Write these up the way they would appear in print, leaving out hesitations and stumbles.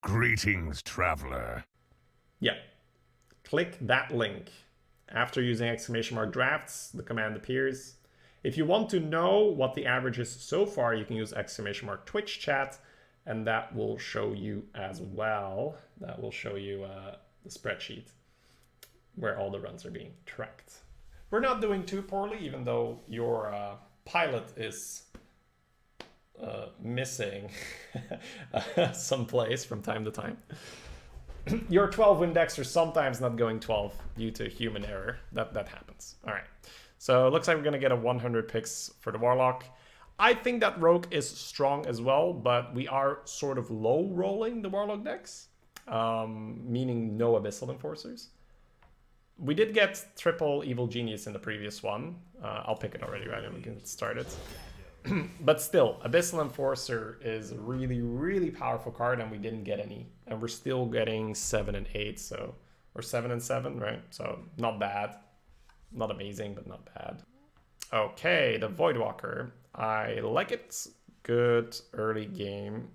Greetings, traveler. Yeah. Click that link. After using !drafts, the command appears. If you want to know what the average is so far, you can use !Twitch chat, and that will show you as well. That will show you the spreadsheet where all the runs are being tracked. We're not doing too poorly, even though your pilot is missing someplace from time to time. Your 12 index are sometimes not going 12 due to human error. That happens. All right. So it looks like we're going to get a 100 picks for the Warlock. I think that Rogue is strong as well, but we are sort of low rolling the Warlock decks, meaning no Abyssal Enforcers. We did get triple Evil Genius in the previous one. I'll pick it already, right? And we can start it. But still, Abyssal Enforcer is a really, really powerful card, and we didn't get any. And we're still getting 7 and 8, so... Or 7 and 7, right? So, not bad. Not amazing, but not bad. Okay, the Voidwalker. I like it. Good early game.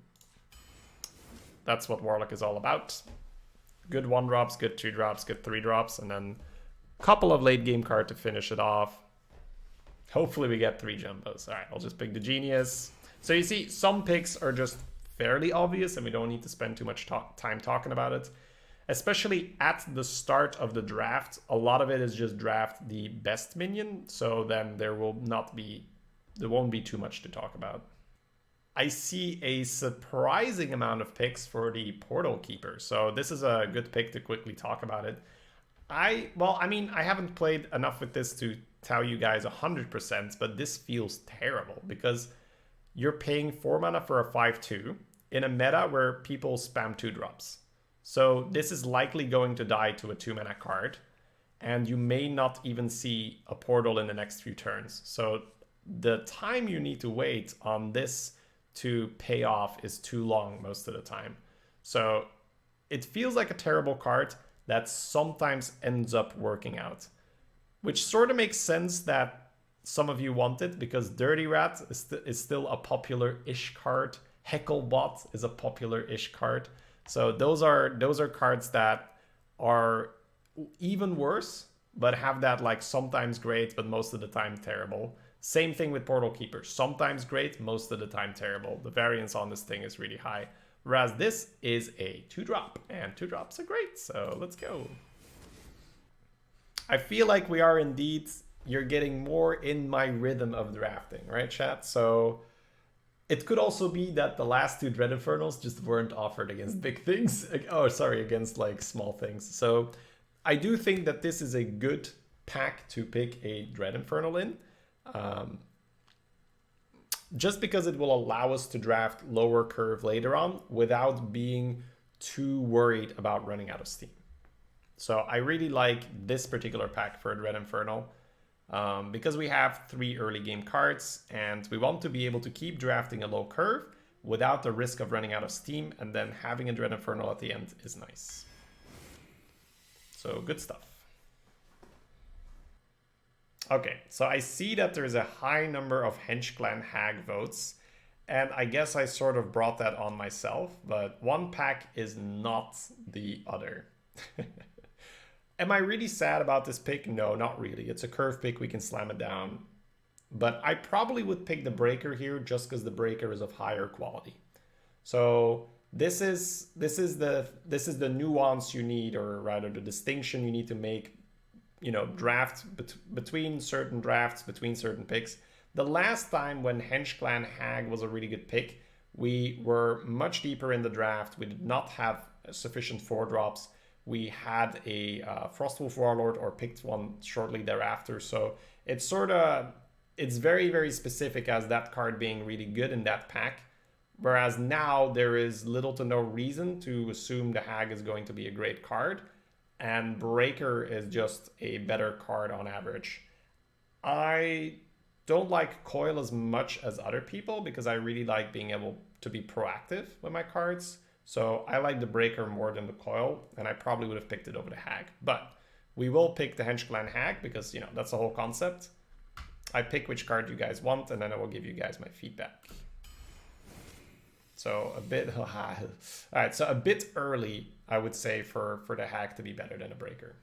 That's what Warlock is all about. Good 1-drops, good 2-drops, good 3-drops, and then a couple of late game card to finish it off. Hopefully we get 3 jumbos. All right, I'll just pick the Genius. So you see, some picks are just fairly obvious and we don't need to spend too much time talking about it. Especially at the start of the draft, a lot of it is just draft the best minion. So then there won't be too much to talk about. I see a surprising amount of picks for the Portal Keeper. So this is a good pick to quickly talk about it. I haven't played enough with this to tell you guys 100%, but this feels terrible because you're paying 4 mana for a 5/2 in a meta where people spam 2-drops. So this is likely going to die to a 2-mana card, and you may not even see a portal in the next few turns. So the time you need to wait on this to pay off is too long most of the time. So it feels like a terrible card that sometimes ends up working out, which sort of makes sense that some of you want it because Dirty Rat is still a popular-ish card. Hecklebot is a popular-ish card. So those are cards that are even worse, but have that like sometimes great, but most of the time terrible. Same thing with Portal Keeper. Sometimes great, most of the time terrible. The variance on this thing is really high. Whereas this is a 2-drop, and 2-drops are great, so let's go. I feel like we are indeed, you're getting more in my rhythm of drafting, right, chat? So it could also be that the last 2 Dread Infernals just weren't offered against big things. Oh, sorry, against like small things. So I do think that this is a good pack to pick a Dread Infernal in. Just because it will allow us to draft lower curve later on without being too worried about running out of steam. So I really like this particular pack for Dread Infernal because we have 3 early game cards and we want to be able to keep drafting a low curve without the risk of running out of steam, and then having a Dread Infernal at the end is nice. So good stuff. Okay, so I see that there's a high number of Hench Clan Hag votes, and I guess I sort of brought that on myself, but one pack is not the other. Am I really sad about this pick? No, not really. It's a curve pick, we can slam it down. But I probably would pick the Breaker here just because the Breaker is of higher quality. So this is the nuance you need, or rather the distinction you need to make, you know, draft between certain drafts, between certain picks. The last time when Hench Clan Hag was a really good pick, we were much deeper in the draft. We did not have sufficient 4-drops. We had a Frostwolf Warlord or picked one shortly thereafter. So it's it's very, very specific as that card being really good in that pack. Whereas now there is little to no reason to assume the Hag is going to be a great card. And Breaker is just a better card on average. I don't like Coil as much as other people because I really like being able to be proactive with my cards. So I like the Breaker more than the Coil, and I probably would have picked it over the Hag. But we will pick the Hench Clan Hag because, you know, that's the whole concept. I pick which card you guys want, and then I will give you guys my feedback. So a bit, all right, so a bit early, I would say, for the hack to be better than a breaker.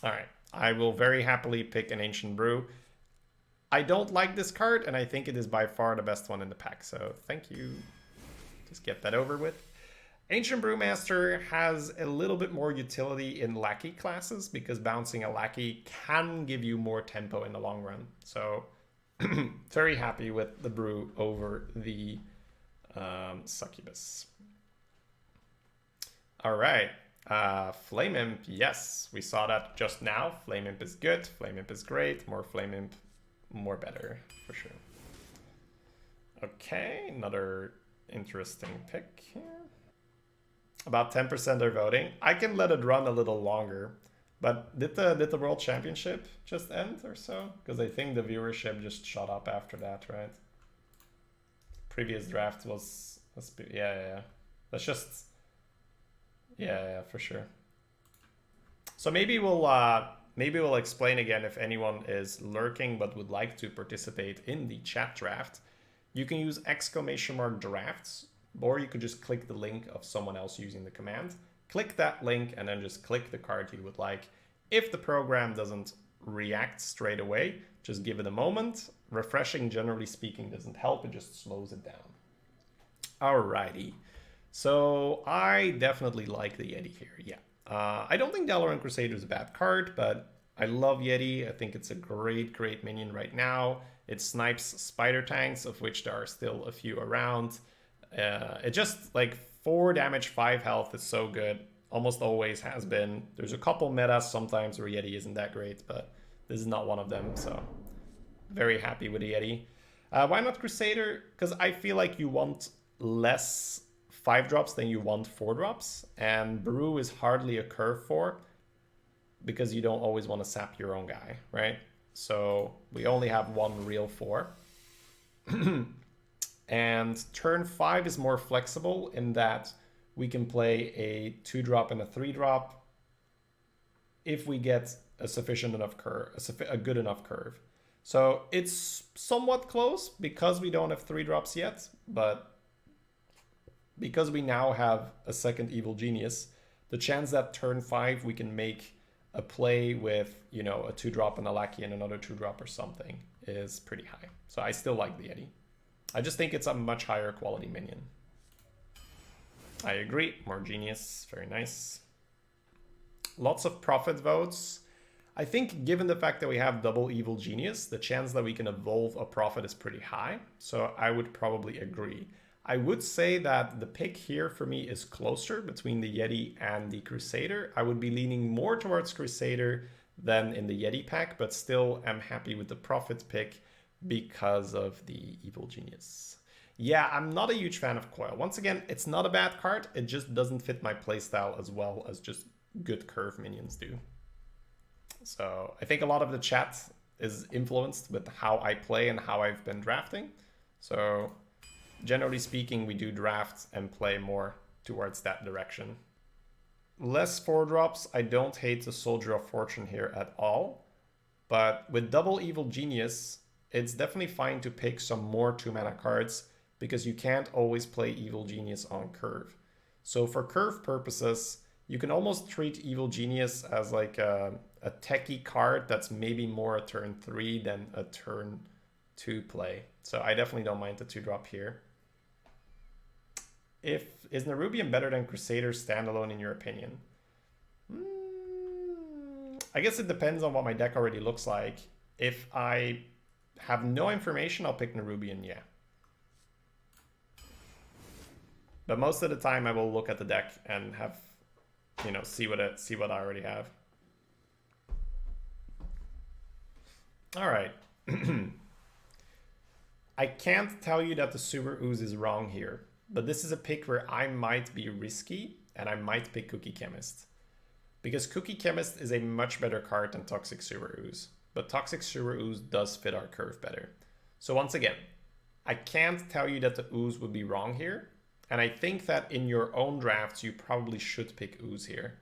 All right, I will very happily pick an Ancient Brew. I don't like this card, and I think it is by far the best one in the pack, so thank you. Just get that over with. Ancient Brewmaster has a little bit more utility in Lackey classes, because bouncing a Lackey can give you more tempo in the long run. So very happy with the Brew over the Succubus. All right. Flame Imp, yes, we saw that just now. Flame Imp is good, Flame Imp is great, more Flame Imp, more better, for sure. Okay, another interesting pick here. About 10% are voting. I can let it run a little longer, but did the World Championship just end or so? Because I think the viewership just shot up after that, right? Previous draft was yeah. That's just yeah, for sure. So maybe we'll explain again if anyone is lurking but would like to participate in the chat draft. You can use !drafts, or you could just click the link of someone else using the command. Click that link and then just click the card you would like. If the program doesn't react straight away, just give it a moment. Refreshing, generally speaking, doesn't help, it just slows it down. Alrighty. So I definitely like the Yeti here, yeah. I don't think Dalaran Crusader is a bad card, but I love Yeti. I think it's a great minion right now. It snipes spider tanks, of which there are still a few around. It just, like, 4 damage, 5 health is so good. Almost always has been. There's a couple metas sometimes where Yeti isn't that great, but this is not one of them, so very happy with the Yeti. Why not Crusader? Because I feel like you want less 5-drops than you want 4-drops, and Brew is hardly a curve 4, because you don't always want to sap your own guy, right? So we only have one real 4. And turn 5 is more flexible in that we can play a 2-drop and a 3-drop if we get a sufficient enough curve, a good enough curve. So it's somewhat close because we don't have 3-drops yet, but because we now have a second Evil Genius, the chance that turn 5 we can make a play with, you know, a 2-drop and a Lackey and another 2-drop or something is pretty high. So I still like the Yeti. I just think it's a much higher quality minion. I agree, more genius, very nice. Lots of Prophet votes. I think given the fact that we have double Evil Genius, the chance that we can evolve a Prophet is pretty high. So I would probably agree. I would say that the pick here for me is closer between the Yeti and the Crusader. I would be leaning more towards Crusader than in the Yeti pack, but still am happy with the Prophet pick because of the Evil Genius. Yeah, I'm not a huge fan of Coil. Once again, it's not a bad card. It just doesn't fit my playstyle as well as just good curve minions do. So I think a lot of the chat is influenced with how I play and how I've been drafting. So generally speaking, we do draft and play more towards that direction. Less 4-drops. I don't hate the Soldier of Fortune here at all. But with double Evil Genius, it's definitely fine to pick some more 2-mana cards because you can't always play Evil Genius on curve. So for curve purposes, you can almost treat Evil Genius as like a techie card that's maybe more a turn 3 than a turn 2 play. So I definitely don't mind the 2-drop here. Is Nerubian better than Crusader standalone in your opinion? I guess it depends on what my deck already looks like. If I have no information, I'll pick Nerubian, yeah. But most of the time I will look at the deck and have, you know, see what I already have. All right. I can't tell you that the Super Ooze is wrong here, but this is a pick where I might be risky and I might pick Cookie Chemist. Because Cookie Chemist is a much better card than Toxic Sewer Ooze, but Toxic Sewer Ooze does fit our curve better. So once again, I can't tell you that the Ooze would be wrong here, and I think that in your own drafts, you probably should pick Ooze here.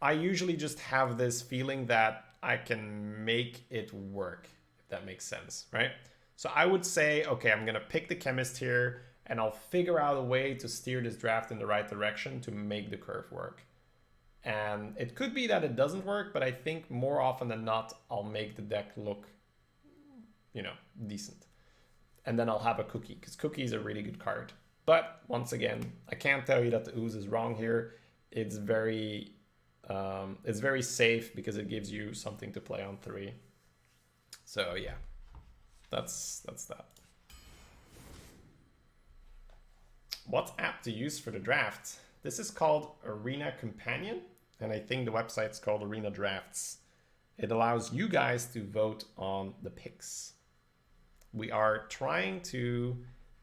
I usually just have this feeling that I can make it work, if that makes sense, right? So I would say, okay, I'm gonna pick the Chemist here, and I'll figure out a way to steer this draft in the right direction to make the curve work. And it could be that it doesn't work, but I think more often than not, I'll make the deck look, you know, decent. And then I'll have a cookie, because cookie is a really good card. But once again, I can't tell you that the ooze is wrong here. It's very safe because it gives you something to play on 3. So yeah, that's that. What app to use for the draft? This is called Arena Companion, and I think the website's called Arena Drafts. It allows you guys to vote on the picks. We are trying to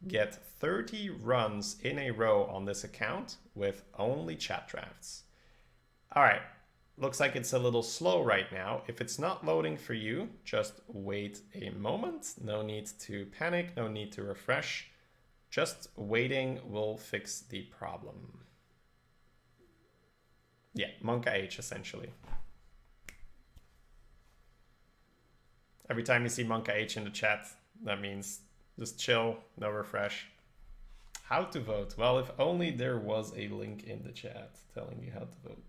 get 30 runs in a row on this account with only chat drafts. All right, looks like it's a little slow right now. If it's not loading for you, just wait a moment. No need to panic, no need to refresh. Just waiting will fix the problem. Yeah, Monka H essentially. Every time you see Monka H in the chat, that means just chill, no refresh. How to vote? Well, if only there was a link in the chat telling you how to vote.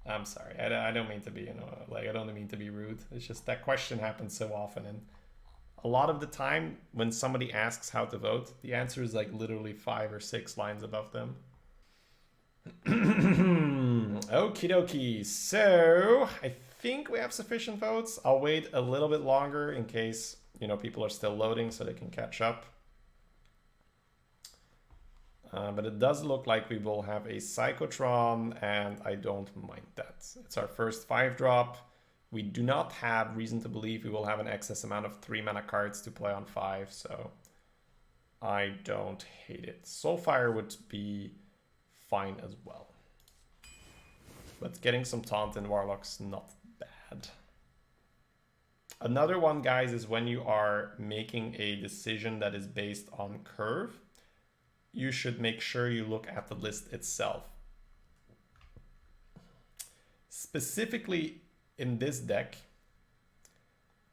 I'm sorry, I don't mean to be, I don't mean to be rude. It's just that question happens so often, and a lot of the time when somebody asks how to vote, the answer is like literally 5 or 6 lines above them. Okie dokie, so I think we have sufficient votes. I'll wait a little bit longer in case, people are still loading so they can catch up. But it does look like we will have a Psychotron, and I don't mind that. It's our first 5-drop. We do not have reason to believe we will have an excess amount of 3-mana cards to play on 5, so I don't hate it. Soulfire would be fine as well. But getting some Taunt in Warlock's not bad. Another one, guys, is when you are making a decision that is based on curve, you should make sure you look at the list itself. Specifically in this deck,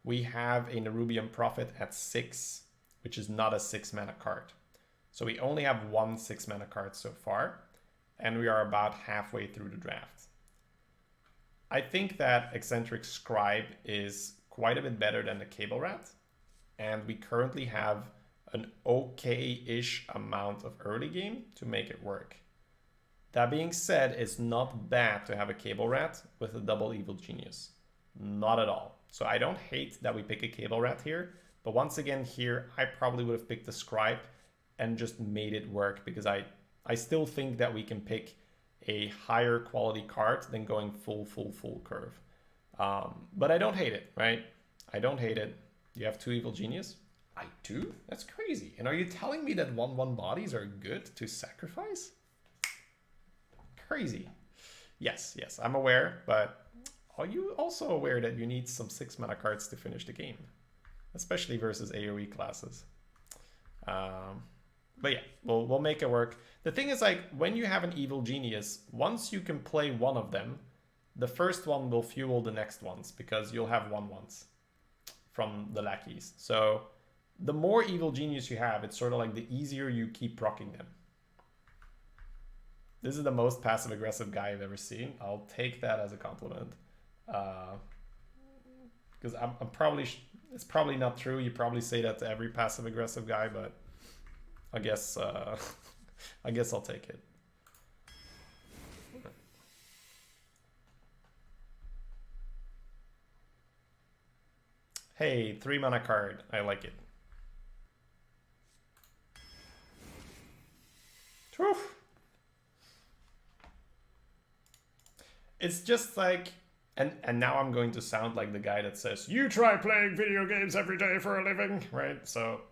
we have a Nerubian Prophet at 6, which is not a 6-mana card. So we only have 1 6-mana card so far, and we are about halfway through the draft. I think that Eccentric Scribe is quite a bit better than the Cable Rat, and we currently have an okay-ish amount of early game to make it work. That being said, it's not bad to have a Cable Rat with a double Evil Genius. Not at all. So I don't hate that we pick a Cable Rat here, but once again here, I probably would have picked the Scribe and just made it work, because I still think that we can pick a higher quality card than going full curve. But I don't hate it, right? I don't hate it. You have 2 Evil Genius? I do? That's crazy. And are you telling me that 1/1 bodies are good to sacrifice? Crazy. Yes, I'm aware, but are you also aware that you need some 6-mana cards to finish the game? Especially versus AoE classes. But yeah, we'll make it work. The thing is, like, when you have an Evil Genius, once you can play one of them, the first one will fuel the next ones, because you'll have 1/1s from the lackeys. So the more Evil Genius you have, it's sort of like the easier you keep proccing them. This is the most passive-aggressive guy I've ever seen. I'll take that as a compliment. Because I'm probably, it's probably not true. You probably say that to every passive-aggressive guy, but I guess I guess I'll take it. Hey, 3-mana card. I like it. Whew. It's just like, and now I'm going to sound like the guy that says, you try playing video games every day for a living, right? So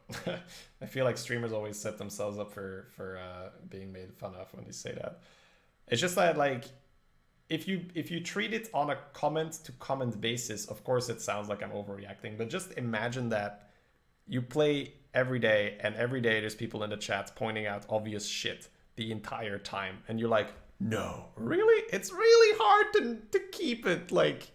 I feel like streamers always set themselves up for being made fun of when they say that. It's just that, like, if you treat it on a comment to comment basis, of course it sounds like I'm overreacting, but just imagine that you play every day, and every day there's people in the chat pointing out obvious shit the entire time, and you're like, no, really? It's really hard to keep it, like,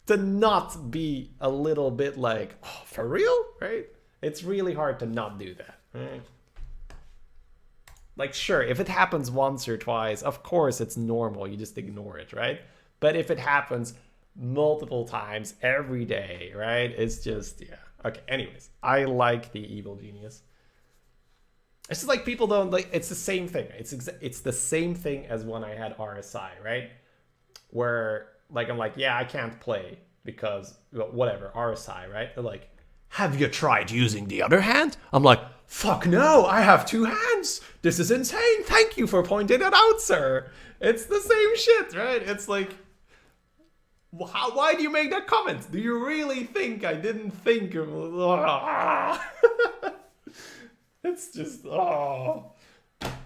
to not be a little bit like, oh, for real, right? It's really hard to not do that, right? Like, sure, if it happens once or twice, of course it's normal. You just ignore it, right? But if it happens multiple times every day, right? It's just, yeah. Okay, anyways, I like the Evil Genius. It's just like people don't like, it's the same thing. It's the same thing as when I had RSI, right? Where like I'm like, yeah, I can't play because whatever, RSI, right? They're like, have you tried using the other hand? I'm like, fuck no, I have two hands. This is insane. Thank you for pointing it out, sir. It's the same shit, right? It's like, why do you make that comment? Do you really think I didn't think of... It's just,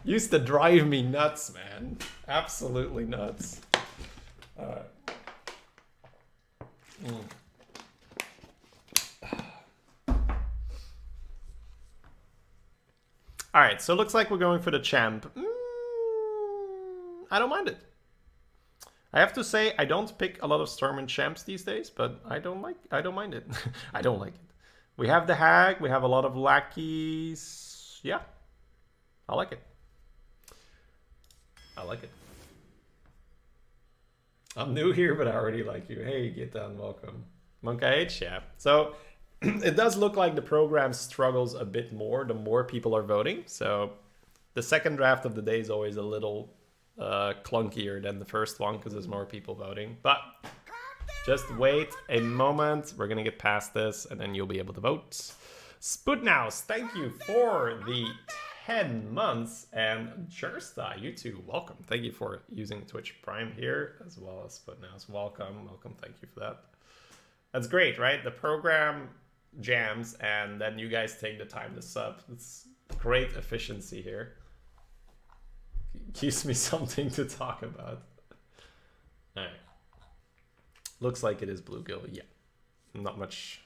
used to drive me nuts, man. Absolutely nuts. Alright, so it looks like we're going for the champ. I don't mind it. I have to say, I don't pick a lot of Storm and champs these days, but I don't mind it. I don't like it. We have the hag, we have a lot of lackeys. Yeah, I like it. I like it. I'm new here, but I already like you. Hey, get down, welcome. Monk H, yeah. So it does look like the program struggles a bit more the more people are voting. So the second draft of the day is always a little clunkier than the first one because there's more people voting. But just wait a moment. We're going to get past this and then you'll be able to vote. Sputnaus, thank you for the 10 months. And Jersta, you too, welcome. Thank you for using Twitch Prime here as well as Sputnaus. Welcome, welcome. Thank you for that. That's great, right? The program jams and then you guys take the time to sub. It's great efficiency here. Gives me something to talk about. All right. Looks like it is bluegill. Yeah. Not much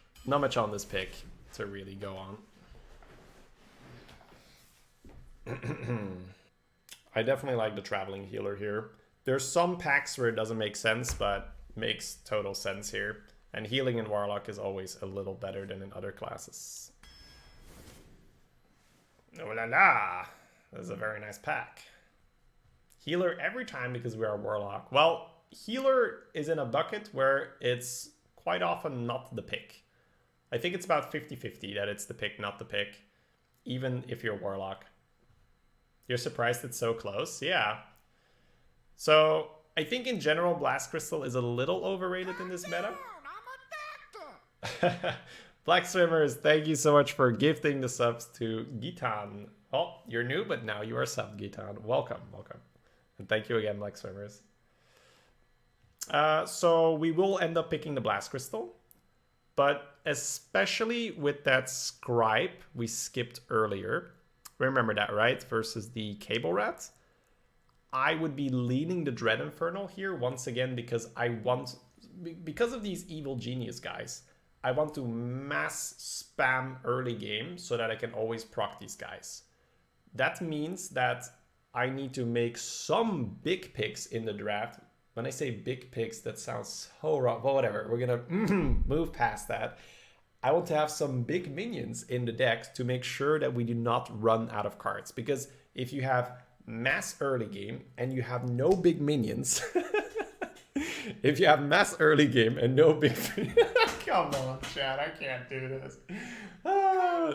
on this pick to really go on. I definitely like the traveling healer here. There's some packs where it doesn't make sense, but makes total sense here. And healing in Warlock is always a little better than in other classes. Oh la la! This is a very nice pack. Healer every time because we are Warlock. Well, healer is in a bucket where it's quite often not the pick. I think it's about 50-50 that it's the pick, not the pick, even if you're Warlock. You're surprised it's so close? Yeah. So I think in general, Blast Crystal is a little overrated in this meta. Black Swimmers, thank you so much for gifting the subs to Gitan. Oh, you're new, but now you are sub, Gitan. Welcome, welcome. And thank you again, Black Swimmers. So we will end up picking the Blast Crystal. But especially with that Scribe we skipped earlier. Remember that, right? Versus the Cable Rat. I would be leaning the Dread Infernal here once again because because of these Evil Genius guys, I want to mass spam early game so that I can always proc these guys. That means that I need to make some big picks in the draft. When I say big picks, that sounds so wrong. Well, whatever. We're going to move past that. I want to have some big minions in the deck to make sure that we do not run out of cards. Because if you have mass early game and you have no big minions... If you have mass early game and no big... Come on, chat. I can't do this.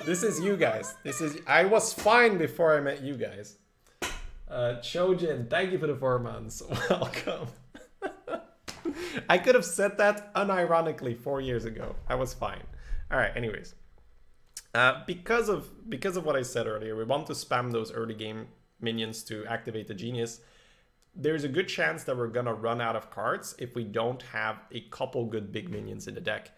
This is you guys. I was fine before I met you guys. Chojin, thank you for the 4 months. Welcome. I could have said that unironically 4 years ago. I was fine. All right, anyways. Because of what I said earlier, we want to spam those early game minions to activate the genius. There's a good chance that we're gonna run out of cards if we don't have a couple good big minions in the deck.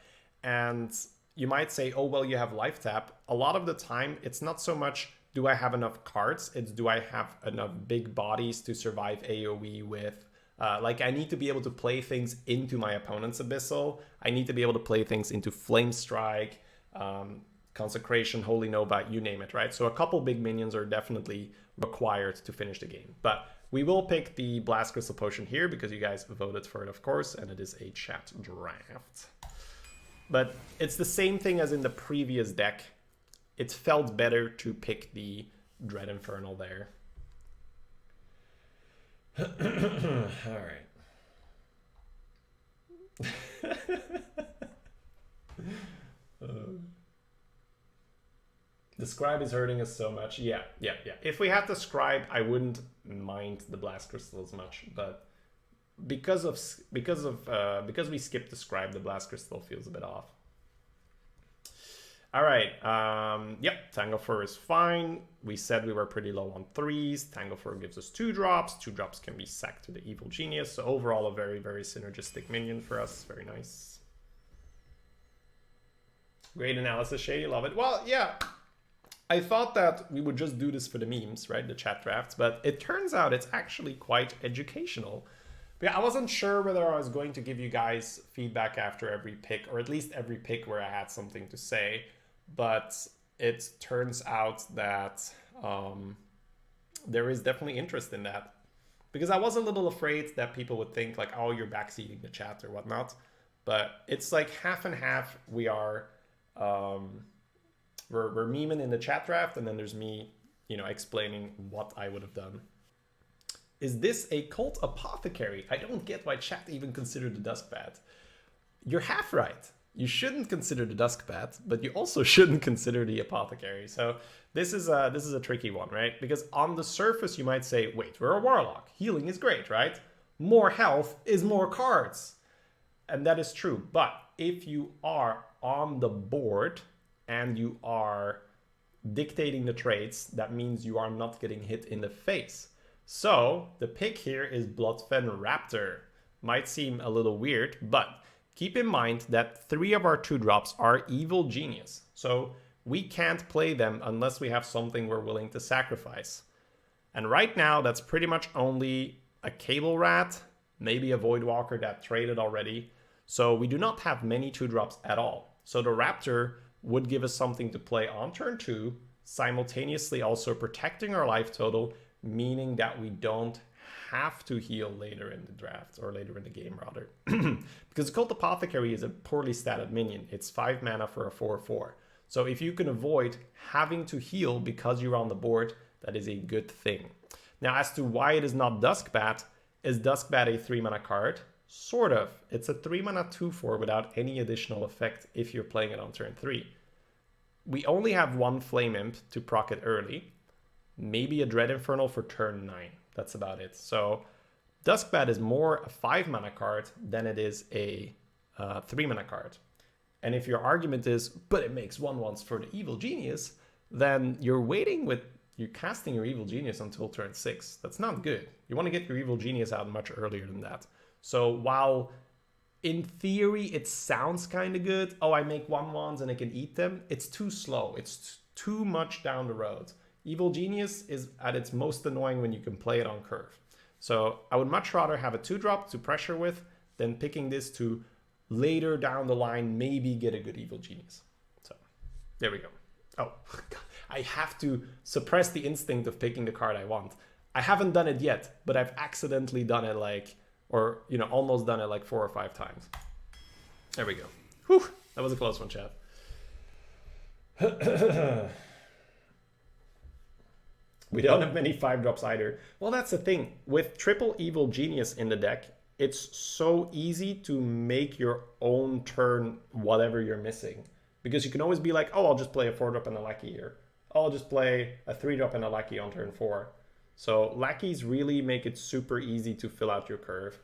And you might say, oh, well, you have life tap. A lot of the time, it's not so much, do I have enough cards? It's do I have enough big bodies to survive AoE with? Like, I need to be able to play things into my opponent's Abyssal. I need to be able to play things into Flame Strike, Consecration, Holy Nova, you name it, right? So a couple big minions are definitely required to finish the game. But we will pick the Blast Crystal Potion here because you guys voted for it, of course, and it is a chat draft. But it's the same thing as in the previous deck. It felt better to pick the Dread Infernal there. All right. The scribe is hurting us so much. Yeah. If we had the scribe, I wouldn't mind the blast crystal as much, but because we skipped the scribe, the blast crystal feels a bit off. All right. Yep. Tango Fur is fine. We said we were pretty low on 3s. Tango Fur gives us 2 drops. 2 drops can be sacked to the Evil Genius. So overall, a very, very synergistic minion for us. Very nice. Great analysis, Shady. Love it. Well, yeah. I thought that we would just do this for the memes, right? The chat drafts. But it turns out it's actually quite educational. But yeah, I wasn't sure whether I was going to give you guys feedback after every pick, or at least every pick where I had something to say. But it turns out that there is definitely interest in that. Because I was a little afraid that people would think like, oh, you're backseating the chat or whatnot. But it's like half and half. We are, we're memeing in the chat draft, and then there's me, explaining what I would have done. Is this a cult apothecary? I don't get why chat even considered the Duskbat. You're half right. You shouldn't consider the Duskbat, but you also shouldn't consider the apothecary. So this is a tricky one, right? Because on the surface, you might say, wait, we're a Warlock. Healing is great, right? More health is more cards. And that is true. But if you are on the board and you are dictating the traits, that means you are not getting hit in the face. So the pick here is Bloodfen Raptor. Might seem a little weird, but keep in mind that 3 of our 2-drops are Evil Genius. So we can't play them unless we have something we're willing to sacrifice. And right now, that's pretty much only a Cable Rat, maybe a Voidwalker that traded already. So we do not have many 2-drops at all. So the Raptor would give us something to play on turn 2, simultaneously also protecting our life total, meaning that we don't have to heal later in the draft, or later in the game rather. Because the Cult Apothecary is a poorly statted minion. It's 5 mana for a 4/4. So if you can avoid having to heal because you're on the board, that is a good thing. Now, as to why it is not Duskbat, is Duskbat a 3 mana card? Sort of. It's a 3 mana 2/4 without any additional effect if you're playing it on turn 3. We only have 1 Flame Imp to proc it early. Maybe a Dread Infernal for turn 9. That's about it. So Duskbat is more a 5 mana card than it is a 3 mana card. And if your argument is, but it makes 1/1s for the Evil Genius, then you're casting your Evil Genius until turn 6. That's not good. You want to get your Evil Genius out much earlier than that. So while in theory it sounds kind of good, oh, I make 1/1s and I can eat them, it's too slow. It's too much down the road. Evil Genius is at its most annoying when you can play it on curve. So I would much rather have a 2-drop to pressure with than picking this to later down the line maybe get a good Evil Genius. So there we go. Oh, I have to suppress the instinct of picking the card I want. I haven't done it yet, but I've accidentally done it almost done it like 4 or 5 times. There we go. Whew, that was a close one, chat. We don't have many 5-drops either. Well, that's the thing. With triple Evil Genius in the deck, it's so easy to make your own turn whatever you're missing. Because you can always be like, oh, I'll just play a 4-drop and a Lackey here. Oh, I'll just play a 3-drop and a Lackey on turn 4. So Lackeys really make it super easy to fill out your curve.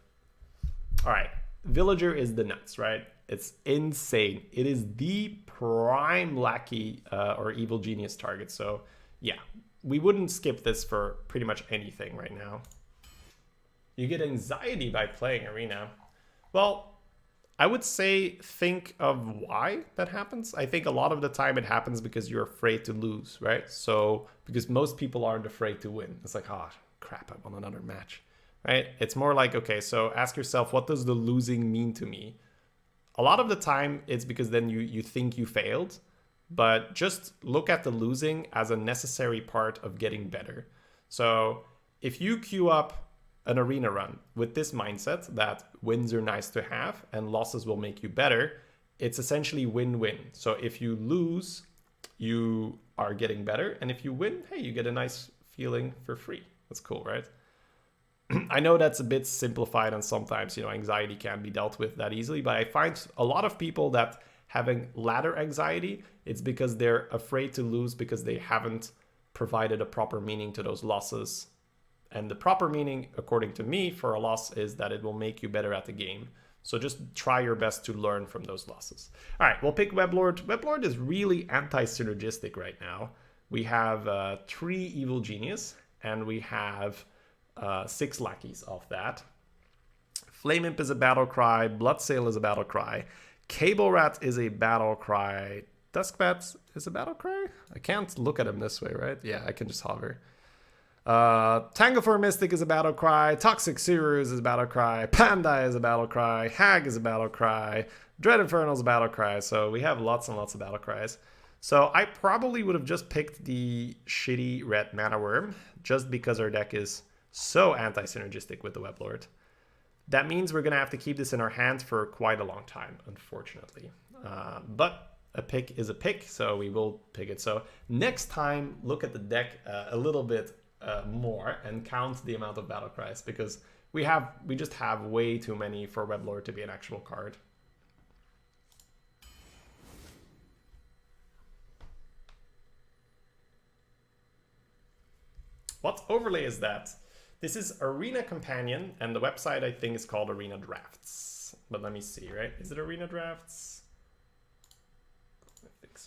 All right, Villager is the nuts, right? It's insane. It is the prime Lackey or Evil Genius target. So yeah, we wouldn't skip this for pretty much anything right now. You get anxiety by playing Arena. Well, I would say think of why that happens. I think a lot of the time it happens because you're afraid to lose, right? So because most people aren't afraid to win. It's like, oh, crap, I won another match, right? It's more like, okay, so ask yourself, what does the losing mean to me? A lot of the time it's because then you think you failed, but just look at the losing as a necessary part of getting better. So if you queue up an arena run with this mindset that wins are nice to have and losses will make you better, it's essentially win-win. So if you lose, you are getting better. And if you win, hey, you get a nice feeling for free. That's cool, right? I know that's a bit simplified, and sometimes, anxiety can't be dealt with that easily, but I find a lot of people that having ladder anxiety, it's because they're afraid to lose because they haven't provided a proper meaning to those losses. And the proper meaning, according to me, for a loss is that it will make you better at the game. So just try your best to learn from those losses. All right, we'll pick Weblord. Weblord is really anti-synergistic right now. We have 3 Evil Genius, and we have 6 lackeys of that. Flame Imp is a battle cry. Bloodsail is a battle cry. Cable Rat is a battle cry. Duskbat is a battle cry? I can't look at him this way, right? Yeah, I can just hover. Tangle Mystic is a battle cry. Toxic Sirus is a battle cry. Panda is a battle cry. Hag is a battle cry. Dread Infernal is a battle cry. So we have lots and lots of battle cries. So I probably would have just picked the shitty red Mana Worm just because our deck is so anti-synergistic with the Weblord. That means we're going to have to keep this in our hand for quite a long time, unfortunately. But a pick is a pick, so we will pick it. So next time, look at the deck a little bit more and count the amount of battle cries, because we just have way too many for Weblord to be an actual card. What overlay is that? This is Arena Companion, and the website I think is called Arena Drafts. But let me see, right? Is it Arena Drafts?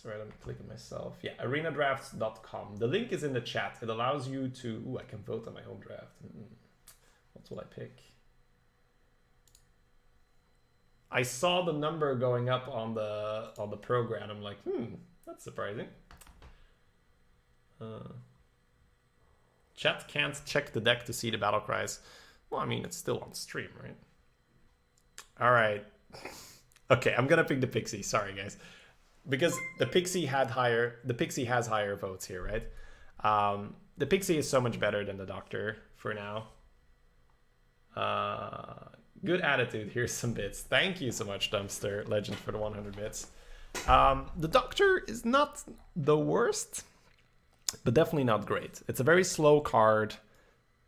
Right, I'm clicking myself. Yeah, arenadrafts.com. The link is in the chat. It allows you to... Ooh, I can vote on my own draft. What will I pick? I saw the number going up on the program. I'm like, that's surprising. Chat can't check the deck to see the battle cries. Well, I mean, it's still on stream, right? All right. Okay, I'm gonna pick the Pixie. Sorry, guys. Because the Pixie has higher votes here, right? The Pixie is so much better than the Doctor for now. Good attitude. Here's some bits. Thank you so much, Dumpster Legend, for the 100 bits. The Doctor is not the worst, but definitely not great. It's a very slow card.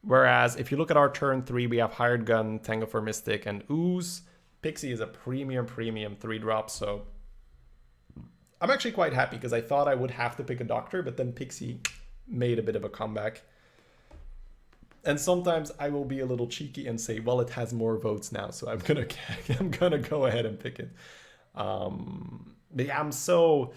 Whereas if you look at our turn 3, we have Hired Gun, Tango for Mystic, and Ooze. Pixie is a premium 3-drop, so I'm actually quite happy because I thought I would have to pick a Doctor, but then Pixie made a bit of a comeback. And sometimes I will be a little cheeky and say, well, it has more votes now, so I'm gonna go ahead and pick it. But yeah, I'm so...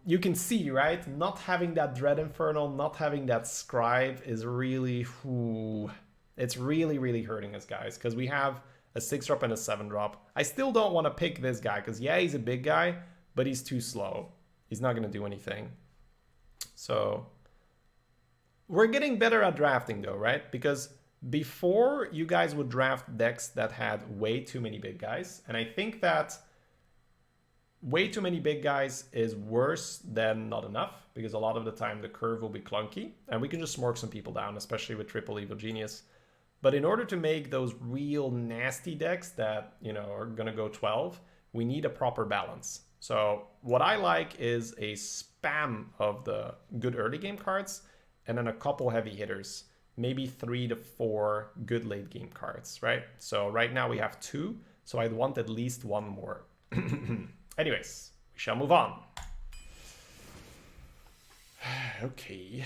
you can see, right? Not having that Dread Infernal, not having that Scribe is really... it's really, really hurting us, guys, because we have a 6-drop and a 7-drop. I still don't want to pick this guy, because yeah, he's a big guy, but he's too slow. He's not going to do anything. So we're getting better at drafting though, right? Because before, you guys would draft decks that had way too many big guys. And I think that way too many big guys is worse than not enough, because a lot of the time the curve will be clunky and we can just smork some people down, especially with triple Evil Genius. But in order to make those real nasty decks that, are going to go 12, we need a proper balance. So what I like is a spam of the good early game cards and then a couple heavy hitters, maybe 3 to 4 good late game cards, right? So right now we have 2, so I'd want at least 1 more. Anyways, we shall move on. Okay.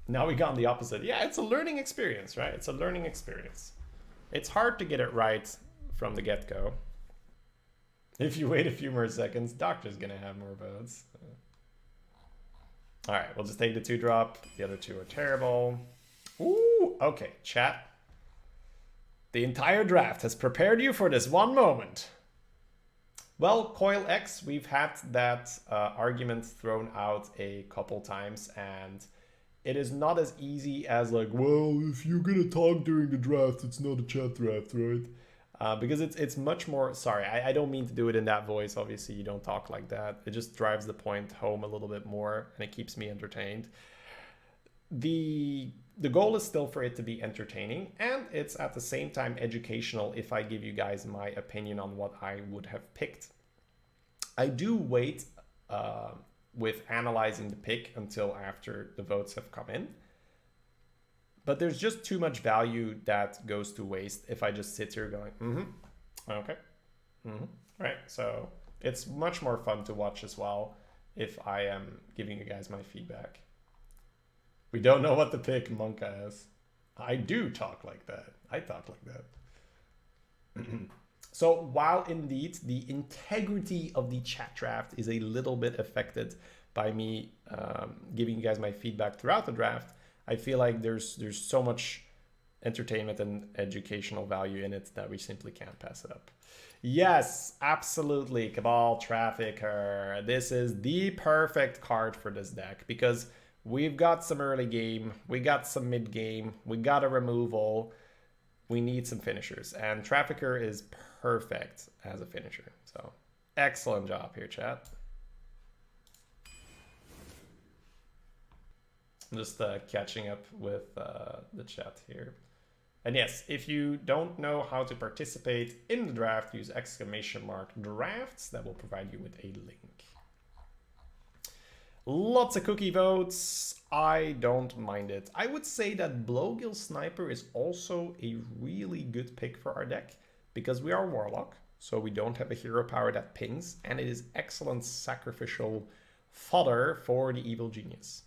Now we got on the opposite. Yeah, it's a learning experience, right? It's a learning experience. It's hard to get it right from the get-go. If you wait a few more seconds, Doctor's gonna have more votes. All right, we'll just take the 2-drop. The other 2 are terrible. Ooh, okay, chat. The entire draft has prepared you for this one moment. Well, Coil X, we've had that argument thrown out a couple times, and it is not as easy as like, well, if you're gonna talk during the draft, it's not a chat draft, right? Because it's much more, sorry, I don't mean to do it in that voice, obviously you don't talk like that. It just drives the point home a little bit more, and it keeps me entertained. The goal is still for it to be entertaining, and it's at the same time educational if I give you guys my opinion on what I would have picked. I do wait with analyzing the pick until after the votes have come in. But there's just too much value that goes to waste if I just sit here going, okay, right. So it's much more fun to watch as well if I am giving you guys my feedback. We don't know what to pick, Monka is. I do talk like that. I talk like that. So while indeed the integrity of the chat draft is a little bit affected by me giving you guys my feedback throughout the draft, I feel like there's so much entertainment and educational value in it that we simply can't pass it up. Yes, absolutely, Cabal Trafficker. This is the perfect card for this deck because we've got some early game, we got some mid game, we got a removal, we need some finishers, and Trafficker is perfect as a finisher. So excellent job here, chat. I'm just catching up with the chat here. And yes, if you don't know how to participate in the draft, use !drafts. That will provide you with a link. Lots of cookie votes. I don't mind it. I would say that Blowgill Sniper is also a really good pick for our deck because we are Warlock, so we don't have a hero power that pings, and it is excellent sacrificial fodder for the Evil Genius.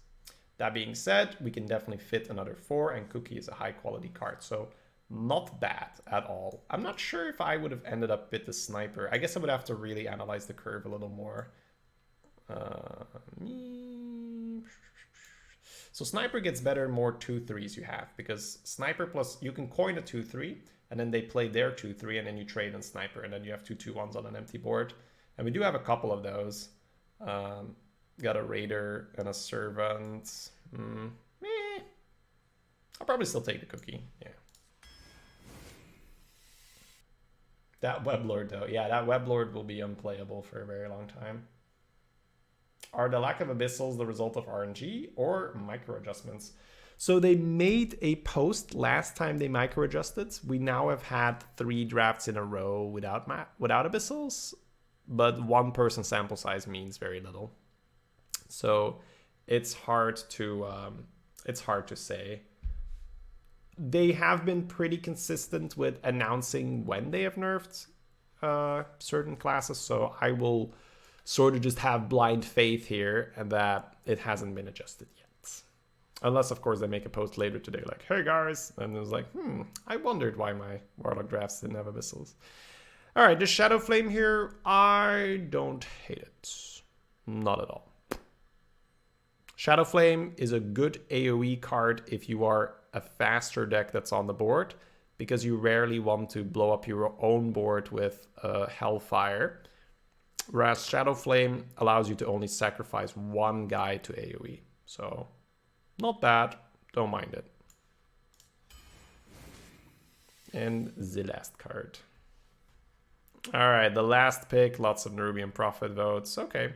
That being said, we can definitely fit another 4, and Cookie is a high quality card, so not bad at all. I'm not sure if I would have ended up with the Sniper. I guess I would have to really analyze the curve a little more. So Sniper gets better more 2/3s you have, because Sniper plus, you can coin a 2/3, and then they play their 2/3, and then you trade on Sniper, and then you have 2 2/1s on an empty board. And we do have a couple of those. Got a Raider and a Servant. I'll probably still take the Cookie. Yeah. That Weblord though. Yeah, that Weblord will be unplayable for a very long time. Are the lack of abyssals the result of RNG or micro adjustments? So they made a post last time they micro adjusted. We now have had 3 drafts in a row without abyssals, but 1 person sample size means very little. So it's hard to say. They have been pretty consistent with announcing when they have nerfed certain classes, so I will sort of just have blind faith here and that it hasn't been adjusted yet. Unless, of course, they make a post later today like, hey guys, and it was like, I wondered why my Warlock drafts didn't have abyssals. All right, the Shadow Flame here, I don't hate it. Not at all. Shadow Flame is a good AoE card if you are a faster deck that's on the board, because you rarely want to blow up your own board with Hellfire. Whereas Shadow Flame allows you to only sacrifice 1 guy to AoE. So, not bad. Don't mind it. And the last card. Alright, the last pick. Lots of Nerubian Prophet votes. Okay.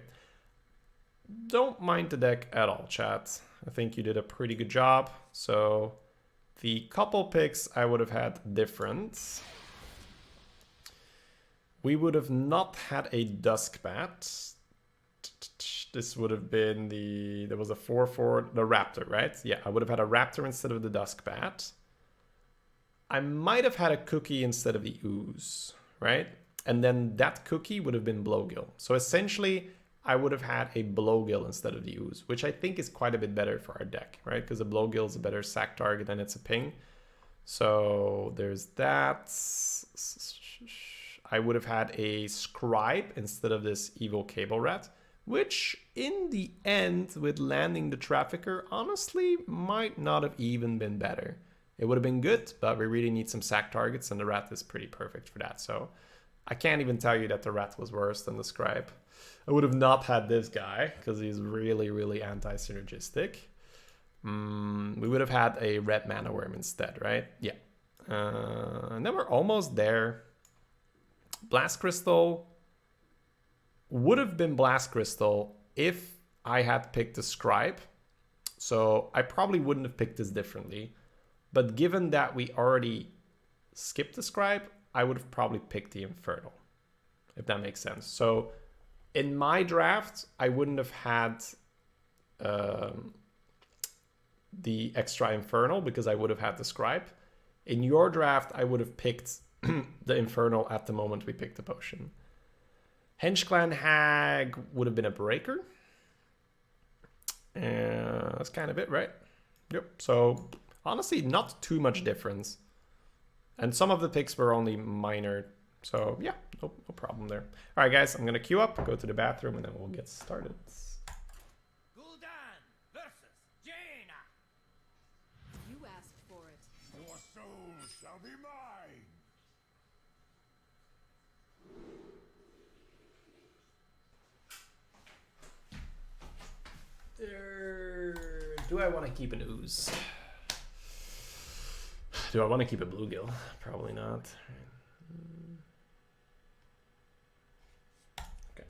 Don't mind the deck at all, chat. I think you did a pretty good job. So, the couple picks I would have had different. We would have not had a Duskbat. This would have been there was a 4/4, the Raptor, right? Yeah, I would have had a Raptor instead of the Duskbat. I might have had a Cookie instead of the Ooze, right? And then that Cookie would have been Blowgill. So essentially, I would have had a Blowgill instead of the Ooze, which I think is quite a bit better for our deck, right? Because a Blowgill is a better sack target and it's a ping. So there's that. I would have had a Scribe instead of this evil Cable Rat, which in the end, with landing the Trafficker, honestly might not have even been better. It would have been good, but we really need some sack targets, and the Rat is pretty perfect for that. So I can't even tell you that the Rat was worse than the Scribe. I would have not had this guy, because he's really, really anti-synergistic. We would have had a Red Mana Worm instead, right? Yeah. And then we're almost there. Blast Crystal would have been Blast Crystal if I had picked the Scribe. So I probably wouldn't have picked this differently. But given that we already skipped the Scribe, I would have probably picked the Infernal, if that makes sense. So in my draft, I wouldn't have had the extra Infernal because I would have had the Scribe. In your draft, I would have picked the Infernal at the moment we picked the potion. Henchclan Hag would have been a breaker. That's kind of it, right? Yep. So honestly, not too much difference. And some of the picks were only minor. So yeah, no problem there. All right, guys, I'm going to queue up, go to the bathroom, and then we'll get started. Gul'dan versus Jaina. You asked for it. Your soul shall be mine. Do I want to keep an ooze? Do I want to keep a bluegill? Probably not. Okay.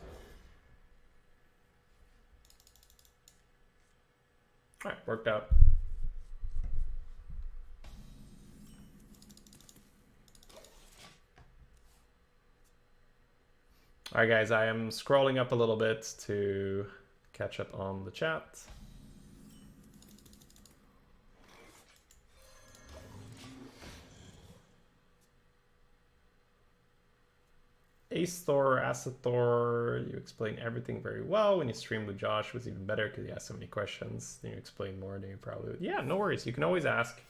All right, worked out. All right, guys, I am scrolling up a little bit to catch up on the chat. Ace Thor, Acid Thor, you explain everything very well. When you streamed with Josh, it was even better because he asked so many questions. Then you explain more, then you probably would. Yeah, no worries. You can always ask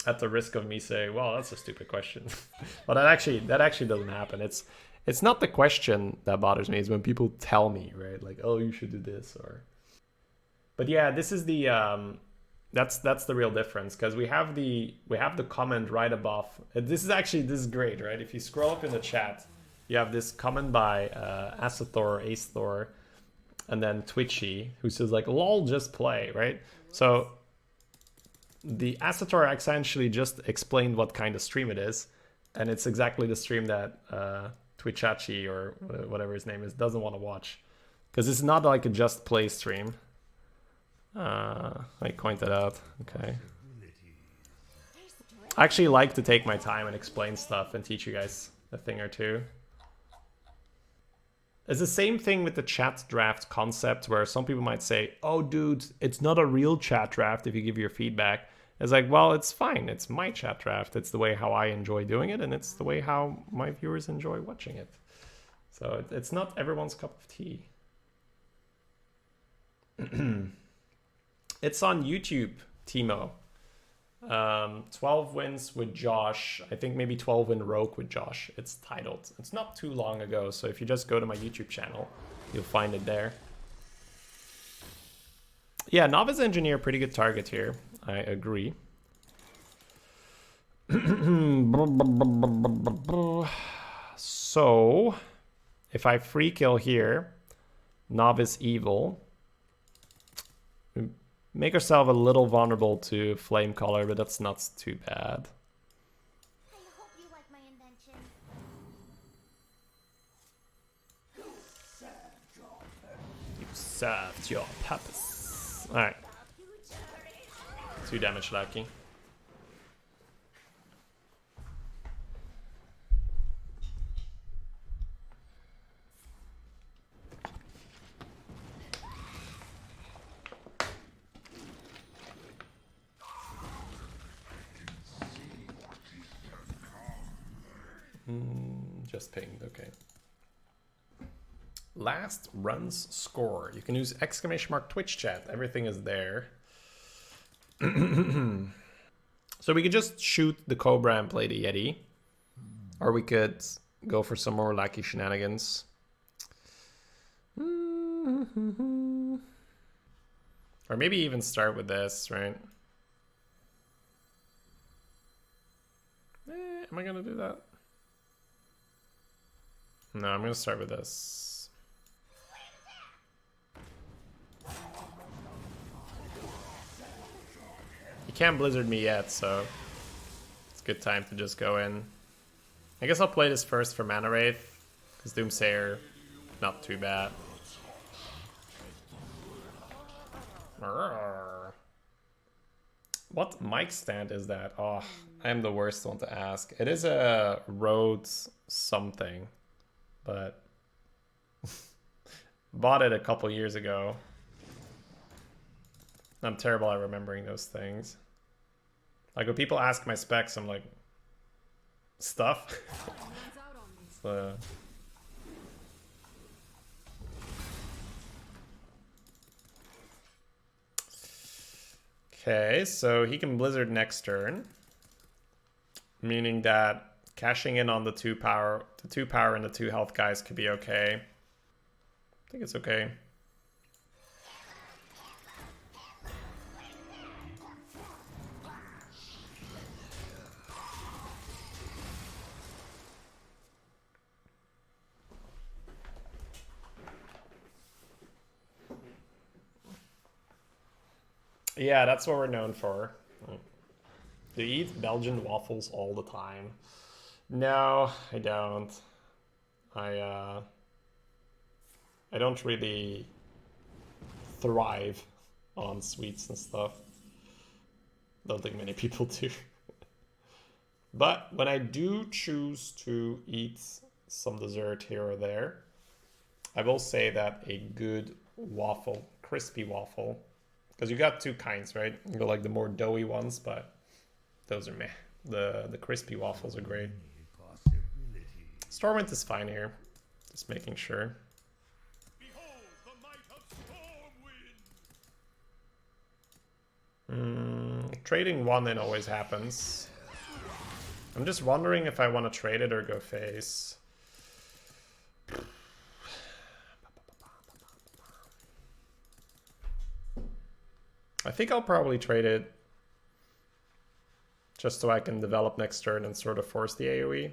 at the risk of me saying, well, that's a stupid question. But that actually doesn't happen. It's not the question that bothers me. It's when people tell me, right? Like, oh, you should do this or... But yeah, this is the... That's the real difference because we have the comment right above. This is great, right? If you scroll up in the chat, you have this comment by Asathor, Ace Thor, and then Twitchy, who says like, "Lol, just play," right? So the Asathor essentially just explained what kind of stream it is, and it's exactly the stream that Twitchachi or whatever his name is doesn't want to watch because it's not like a just play stream. I pointed out. Okay. I actually like to take my time and explain stuff and teach you guys a thing or two. It's the same thing with the chat draft concept where some people might say, oh dude, it's not a real chat draft if you give your feedback. It's like, well, it's fine. It's my chat draft. It's the way how I enjoy doing it, and it's the way how my viewers enjoy watching it. So it's not everyone's cup of tea. It's on YouTube, Timo. 12 wins with Josh. I think maybe 12 win Rogue with Josh. It's titled. It's not too long ago, so if you just go to my YouTube channel, you'll find it there. Yeah, Novice Engineer, pretty good target here. I agree. So, if I free kill here, Novice Evil, make ourselves a little vulnerable to Flame Color, but that's not too bad. I hope you like my invention. You served your purpose. Alright. 2 damage lacking. Just pinged, okay. Last runs score. You can use ! Twitch chat. Everything is there. So we could just shoot the Cobra and play the Yeti. Or we could go for some more lackey shenanigans. Or maybe even start with this, right? Am I gonna do that? No, I'm gonna start with this. You can't blizzard me yet, so it's a good time to just go in. I guess I'll play this first for Mana Wraith, because Doomsayer, not too bad. What mic stand is that? Oh, I am the worst one to ask. It is a Rhodes something, but bought it a couple years ago. I'm terrible at remembering those things. Like when people ask my specs, I'm like, stuff. So, okay, so he can Blizzard next turn, meaning that cashing in on the 2 power and the 2 health guys could be okay. I think it's okay. Yeah, that's what we're known for. Do you eat Belgian waffles all the time? No, I don't. I don't really thrive on sweets and stuff. Don't think many people do. But when I do choose to eat some dessert here or there, I will say that a good waffle, crispy waffle, because you got 2 kinds, right? You got like the more doughy ones, but those are meh. The crispy waffles are great. Stormwind is fine here. Just making sure. Behold the might of Stormwind. Trading 1 in always happens. I'm just wondering if I want to trade it or go face. I think I'll probably trade it just so I can develop next turn and sort of force the AoE.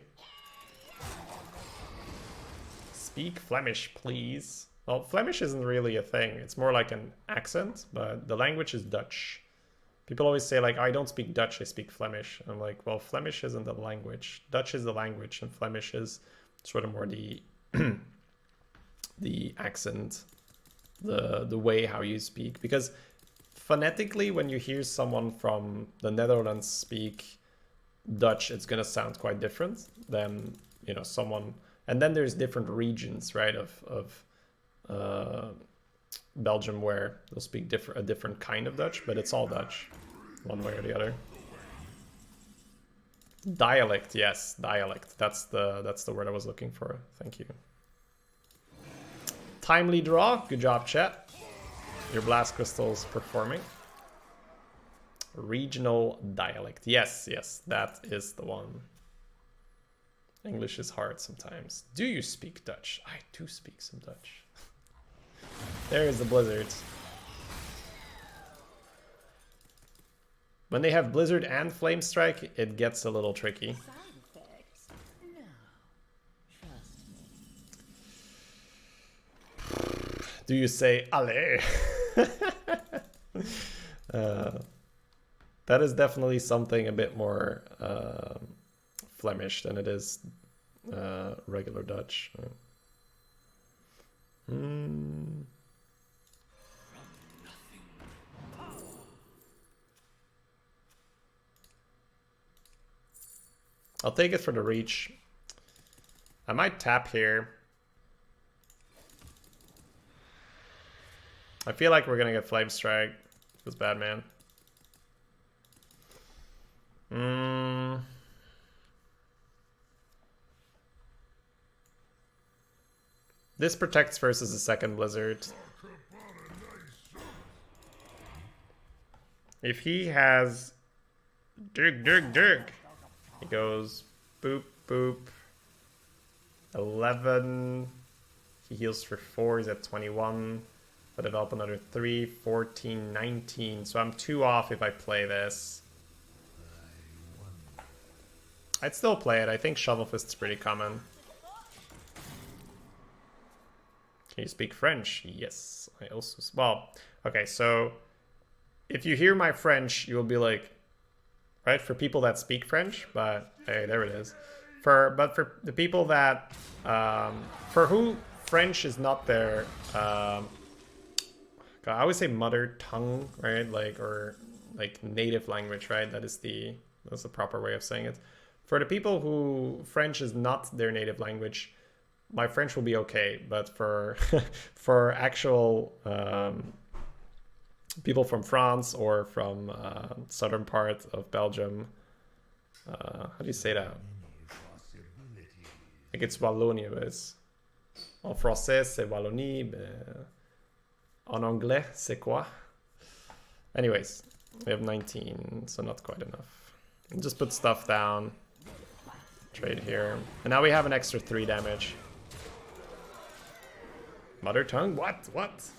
Speak Flemish, please. Well, Flemish isn't really a thing. It's more like an accent, but the language is Dutch. People always say like, I don't speak Dutch, I speak Flemish. I'm like, well, Flemish isn't the language. Dutch is the language and Flemish is sort of more the the accent, the way how you speak. Because phonetically, when you hear someone from the Netherlands speak Dutch, it's gonna sound quite different than, you know, someone. And then there's different regions, right, of Belgium where they'll speak a different kind of Dutch, but it's all Dutch, one way or the other. Dialect, yes, dialect. That's the word I was looking for. Thank you. Timely draw. Good job, chat. Your blast crystal's performing. Regional dialect. Yes, yes, that is the one. English is hard sometimes. Do you speak Dutch? I do speak some Dutch. There is the Blizzard. When they have Blizzard and Flame Strike, it gets a little tricky. Do you say allez? That is definitely something a bit more Flemish than it is regular Dutch. I'll take it for the reach. I might tap here. I feel like we're gonna get Flame Strike. Feels bad, man. This protects versus the second Blizzard. If he has dig, he goes boop, boop. 11. He heals for 4. He's at 21. I develop another 3, 14, 19. So I'm 2 off if I play this. I'd still play it. I think Shovel Fist's pretty common. Can you speak French? Yes. I also... Well, okay, so... If you hear my French, you'll be like... Right? For people that speak French, but... Hey, there it is. But for the people that... for who French is not their... I always say mother tongue, right? Like, or... Like, native language, right? That's the proper way of saying it. For the people who French is not their native language, my French will be okay. But for for actual people from France or from southern part of Belgium. How do you say that? Like it's Wallonie, but it's... En français, c'est Wallonie, but... En anglais, c'est quoi? Anyways, we have 19, so not quite enough. Just put stuff down. Trade here. And now we have an extra 3 damage. Mother tongue? What? What?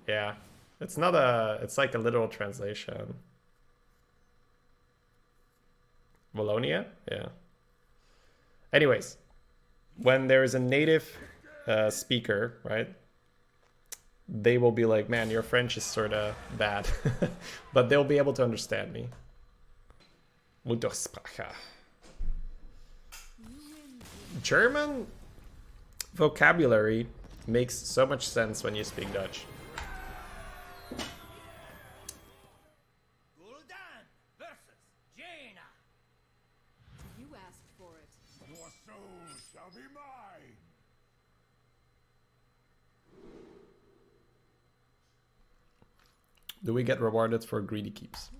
Yeah. It's not a... It's like a literal translation. Wallonia? Yeah. Anyways. When there is a native speaker, right? They will be like, man, your French is sort of bad. But they'll be able to understand me. Muttersprache. German vocabulary makes so much sense when you speak Dutch. Gul'dan versus Jaina. You asked for it. Your soul shall be mine. Do we get rewarded for greedy keeps?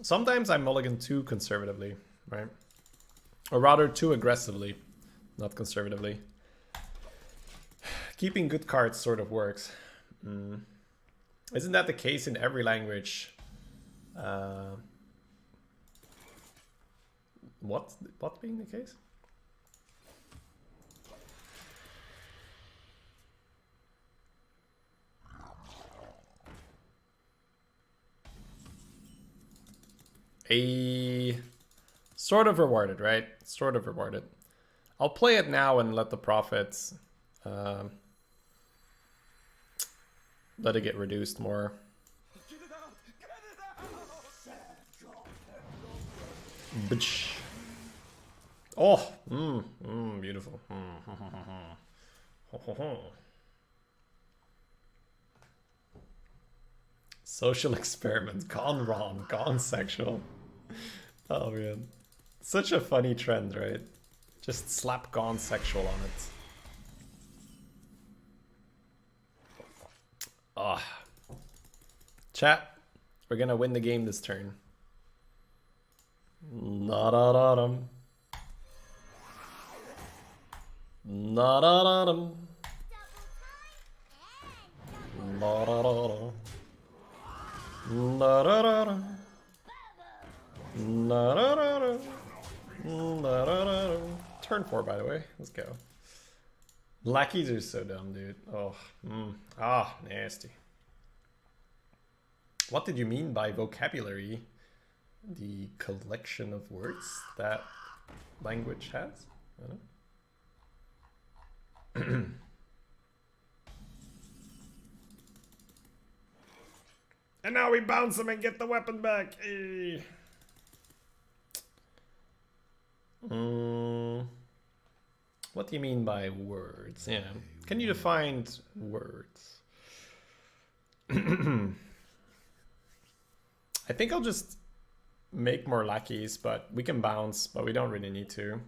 Sometimes I mulligan too conservatively, right? Or rather too aggressively, not conservatively. Keeping good cards sort of works. Isn't that the case in every language? What being the case? Sort of rewarded, right? Sort of rewarded. I'll play it now and let the profits let it get reduced more. Get it out! Get it out! Bitch. Oh, beautiful. Social experiment, gone wrong, gone sexual. Oh man, such a funny trend, right? Just slap gone sexual on it. Ah, chat, we're gonna win the game this turn. Na-da-da-dum. Na-da-da-dum. Na-da-da-dum. Na-da-da-da. Na-da-da-da. Na-da-da-da. Turn 4, by the way. Let's go. Lackeys are so dumb, dude. Oh, nasty. What did you mean by vocabulary? The collection of words that language has? I don't know. And now we bounce him and get the weapon back. Hey. What do you mean by words? Yeah. Can you define words? I think I'll just make more lackeys, but we can bounce, but we don't really need to.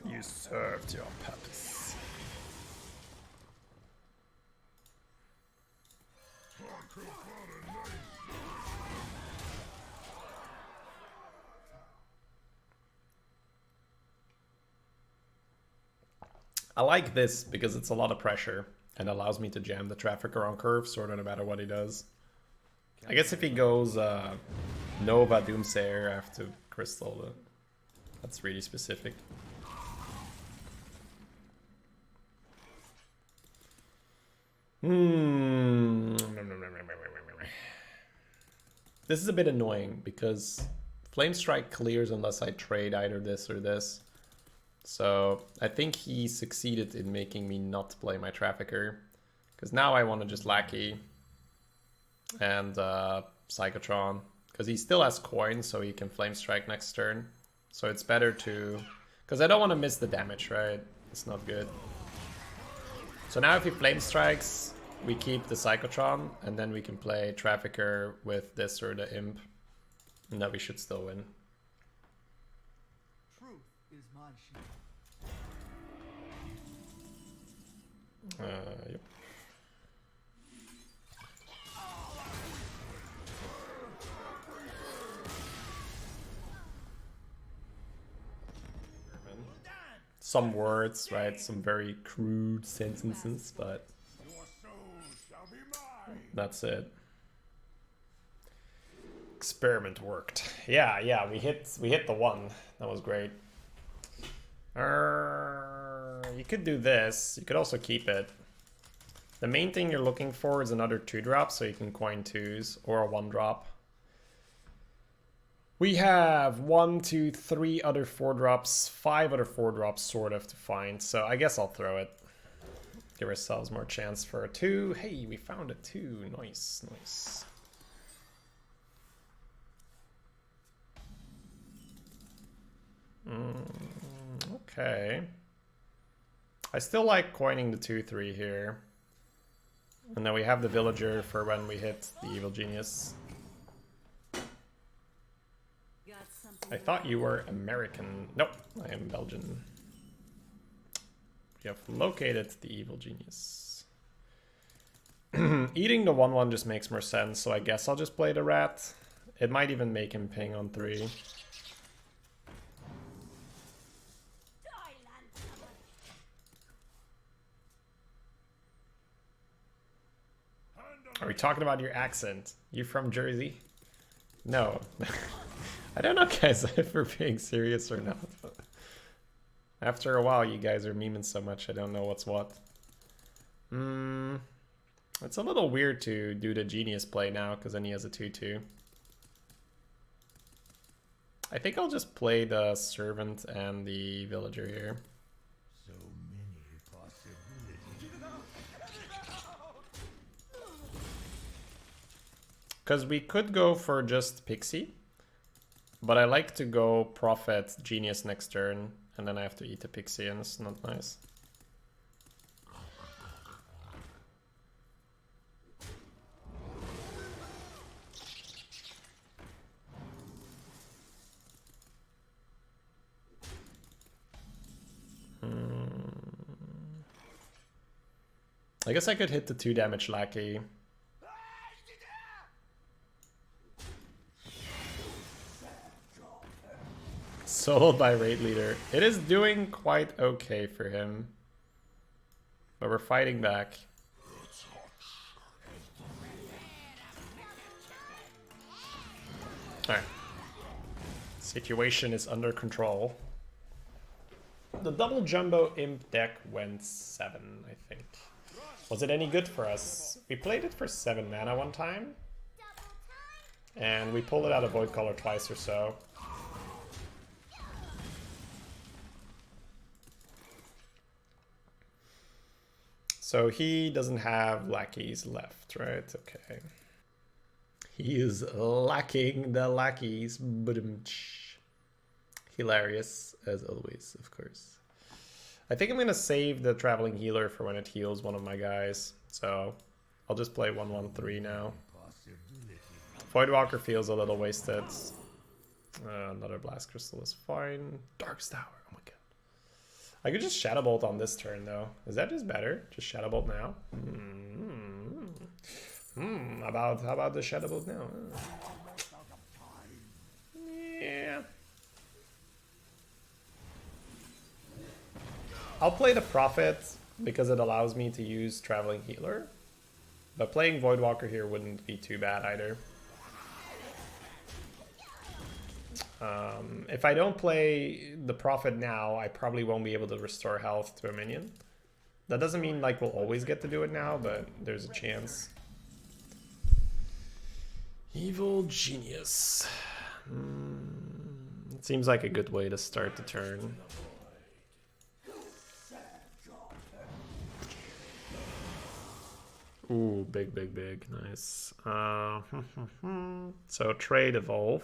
You served your purpose. I like this because it's a lot of pressure and allows me to jam the trafficker on curve sort of no matter what he does. I guess if he goes Nova Doomsayer after Crystal, that's really specific. This is a bit annoying because Flame Strike clears unless I trade either this or this. So I think he succeeded in making me not play my Trafficker. Because now I want to just Lackey and Psychotron. Because he still has coins, so he can Flame Strike next turn. So it's better to... Because I don't want to miss the damage, right? It's not good. So now if he Flame Strikes, we keep the Psychotron. And then we can play Trafficker with this or the Imp. And that we should still win. Truth is my shield. Yep. Some words, right? Some very crude sentences, but Your soul shall be mine. that's it. Experiment worked. Yeah, we hit the one. That was great. You could do this. You could also keep it. The main thing you're looking for is another 2-drop, so you can coin 2s, or a 1-drop. We have 1, 2, 3 other 4-drops, 5 other 4-drops sort of to find, so I guess I'll throw it. Give ourselves more chance for a 2. Hey, we found a 2. Nice, nice. Okay. I still like coining the 2, 3 here. And then we have the villager for when we hit the evil genius. I thought you were American. Nope, I am Belgian. We have located the evil genius. Eating the 1/1 just makes more sense, so I guess I'll just play the rat. It might even make him ping on 3. Are we talking about your accent? You from Jersey? No. I don't know, guys, if we're being serious or not. But after a while, you guys are memeing so much, I don't know what's what. It's a little weird to do the genius play now, because then he has a 2/2. I think I'll just play the servant and the villager here. So many possibilities. Because we could go for just Pixie. But I like to go Prophet, Genius next turn, and then I have to eat the Pixie, and it's not nice. I guess I could hit the 2 damage Lackey. Soloed by raid leader. It is doing quite okay for him. But we're fighting back. Alright. Situation is under control. The double jumbo imp deck went 7, I think. Was it any good for us? We played it for 7 mana one time. And we pulled it out of Void Color twice or so. So he doesn't have lackeys left, right? Okay. He is lacking the lackeys. Hilarious, as always, of course. I think I'm going to save the Traveling Healer for when it heals one of my guys. So I'll just play 1/1/3 now. Voidwalker feels a little wasted. Another Blast Crystal is fine. Darkest Tower, oh my god. I could just Shadow Bolt on this turn, though. Is that just better? Just Shadow Bolt now? How about the Shadow Bolt now? Yeah. I'll play the Prophet because it allows me to use Traveling Healer. But playing Voidwalker here wouldn't be too bad either. If I don't play the Prophet now, I probably won't be able to restore health to a minion. That doesn't mean like we'll always get to do it now, but there's a chance. Evil Genius. It seems like a good way to start the turn. Ooh, big, big, big. Nice. So trade evolve.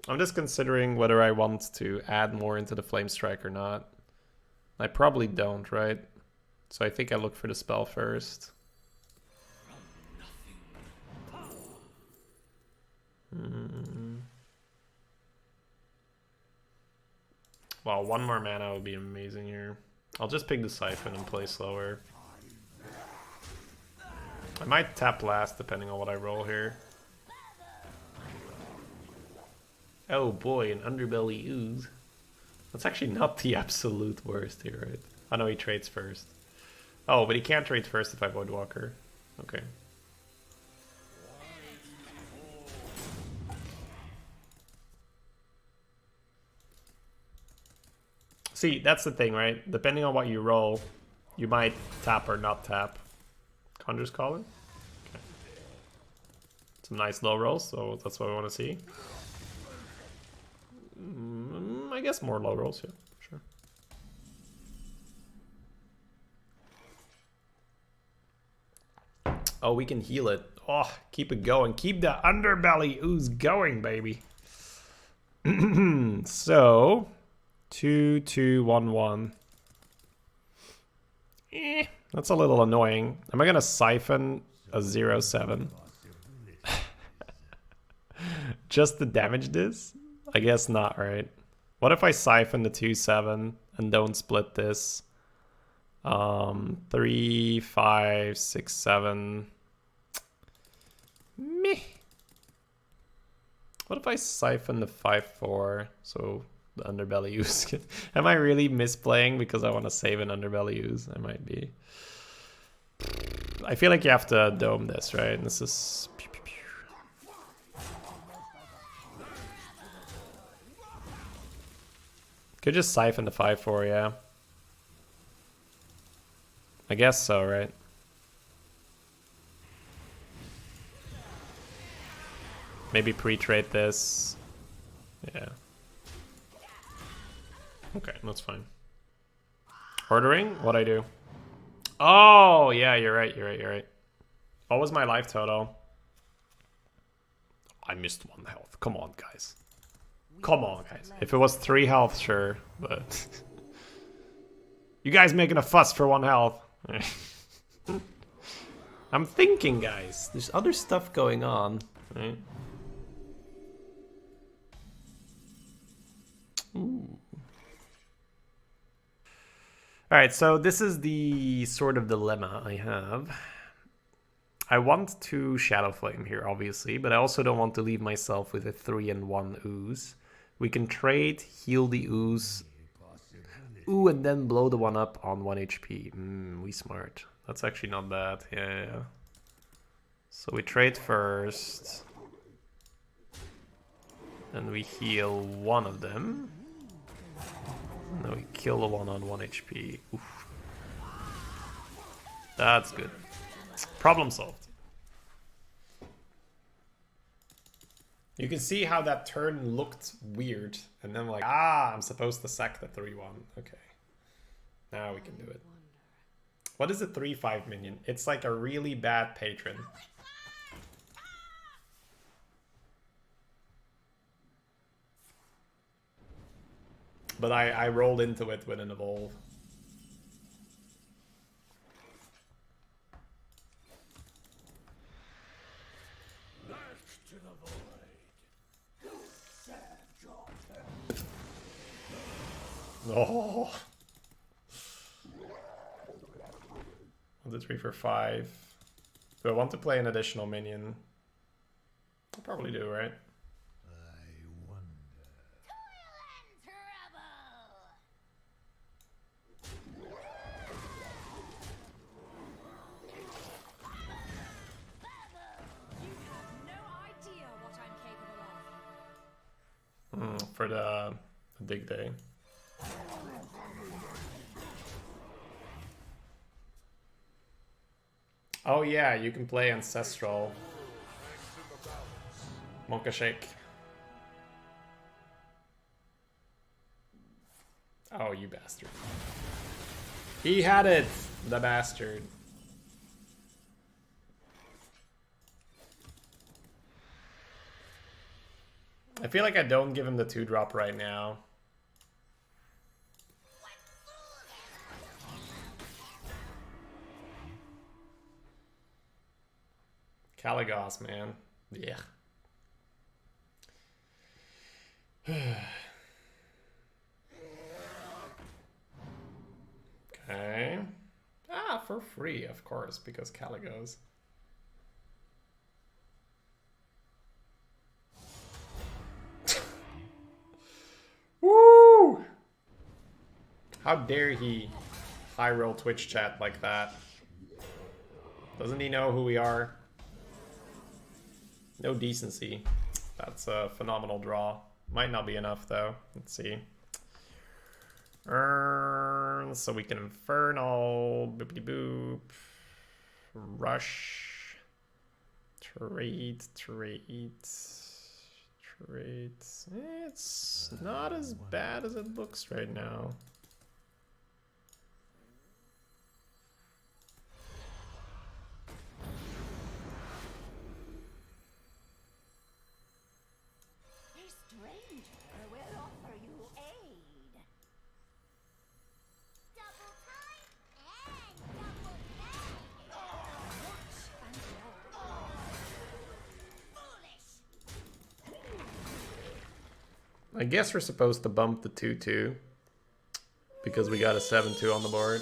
I'm just considering whether I want to add more into the Flame Strike or not. I probably don't, right? So I think I look for the spell first. Wow, 1 more mana would be amazing here. I'll just pick the Siphon and play slower. I might tap last depending on what I roll here. Oh boy, an Underbelly Ooze. That's actually not the absolute worst here, right? I know he trades first. Oh, but he can't trade first if I Voidwalker. Okay. See, that's the thing, right? Depending on what you roll, you might tap or not tap. Conjur's Calling? Okay. Some nice low rolls, so that's what we want to see. I guess more low rolls, yeah, sure. Oh, we can heal it. Oh, keep it going. Keep the Underbelly Ooze going, baby. So, 2, 2, 1, 1. That's a little annoying. Am I gonna Siphon a 0-7? Just to damage this? I guess not, right? What if I Siphon the 2-7 and don't split this? 3, 5, 6, 7. Meh. What if I Siphon the 5-4? So the Underbelly Ooze. Am I really misplaying because I want to save an Underbelly Ooze? I might be. I feel like you have to dome this, right? And this is... Could just Siphon the 5-4, yeah. I guess so, right? Maybe pre-trade this. Yeah. Okay, that's fine. Ordering? What'd I do? Oh, yeah, you're right, you're right, you're right. What was my life total? I missed 1 health. Come on, guys. Come on, guys. If it was 3 health, sure, but... You guys making a fuss for 1 health. I'm thinking, guys. There's other stuff going on, right? Ooh. Alright, so this is the sort of dilemma I have. I want to Shadow Flame here, obviously, but I also don't want to leave myself with a 3-1 Ooze. We can trade, heal the Ooze, ooh, and then blow the one up on 1 HP. We smart. That's actually not bad. Yeah. So we trade first. Then we heal one of them. And then we kill the one on 1 HP. Oof. That's good. Problem solved. You can see how that turn looked weird. And then like, I'm supposed to sack the 3-1. Okay. Now we can do it. What is a 3-5 minion? It's like a really bad patron. But I rolled into it with an evolve. Oh. 1, 2, 3, 4, 5. Do I want to play an additional minion? I probably do, right? For the dig day. Oh yeah, you can play Ancestral. Mocha Shake. Oh, you bastard. He had it! The bastard. I feel like I don't give him the 2-drop right now. Caligos, man. Yeah. Okay. Ah, for free, of course, because Caligos. Woo! How dare he high roll Twitch chat like that? Doesn't he know who we are? No decency. That's a phenomenal draw. Might not be enough though. Let's see. So we can Infernal, boopity boop, Rush, trade. It's not as bad as it looks right now. A stranger will offer you aid. Double time and double pay. Foolish. I guess we're supposed to bump the 2-2 because we got a 7-2 on the board.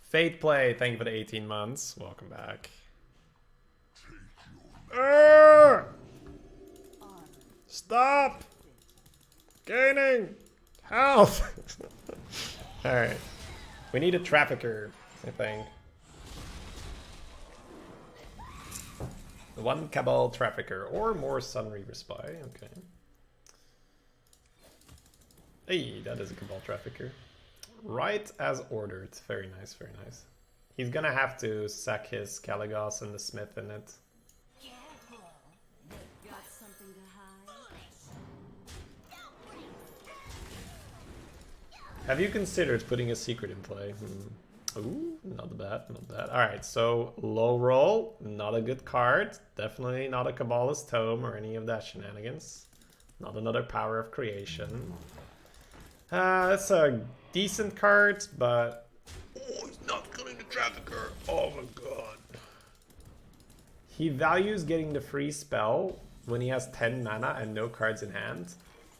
Fate Play, thank you for the 18 months. Welcome back. Stop gaining health. All right, we need a trafficker, I think. One Cabal trafficker or more Sunreaver spy. Okay. Hey, that is a Cabal trafficker. Right as ordered. Very nice, very nice. He's gonna have to sack his Caligos and the Smith in it. Got something to hide? Have you considered putting a secret in play? Ooh, not bad, not bad. Alright, so low roll, not a good card. Definitely not a Kabbalist Tome or any of that shenanigans. Not another Power of Creation. That's a decent card, but... Oh, he's not killing the Trafficker. Oh my god. He values getting the free spell when he has 10 mana and no cards in hand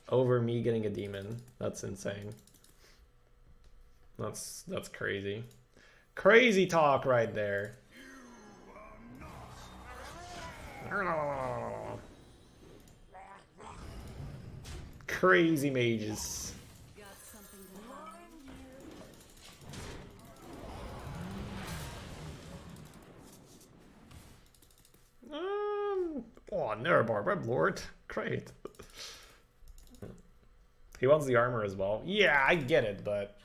over me getting a demon. That's insane. That's crazy. Crazy talk right there. Crazy mages. Got something to hide? Oh, Nerebar, Web Lord. Great. He wants the armor as well. Yeah, I get it, but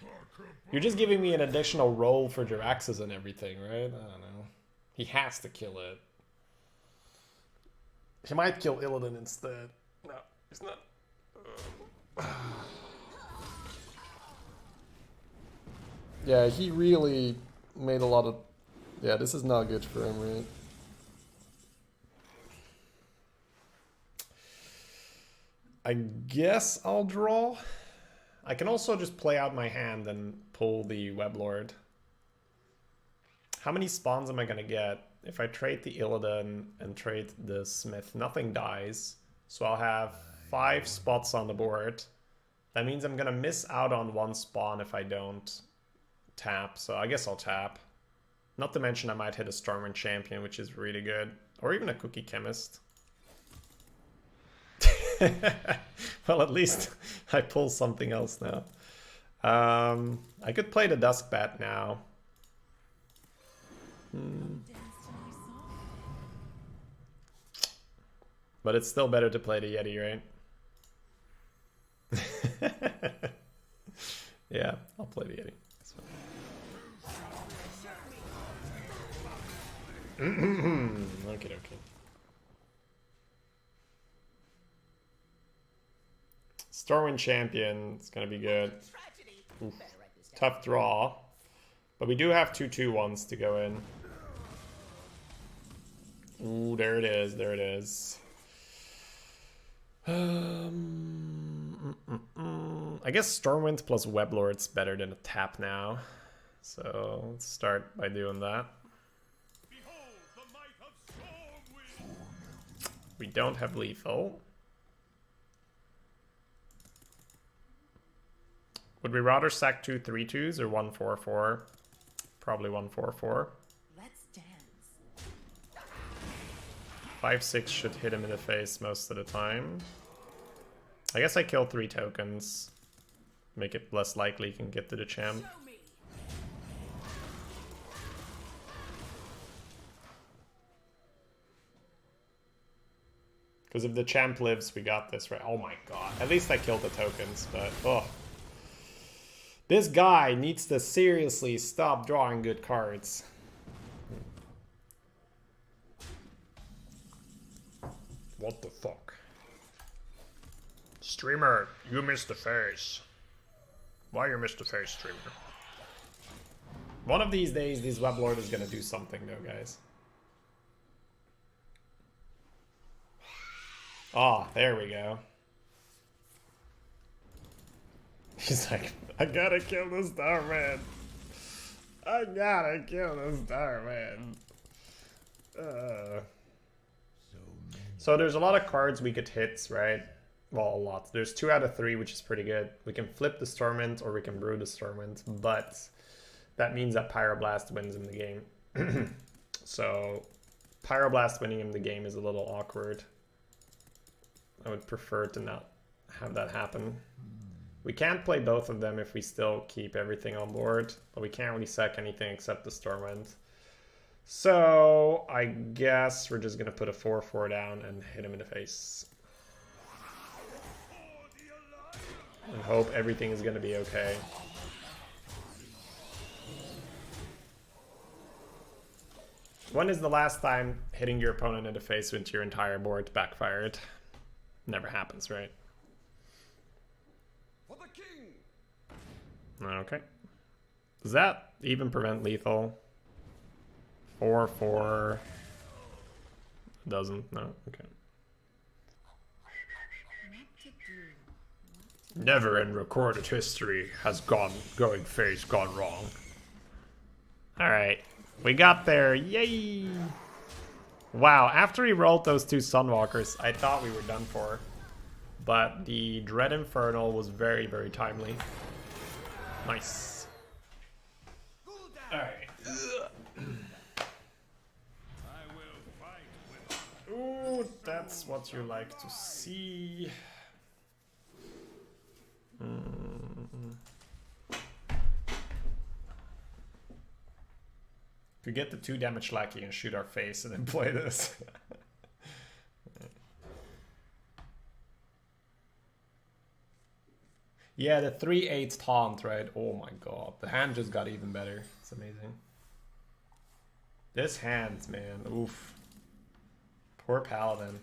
you're just giving me an additional roll for Jiraxes and everything, right? I don't know. He has to kill it. He might kill Illidan instead. No, he's not. Yeah, he really made a lot of... Yeah, this is not good for him, right? I guess I'll draw. I can also just play out my hand and pull the Weblord. How many spawns am I going to get? If I trade the Illidan and trade the Smith, nothing dies. So I'll have 5 spots on the board. That means I'm going to miss out on 1 spawn if I don't tap. So I guess I'll tap. Not to mention I might hit a Stormwind Champion, which is really good. Or even a Cookie Chemist. Well, at least I pull something else now. I could play the Duskbat now. But it's still better to play the Yeti, right? Yeah, I'll play the Yeti. That's fine. Okay, okay. Stormwind Champion, it's gonna be good. Oof. Tough draw. But we do have 2/2/1s to go in. Ooh, there it is, there it is. I guess Stormwind plus Weblord's better than a tap now. So let's start by doing that. We don't have lethal. Would we rather sack 2 3/2s or 1 4/4? Probably 1 4/4. Let's dance. 5/6 should hit him in the face most of the time. I guess I kill 3 tokens. Make it less likely he can get to the champ. Show me. Because if the champ lives, we got this, right? Oh my god. At least I killed the tokens, but oh. This guy needs to seriously stop drawing good cards. What the fuck? Streamer, you missed the face. Why you missed the face, streamer? One of these days, this weblord is gonna do something though, guys. Ah, there we go. He's like, I gotta kill the Starman. I gotta kill the Starman. So there's a lot of cards we could hit, right? Well, a lot. There's 2 out of 3, which is pretty good. We can flip the Stormint or we can brew the Stormint, but that means that Pyroblast wins in the game. So Pyroblast winning in the game is a little awkward. I would prefer to not have that happen. We can't play both of them if we still keep everything on board, but we can't really sack anything except the Stormwind. So I guess we're just gonna put a 4/4 down and hit him in the face. And hope everything is gonna be okay. When is the last time hitting your opponent in the face with your entire board backfired? Never happens, right? For the king. Okay. Does that even prevent lethal? 4/4. Doesn't? No? Okay. Never in recorded history has going face gone wrong. Alright. We got there. Yay! Wow, after he rolled those 2 Sunwalkers, I thought we were done for. But the Dread Infernal was very, very timely. Nice. Alright. Ooh, that's what you like to see. If we get the 2 damage lackey and shoot our face and then play this. Yeah, the 3/8 taunt, right? Oh my god. The hand just got even better. It's amazing. This hand, man. Oof. Poor Paladin.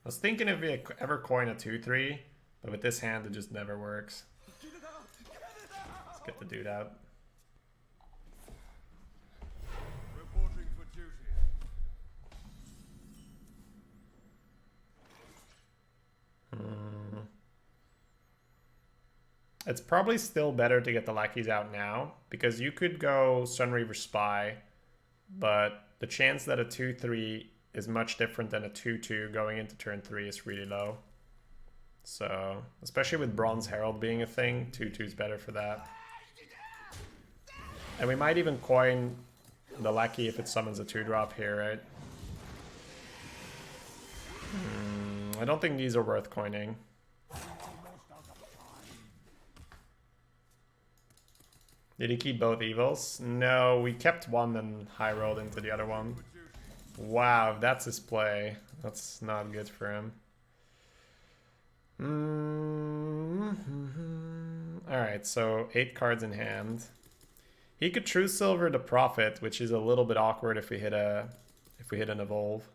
I was thinking if we ever coin a 2/3, but with this hand it just never works. Let's get the dude out. Reporting for duty. It's probably still better to get the lackeys out now, because you could go Sunreaver Spy, but the chance that a 2/3 is much different than a 2/2 going into turn 3 is really low. So, especially with Bronze Herald being a thing, 2/2 is better for that. And we might even coin the lackey if it summons a 2-drop here, right? I don't think these are worth coining. Did he keep both evils? No, we kept one and high rolled into the other one. Wow, if that's his play, that's not good for him. Alright, so 8 cards in hand. He could True Silver the Prophet, which is a little bit awkward if we hit an evolve.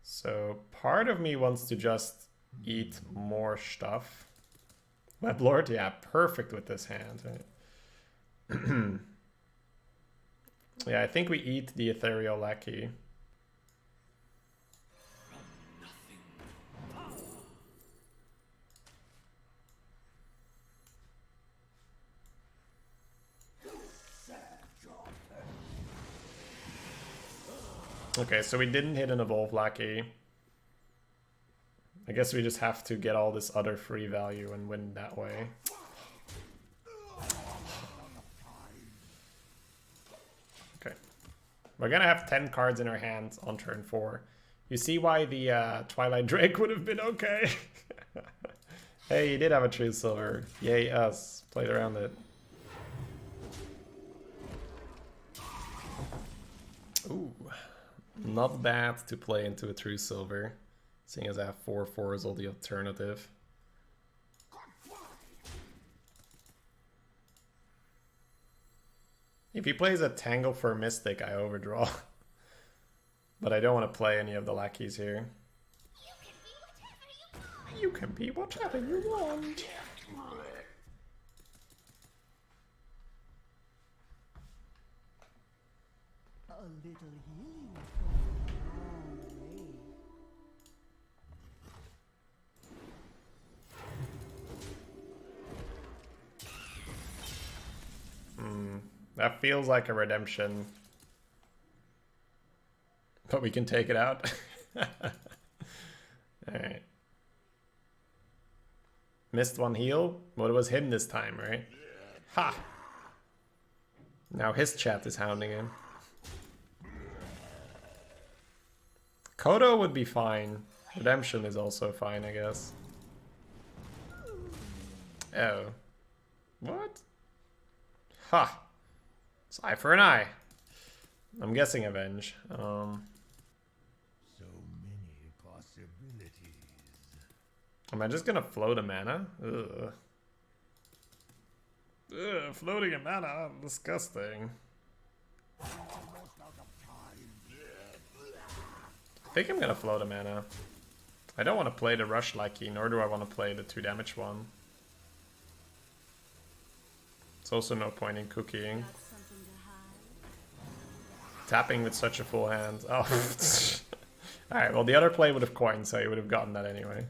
So part of me wants to just eat more stuff. Weblord, yeah, perfect with this hand, right? Yeah, I think we eat the Ethereal Lackey. Okay, so we didn't hit an Evolve Lackey. I guess we just have to get all this other free value and win that way. Okay. We're gonna have 10 cards in our hand on turn 4. You see why the Twilight Drake would have been okay? Hey, he did have a true silver. Yay us. Played around it. Ooh. Not bad to play into a true silver. Seeing as I have 4/4 is all the alternative. If he plays a Tangle for Mystic, I overdraw. But I don't want to play any of the lackeys here. You can be whatever you want. A little healing goes a long way. That feels like a redemption. But we can take it out. Alright. Missed one heal. Well, it was him this time, right? Ha! Now his chat is hounding him. Kodo would be fine. Redemption is also fine, I guess. Oh. What? Ha! It's eye for an eye. I'm guessing Avenge. So many possibilities. Am I just gonna float a mana? Ugh. Ugh, floating a mana? Disgusting. I think I'm gonna float a mana. I don't want to play the Rush Lackey, nor do I want to play the 2 damage one. It's also no point in cookieing. Tapping with such a full hand. Oh. Alright, well the other play would have coined, so he would have gotten that anyway.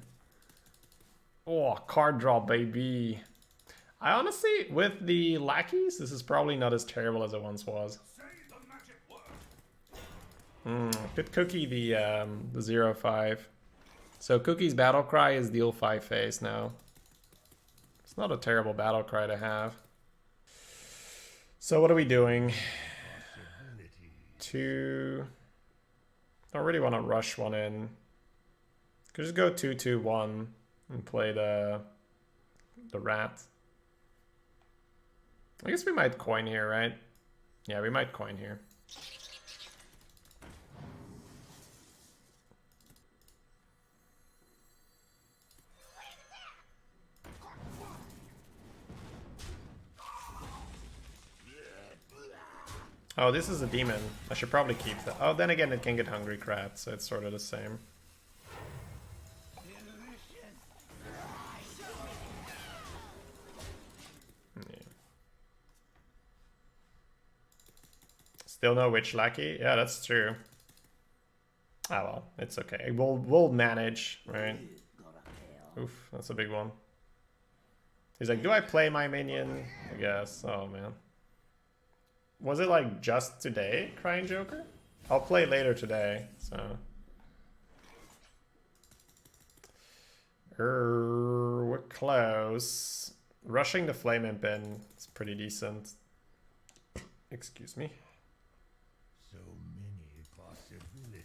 Oh, card draw, baby. I honestly, with the lackeys, this is probably not as terrible as it once was. Could cookie the 0/5. So Cookie's battle cry is deal 5 face now. It's not a terrible battle cry to have. So what are we doing? 2. Don't really want to rush one in. Could just go 2/2/1 and play the rat. I guess we might coin here, right? Yeah, we might coin here. Oh, this is a demon. I should probably keep that. Oh, then again, it can get hungry crab, so it's sort of the same. Yeah. Still no witch lackey? Yeah, that's true. Ah well, it's okay. We'll manage, right? Oof, that's a big one. He's like, do I play my minion? I guess. Oh man. Was it like just today, Crying Joker? I'll play later today, so. We're close. Rushing the Flame Imp in is pretty decent. Excuse me. So many possibilities.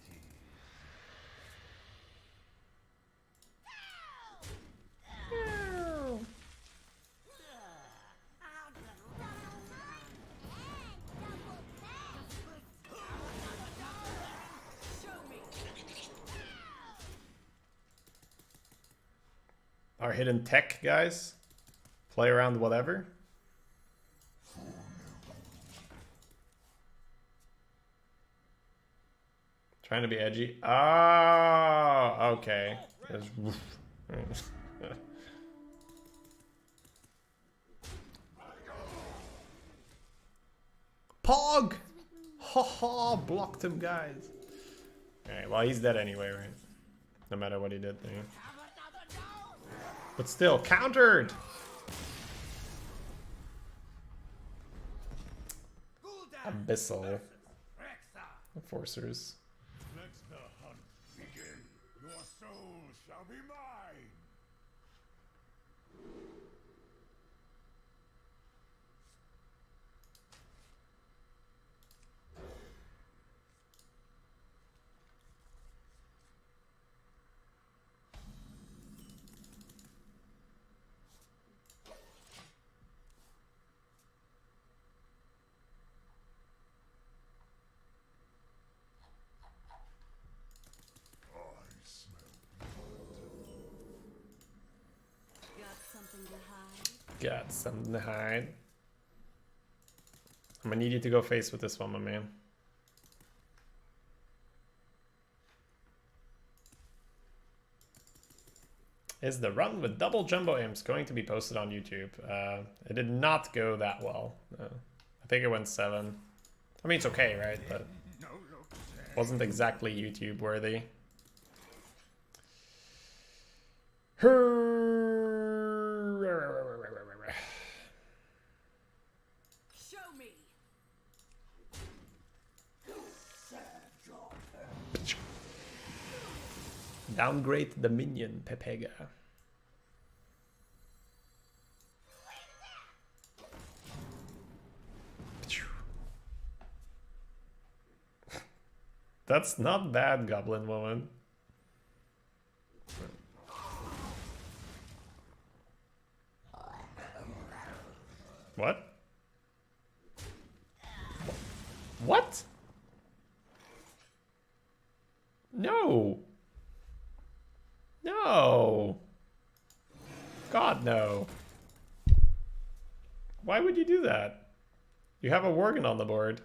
Our hidden tech, guys. Play around whatever. Trying to be edgy. Oh, okay. Pog! Haha, blocked him, guys. Alright, well, he's dead anyway, right? No matter what he did there. But still, countered! Abyssal. Enforcers. Let the hunt begin. Your soul shall be mine. Got something to hide. I'm gonna need you to go face with this one, my man. Is the run with double jumbo imps going to be posted on YouTube? It did not go that well. I think it went 7. I mean, it's okay, right? But wasn't exactly YouTube worthy. Show me. Downgrade the minion, Pepega. That's not bad, Goblin Woman. What? What? No. No. God, no. Why would you do that? You have a Worgen on the board.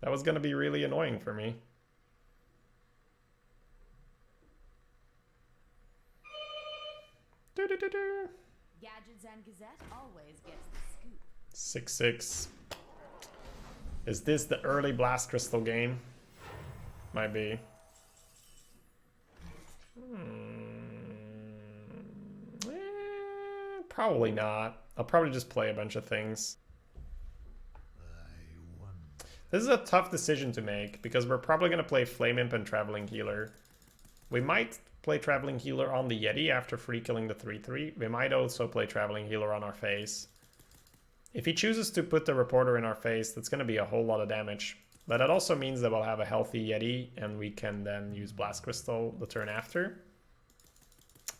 That was going to be really annoying for me. Gadgets and Gazette always gets the scoop. 6-6. Is this the early Blast Crystal game? Might be. Probably not. I'll probably just play a bunch of things. This is a tough decision to make because we're probably going to play Flame Imp and Traveling Healer. We might play Traveling Healer on the Yeti after free killing the 3-3. We might also play Traveling Healer on our face. If he chooses to put the Reporter in our face, that's going to be a whole lot of damage. But that also means that we'll have a healthy Yeti and we can then use Blast Crystal the turn after.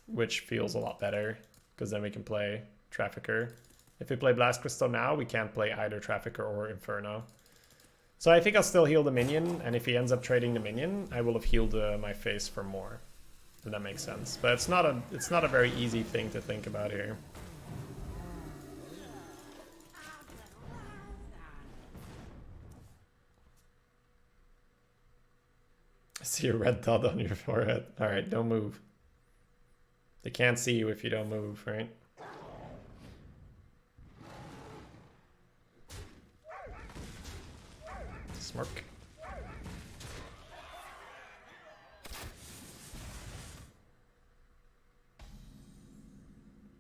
Which feels a lot better because then we can play Trafficker. If we play Blast Crystal now, we can't play either Trafficker or Inferno. So I think I'll still heal the minion, and if he ends up trading the minion, I will have healed my face for more. If that makes sense. But it's not a very easy thing to think about here. I see a red dot on your forehead. Alright, don't move. They can't see you if you don't move, right? Smirk.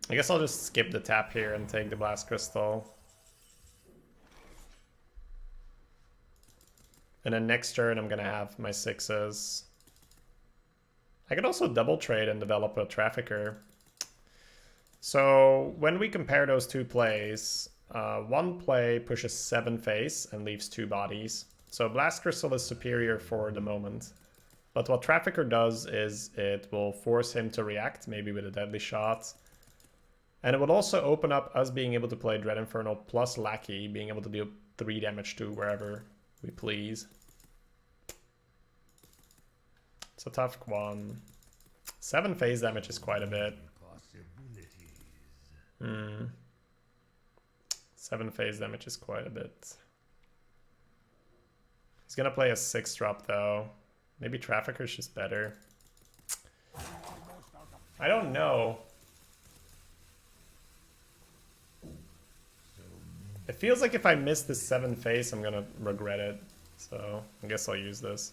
I guess I'll just skip the tap here and take the Blast Crystal. And then next turn I'm gonna have my 6s. I could also double trade and develop a Trafficker. So when we compare those two plays, one play pushes 7 face and leaves 2 bodies. So Blast Crystal is superior for the moment. But what Trafficker does is it will force him to react, maybe with a deadly shot. And it would also open up us being able to play Dread Infernal plus Lackey, being able to deal 3 damage to wherever we please. It's a tough one. 7 phase damage is quite a bit. 7 phase damage is quite a bit. He's gonna play a 6-drop though. Maybe Trafficker's just better. I don't know. It feels like if I miss this 7 phase, I'm gonna regret it. So I guess I'll use this.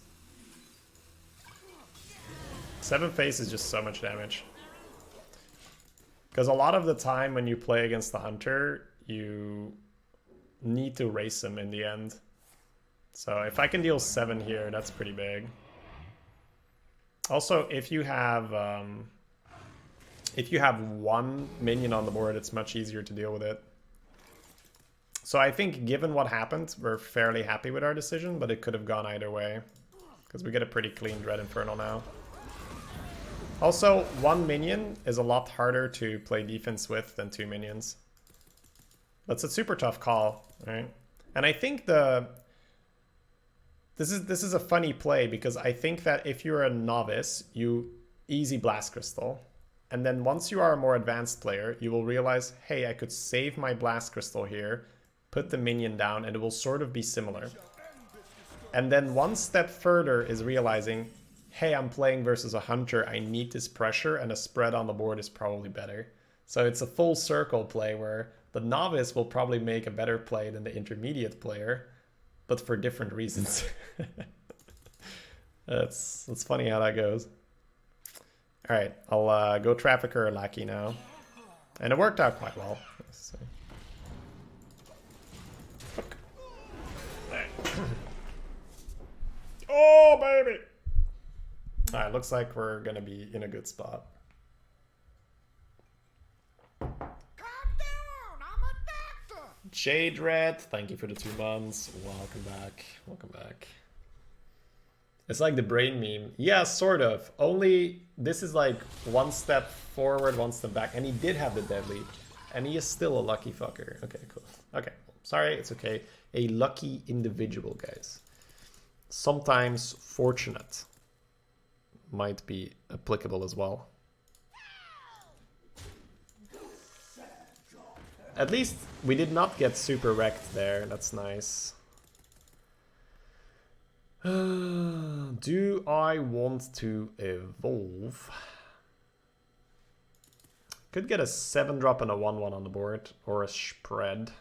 7 phase is just so much damage. Because a lot of the time when you play against the Hunter, you need to race him in the end. So if I can deal 7 here, that's pretty big. Also, if you have 1 minion on the board, it's much easier to deal with it. So I think given what happened, we're fairly happy with our decision, but it could have gone either way. Because we get a pretty clean Dread Infernal now. Also, 1 minion is a lot harder to play defense with than 2 minions. That's a super tough call, right? And I think this is a funny play because I think that if you're a novice, you easy Blast Crystal. And then once you are a more advanced player, you will realize, hey, I could save my Blast Crystal here, put the minion down, and it will sort of be similar. And then one step further is realizing, hey, I'm playing versus a hunter, I need this pressure, and a spread on the board is probably better. So it's a full circle play where the novice will probably make a better play than the intermediate player, but for different reasons. It's funny how that goes. All right, I'll go Trafficker or Lackey now. And it worked out quite well. So. Oh, baby! Alright, looks like we're gonna be in a good spot. Calm down, I'm a doctor. Jade Red, thank you for the 2 months. Welcome back. Welcome back. It's like the brain meme. Yeah, sort of. Only this is like 1 step forward, 1 step back. And he did have the deadly. And he is still a lucky fucker. Okay, cool. Okay, sorry, it's okay. A lucky individual, guys. Sometimes fortunate might be applicable as well. At least we did not get super wrecked there. That's nice. Do I want to evolve? Could get a 7-drop and a 1/1 on the board, or a spread.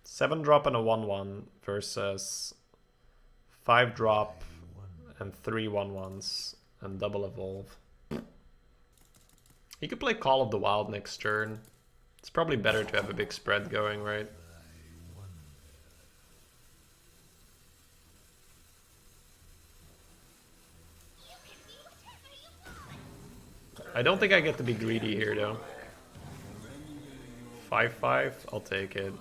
7-drop and a 1/1 versus 5-drop and 3 1/1s and double evolve. You could play Call of the Wild next turn. It's probably better to have a big spread going, right? I don't think I get to be greedy here, though. 5/5, I'll take it.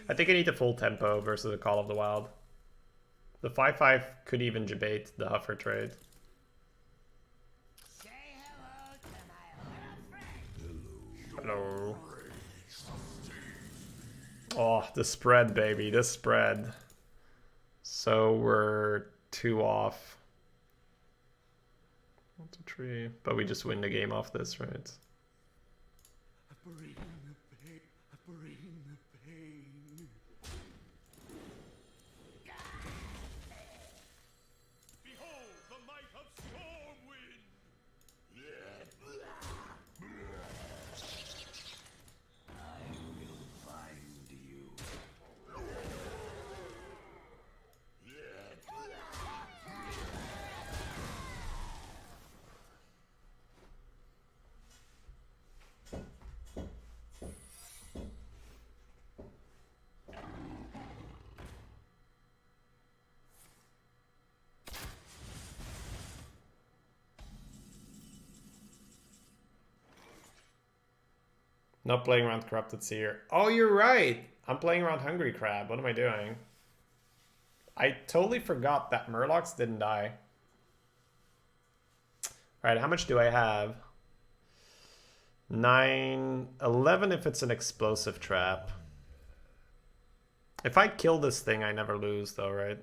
I think I need the full tempo versus the Call of the Wild. The 5/5 could even debate the Huffer trade. Hello. Oh, the spread, baby, the spread. So we're 2 off. 1, 2, 3. But we just win the game off this, right? Bring the pain, bring the pain. Behold the might of Stormwind! I will find you. Not playing around Corrupted Seer. Oh, you're right. I'm playing around Hungry Crab. What am I doing? I totally forgot that Murlocs didn't die. Alright, how much do I have? 9, 11 if it's an explosive trap. If I kill this thing, I never lose though, right?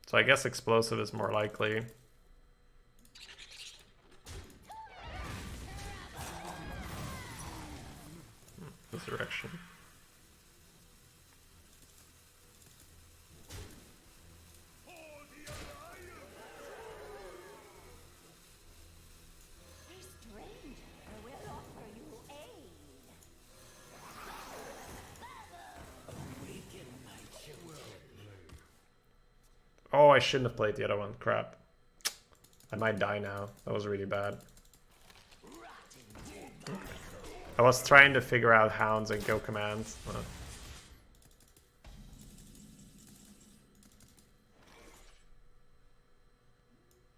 So I guess explosive is more likely. Resurrection. Oh, I shouldn't have played the other one. Crap. I might die now. That was really bad. I was trying to figure out hounds and go commands.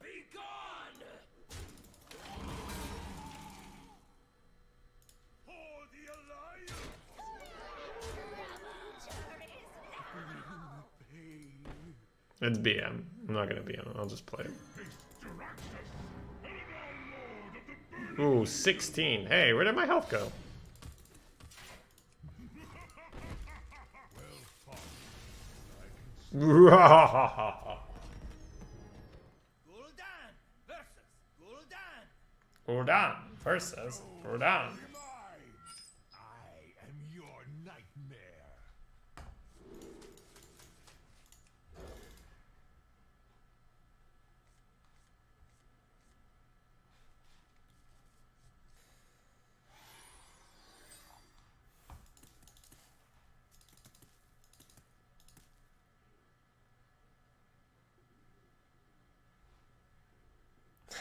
Be gone! For the Alliance! It's BM. I'm not gonna BM. I'll just play it. Ooh, 16. Hey, where did my health go? Gul'dan versus Gul'dan. Gul'dan versus Gul'dan. I am your nightmare.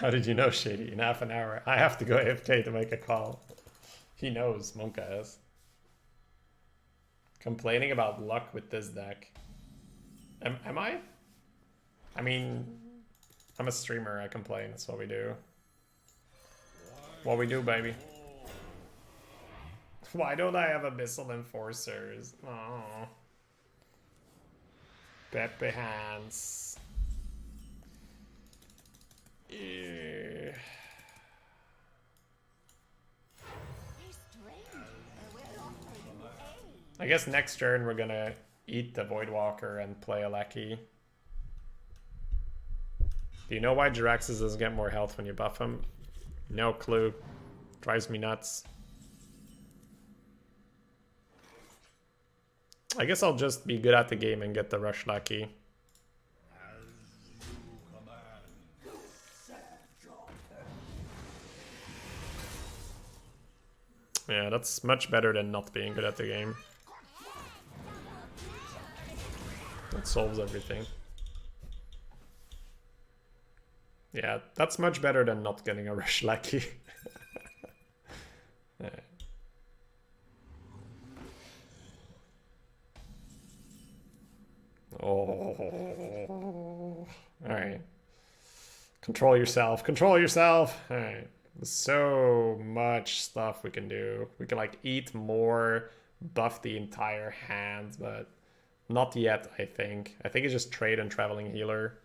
How did you know, Shady? In half an hour. I have to go AFK to make a call. He knows, Monka is. Complaining about luck with this deck. Am I? I mean, I'm a streamer, I complain, that's what we do. What we do, baby. Why don't I have Abyssal Enforcers? Oh. Pepe hands. Yeah. I guess next turn we're gonna eat the Voidwalker and play a Lackey. Do you know why Jiraxis doesn't get more health when you buff him? No clue. Drives me nuts. I guess I'll just be good at the game and get the Rush Lackey. Yeah, that's much better than not being good at the game. That solves everything. Yeah, that's much better than not getting a Rush Lackey. Yeah. Oh. Alright. Control yourself. Control yourself. Alright. There's so much stuff we can do. We can like eat more, buff the entire hand, but not yet, I think. I think it's just trade and traveling healer.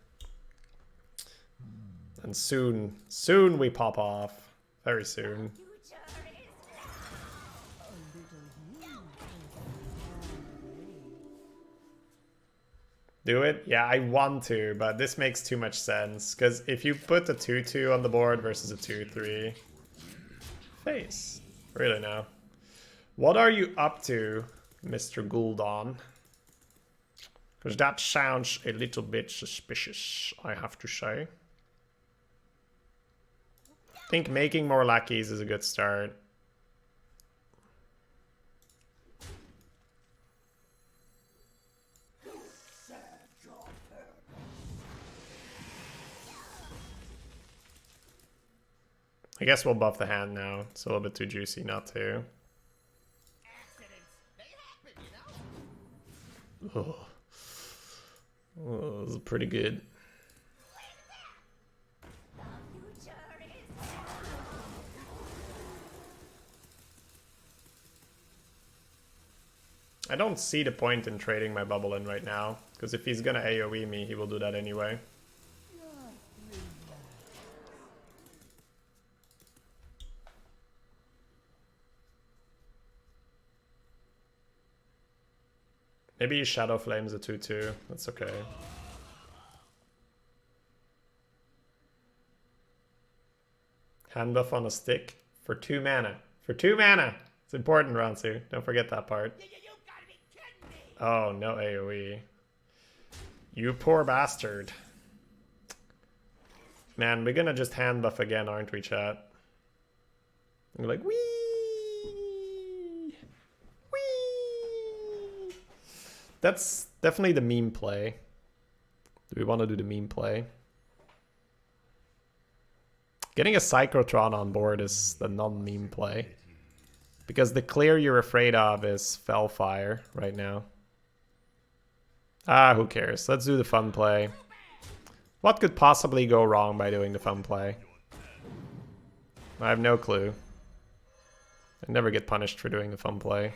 And soon we pop off. Very soon. Do it? Yeah, I want to, but this makes too much sense. Because if you put a 2-2 on the board versus a 2-3... Face. Really now. What are you up to, Mr. Gul'dan? Because that sounds a little bit suspicious, I have to say. I think making more lackeys is a good start. I guess we'll buff the hand now. It's a little bit too juicy not to. Oh, this is pretty good. I don't see the point in trading my bubble in right now, because if he's gonna AoE me, he will do that anyway. Maybe he Shadow Flames a 2-2. That's okay. Hand buff on a stick for 2 mana. For 2 mana! It's important, Ransu. Don't forget that part. Oh, no AoE. You poor bastard. Man, we're gonna just hand buff again, aren't we, chat? We're like, wee! Wee! That's definitely the meme play. Do we want to do the meme play? Getting a Psychotron on board is the non-meme play. Because the clear you're afraid of is Fellfire right now. Ah, who cares? Let's do the fun play. What could possibly go wrong by doing the fun play? I have no clue. I never get punished for doing the fun play.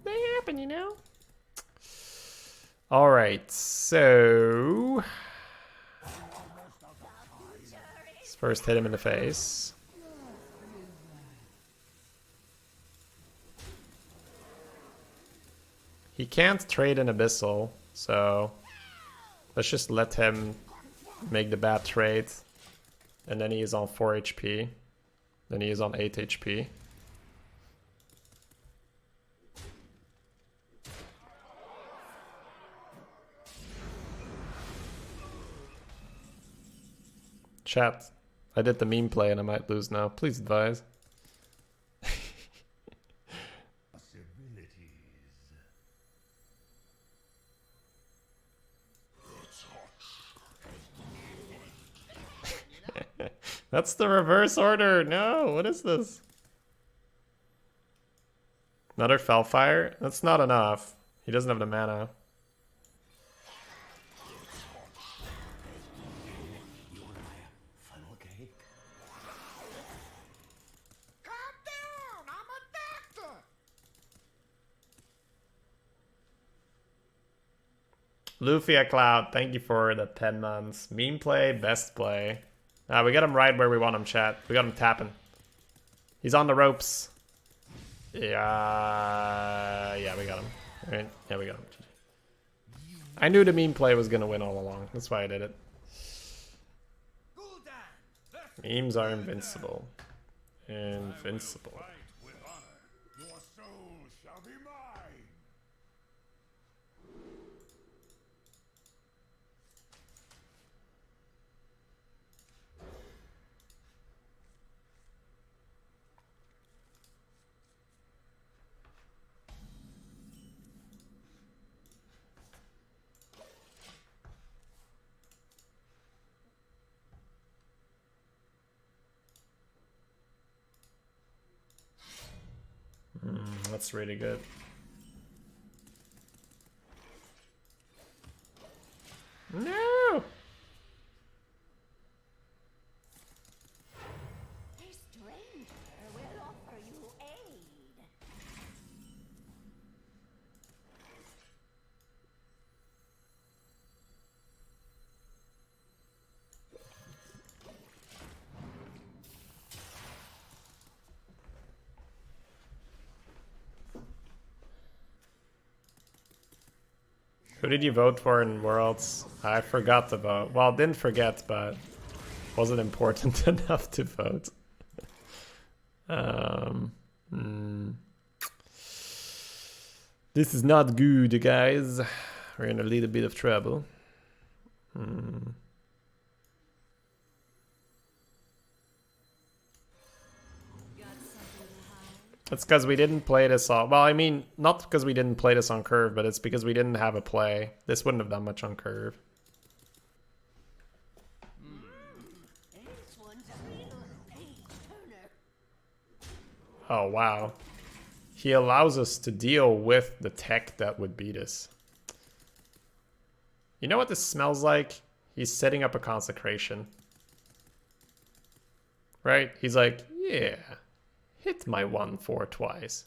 They happen, you know? Alright, so... Let's First hit him in the face. He can't trade an Abyssal, so let's just let him make the bad trade. And then he is on 4 HP. Then he is on 8 HP. Chat, I did the meme play and I might lose now. Please advise. That's the reverse order. No, what is this? Another Fellfire? That's not enough. He doesn't have the mana. Lufia Cloud, thank you for the 10 months. Meme play, best play. We got him right where we want him, chat. We got him tapping. He's on the ropes. Yeah, we got him. All right, yeah, we got him. I knew the meme play was gonna win all along. That's why I did it. Memes are invincible. Invincible. Your soul shall be mine. That's really good. No! A stranger will offer you aid. Who did you vote for in Worlds? I forgot to vote. Well, didn't forget, but wasn't important enough to vote. This is not good, guys. We're in a little bit of trouble. It's because we didn't play this on... Well, I mean, not because we didn't play this on curve, but it's because we didn't have a play. This wouldn't have done much on curve. Oh, wow. He allows us to deal with the tech that would beat us. You know what this smells like? He's setting up a consecration. Right? He's like, yeah. Hit my 1/4 twice.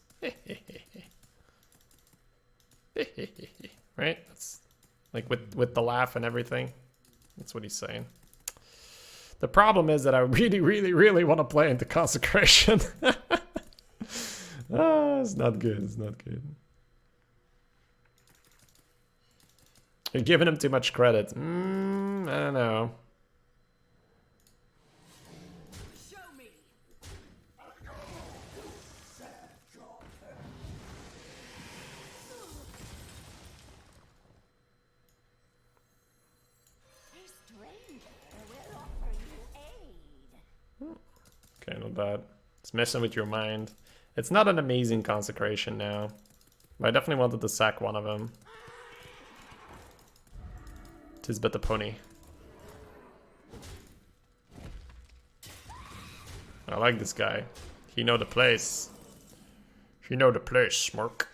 Right? That's like with the laugh and everything. That's what he's saying. The problem is that I really, really, really want to play into consecration. It's not good. It's not good. You're giving him too much credit. I don't know. Okay, not bad. It's messing with your mind. It's not an amazing consecration now. But I definitely wanted to sack one of them. Tis but the pony. I like this guy. He know the place. He know the place, Smirk.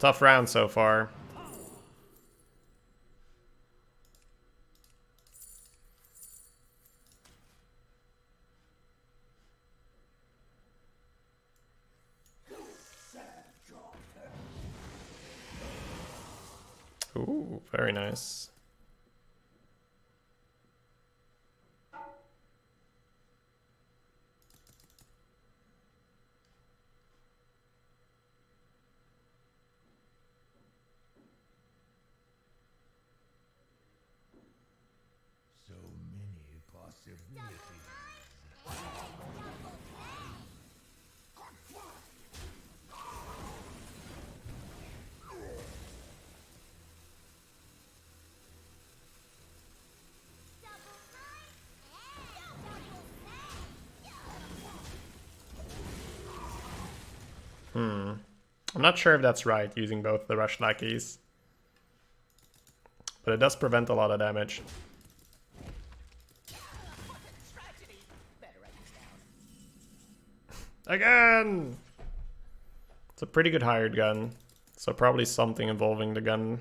Tough round so far. Ooh, very nice. So many possibilities. I'm not sure if that's right, using both the rush lackeys. But it does prevent a lot of damage. Again! It's a pretty good hired gun. So probably something involving the gun.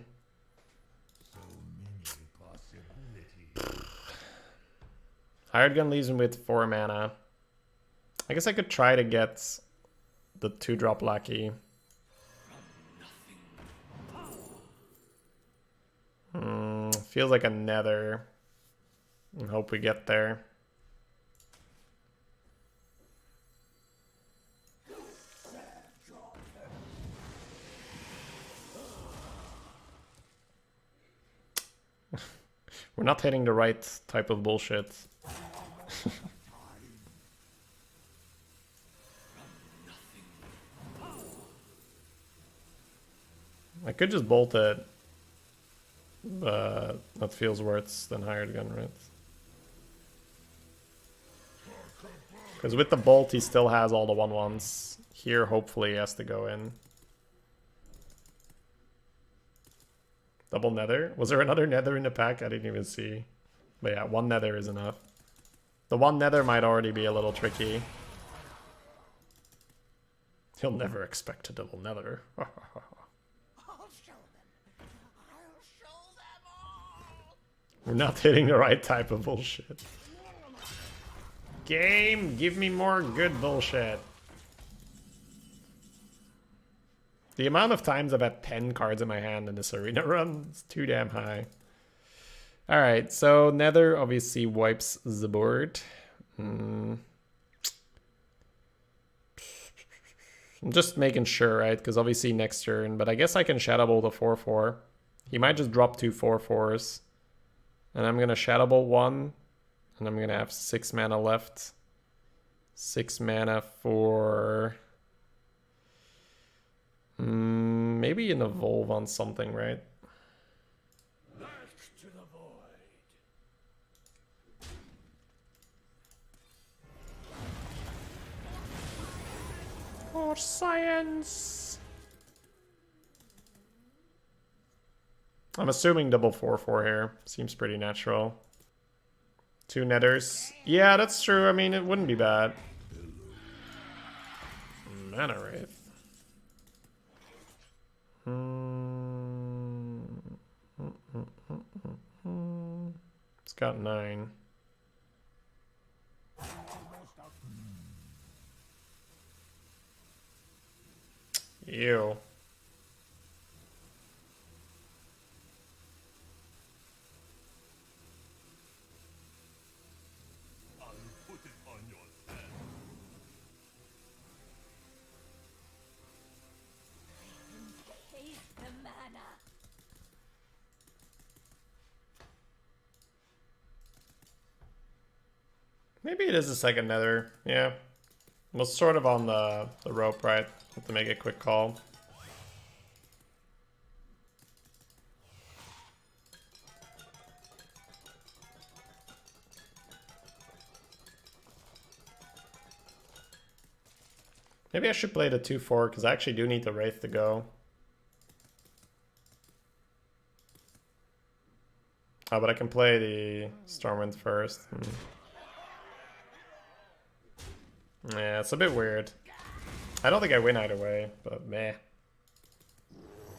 So many possibilities. Hired gun leaves him with 4 mana. I guess I could try to get the 2-drop lackey. Feels like a nether. I hope we get there. We're not hitting the right type of bullshit. I could just bolt it. But that feels worse than hired gun, right? Because with the bolt, he still has all the 1/1s. Here, hopefully, he has to go in. Double nether? Was there another nether in the pack? I didn't even see. But yeah, 1 nether is enough. The 1 nether might already be a little tricky. He'll never expect a double nether. We're not hitting the right type of bullshit. Game, give me more good bullshit. The amount of times I've had 10 cards in my hand in this arena run is too damn high. Alright, so Nether obviously wipes the board. I'm just making sure, right? Because obviously next turn, but I guess I can Shadow Bolt a 4/4. He might just drop 2 4/4s. And I'm going to Shadow Bolt 1. And I'm going to have 6 mana left. 6 mana for... maybe an Evolve on something, right? Back to the void. For science! I'm assuming double 4/4 here. Seems pretty natural. 2 Nethers. Yeah, that's true. I mean, it wouldn't be bad. Mana Wraith. It's got 9. Ew. Maybe it is a second nether. Yeah. Was sort of on the rope, right? Have to make a quick call. Maybe I should play the 2/4 because I actually do need the Wraith to go. Oh, but I can play the Stormwind first. Yeah, it's a bit weird. I don't think I win either way, but meh.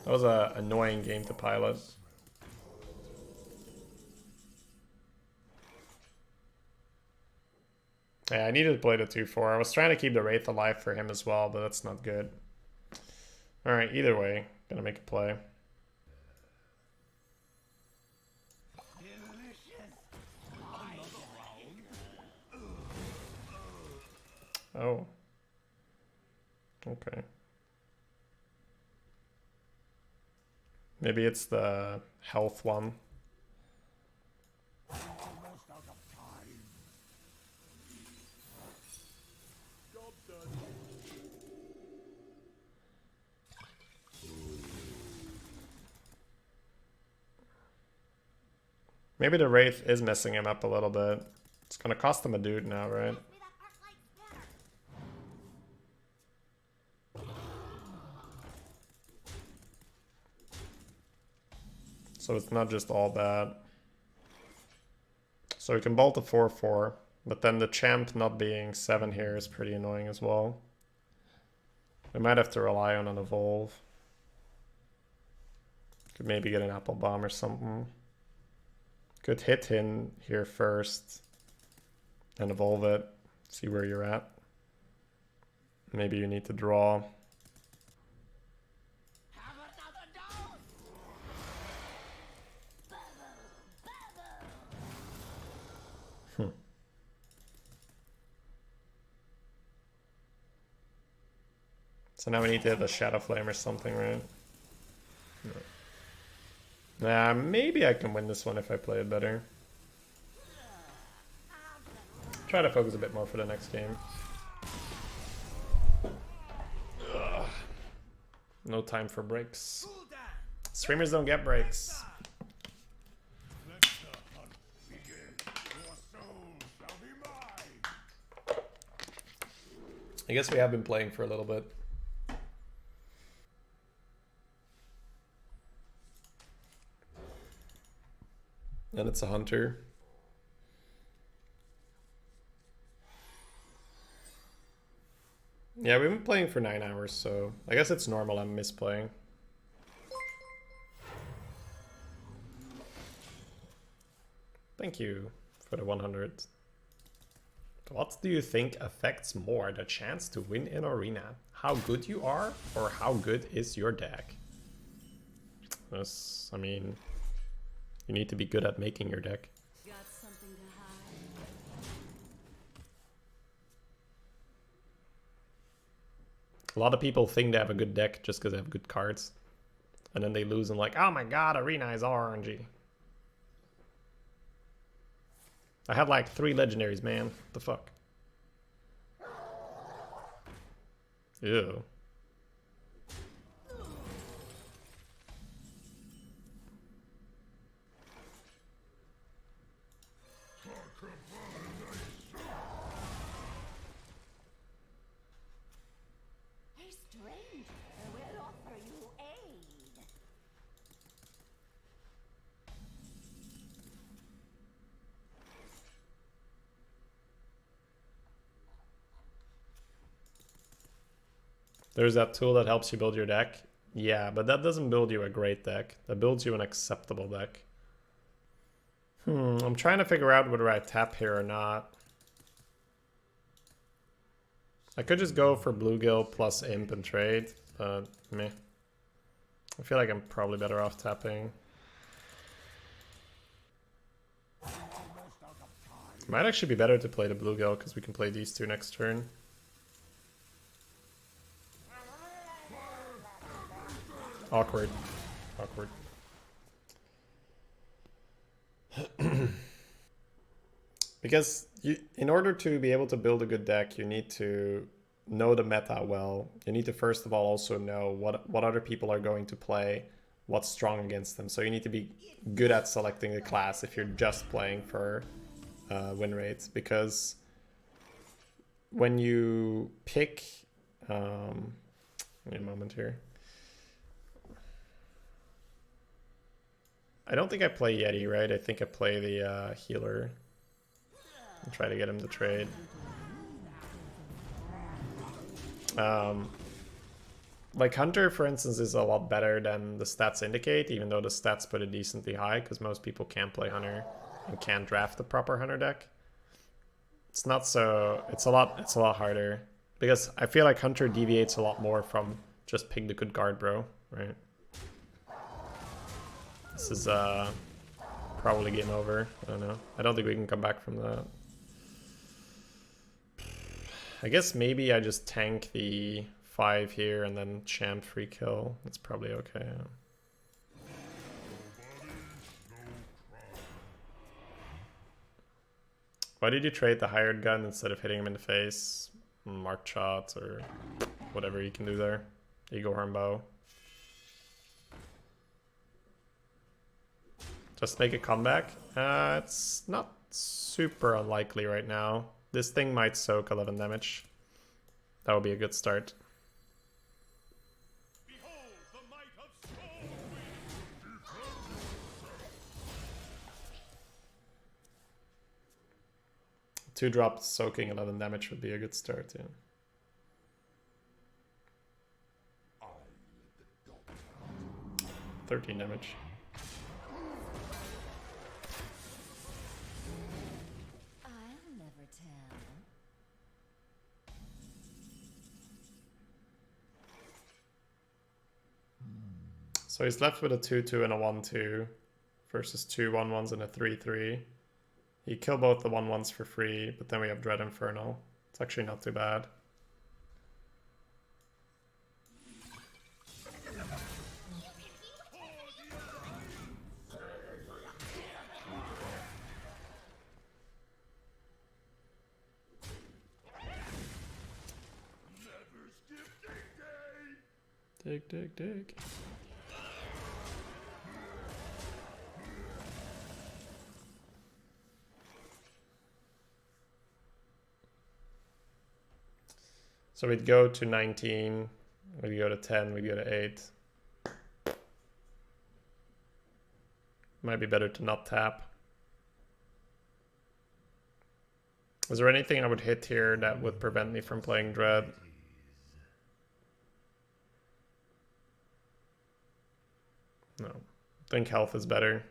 That was an annoying game to pilot. Yeah, I needed to play the 2/4. I was trying to keep the Wraith alive for him as well, but that's not good. Alright, either way, gonna make a play. Oh. Okay. Maybe it's the health one. Almost out of time. Job done. Maybe the Wraith is messing him up a little bit. It's gonna cost him a dude now, right? So it's not just all bad. So we can bolt a 4/4, but then the champ not being 7 here is pretty annoying as well. We might have to rely on an evolve. Could maybe get an apple bomb or something. Could hit him here first and evolve it. See where you're at. Maybe you need to draw. So now we need to have a Shadow Flame or something, right? No. Nah, maybe I can win this one if I play it better. Try to focus a bit more for the next game. Ugh. No time for breaks. Streamers don't get breaks. Let the hunt begin. Your soul shall be mine. I guess we have been playing for a little bit. And it's a hunter. Yeah, we've been playing for 9 hours, so I guess it's normal I'm misplaying. Thank you for the 100. What do you think affects more the chance to win in Arena? How good you are, or how good is your deck? I mean, you need to be good at making your deck. Got something to hide. A lot of people think they have a good deck just because they have good cards. And then they lose and like, oh my god, Arena is RNG. I had like 3 legendaries, man. What the fuck? Ew. Hey, stranger, we'll offer you aid. There's that tool that helps you build your deck. Yeah, but that doesn't build you a great deck. That builds you an acceptable deck. I'm trying to figure out whether I tap here or not. I could just go for Bluegill plus Imp and trade, but meh. I feel like I'm probably better off tapping. Might actually be better to play the Bluegill because we can play these two next turn. Awkward. Awkward. Because in order to be able to build a good deck, you need to know the meta well. You need to first of all also know what other people are going to play, what's strong against them. So you need to be good at selecting a class if you're just playing for win rates. Because when you pick... wait a moment here. I don't think I play Yeti, right? I think I play the healer. And try to get him to trade. Like Hunter, for instance, is a lot better than the stats indicate, even though the stats put it decently high, because most people can't play Hunter and can't draft the proper Hunter deck. It's not so... It's a lot harder. Because I feel like Hunter deviates a lot more from just pick the good card, bro, right? This is probably game over. I don't know. I don't think we can come back from that. I guess maybe I just tank the 5 here and then champ free kill. That's probably okay. Yeah. Why did you trade the hired gun instead of hitting him in the face? Marked shots or whatever you can do there. Eagle horn bow. Just make a comeback? It's not super unlikely right now. This thing might soak 11 damage. That would be a good start. Behold the might of soul. 2-drop soaking 11 damage would be a good start, yeah. I led the dog. 13 damage. I'll never tell. So he's left with a 2-2 and a 1-2 versus 2 1-1s and a 3-3. He killed both the 1-1s for free, but then we have Dread Infernal. It's actually not too bad. Never skip dig day. Dig, dig, dig. So we'd go to 19, we'd go to 10, we'd go to 8. Might be better to not tap. Is there anything I would hit here that would prevent me from playing Dread? No. I think health is better.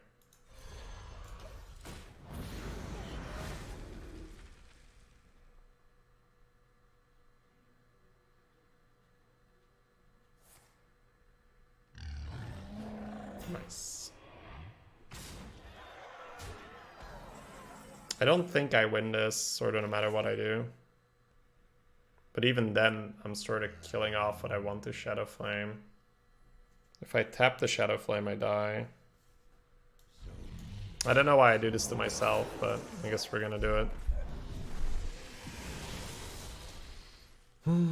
Nice. I don't think I win this, sort of no matter what I do. But even then, I'm sort of killing off what I want to Shadow Flame. If I tap the Shadow Flame, I die. I don't know why I do this to myself, but I guess we're gonna do it. Almost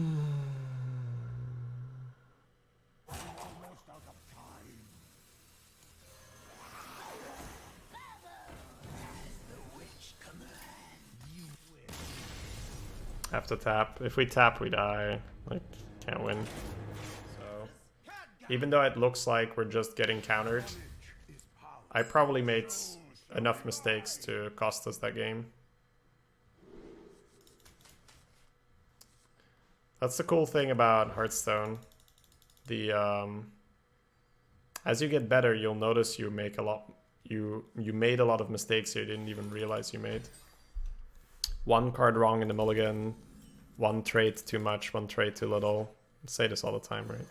out of time. Have to tap. If we tap, we die. Like, can't win. So, even though it looks like we're just getting countered, I probably made enough mistakes to cost us that game. That's the cool thing about Hearthstone. As you get better, you'll notice you make a lot. You made a lot of mistakes you didn't even realize you made. One card wrong in the mulligan, one trade too much, one trade too little. I say this all the time, right?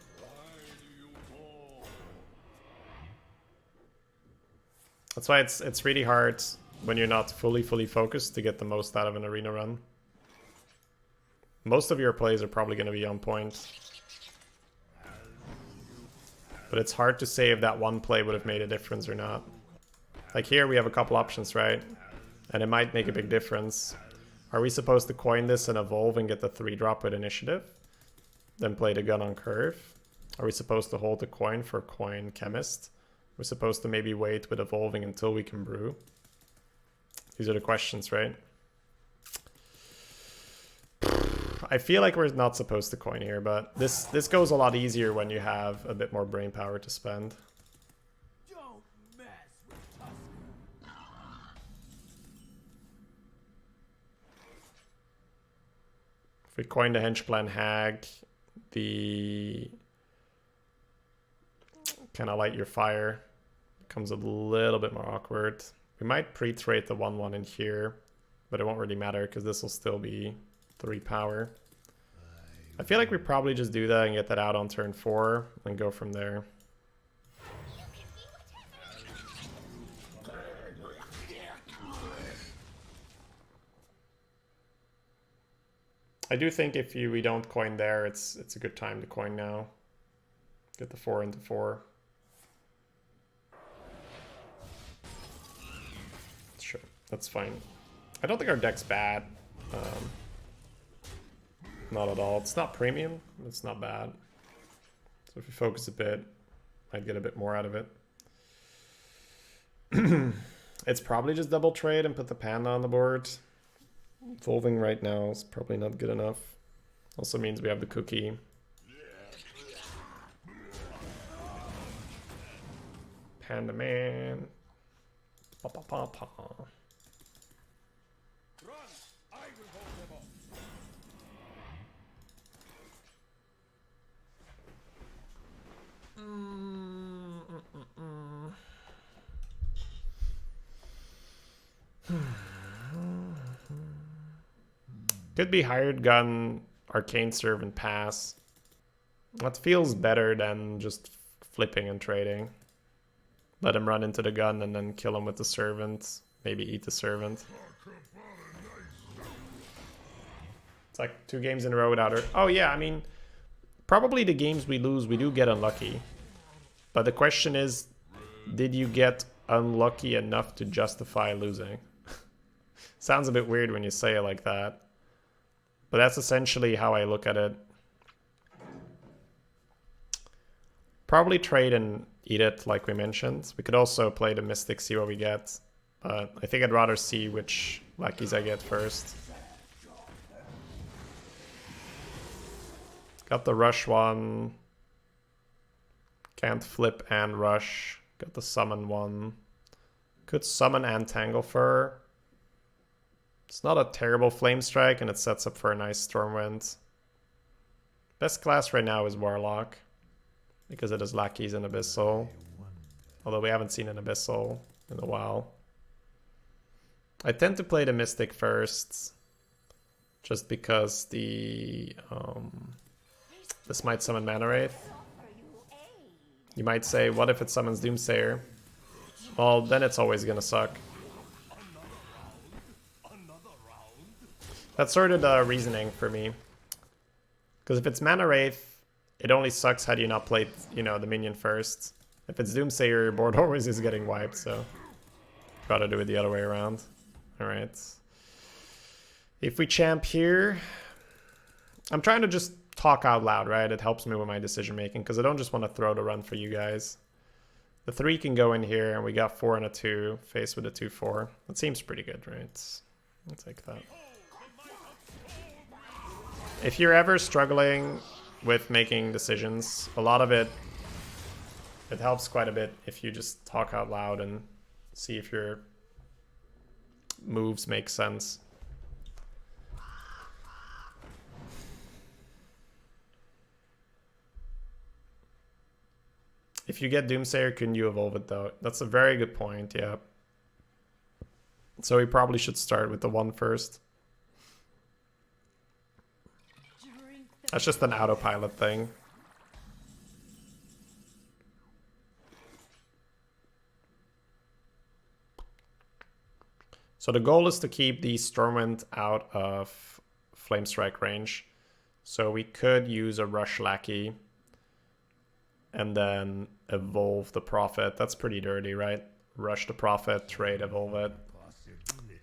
That's why it's really hard when you're not fully focused to get the most out of an arena run. Most of your plays are probably going to be on point. But it's hard to say if that one play would have made a difference or not. Like here we have a couple options, right? And it might make a big difference. Are we supposed to coin this and evolve and get the 3-drop with initiative? Then play the gun on curve? Are we supposed to hold the coin for coin chemist? We're supposed to maybe wait with evolving until we can brew? These are the questions, right? I feel like we're not supposed to coin here, but this goes a lot easier when you have a bit more brain power to spend. Don't mess with Tusker. If we coin the Hench Clan Hag, the kind of light your fire becomes a little bit more awkward. We might pre-trade the 1-1 in here, but it won't really matter because this will still be 3 power. I feel like we probably just do that and get that out on turn 4 and go from there. I do think if we don't coin there, it's a good time to coin now. Get the 4 into 4. Sure, that's fine. I don't think our deck's bad. Not at all. It's not premium. It's not bad. So if we focus a bit, I'd get a bit more out of it. It's probably just double trade and put the panda on the board. Evolving right now is probably not good enough. Also means we have the cookie. Panda man. Pa pa pa pa. Run! I will hold them off. Could be hired gun, arcane servant pass. That feels better than just flipping and trading. Let him run into the gun and then kill him with the servant. Maybe eat the servant. It's like 2 games in a row without her. Oh yeah, I mean, probably the games we lose, we do get unlucky. But the question is, did you get unlucky enough to justify losing? Sounds a bit weird when you say it like that. But that's essentially how I look at it. Probably trade and eat it like we mentioned. We could also play the Mystic, see what we get. But I think I'd rather see which lackeys I get first. Got the rush one. Can't flip and rush. Got the summon one. Could summon and tangle fur. It's not a terrible flame strike and it sets up for a nice Stormwind. Best class right now is Warlock. Because it has lackeys and Abyssal. Although we haven't seen an Abyssal in a while. I tend to play the Mystic first. Just because this might summon Mana Wraith. You might say, what if it summons Doomsayer? Well, then it's always gonna suck. That's sort of the reasoning for me. Because if it's Mana Wraith, it only sucks had you not played, you know, the minion first. If it's Doomsayer, your board always is getting wiped, so gotta do it the other way around. Alright. If we champ here, I'm trying to just talk out loud, right? It helps me with my decision making, because I don't just want to throw the run for you guys. The 3 can go in here, and we got 4 and a 2, faced with a 2-4. That seems pretty good, right? I'll take that. If you're ever struggling with making decisions, a lot of it helps quite a bit if you just talk out loud and see if your moves make sense. If you get Doomsayer, couldn't you evolve it though? That's a very good point, yeah. So we probably should start with the 1 first. That's just an autopilot thing. So the goal is to keep the Stormwind out of Flame Strike range. So we could use a Rush Lackey and then evolve the Prophet. That's pretty dirty, right? Rush the Prophet, trade, evolve it.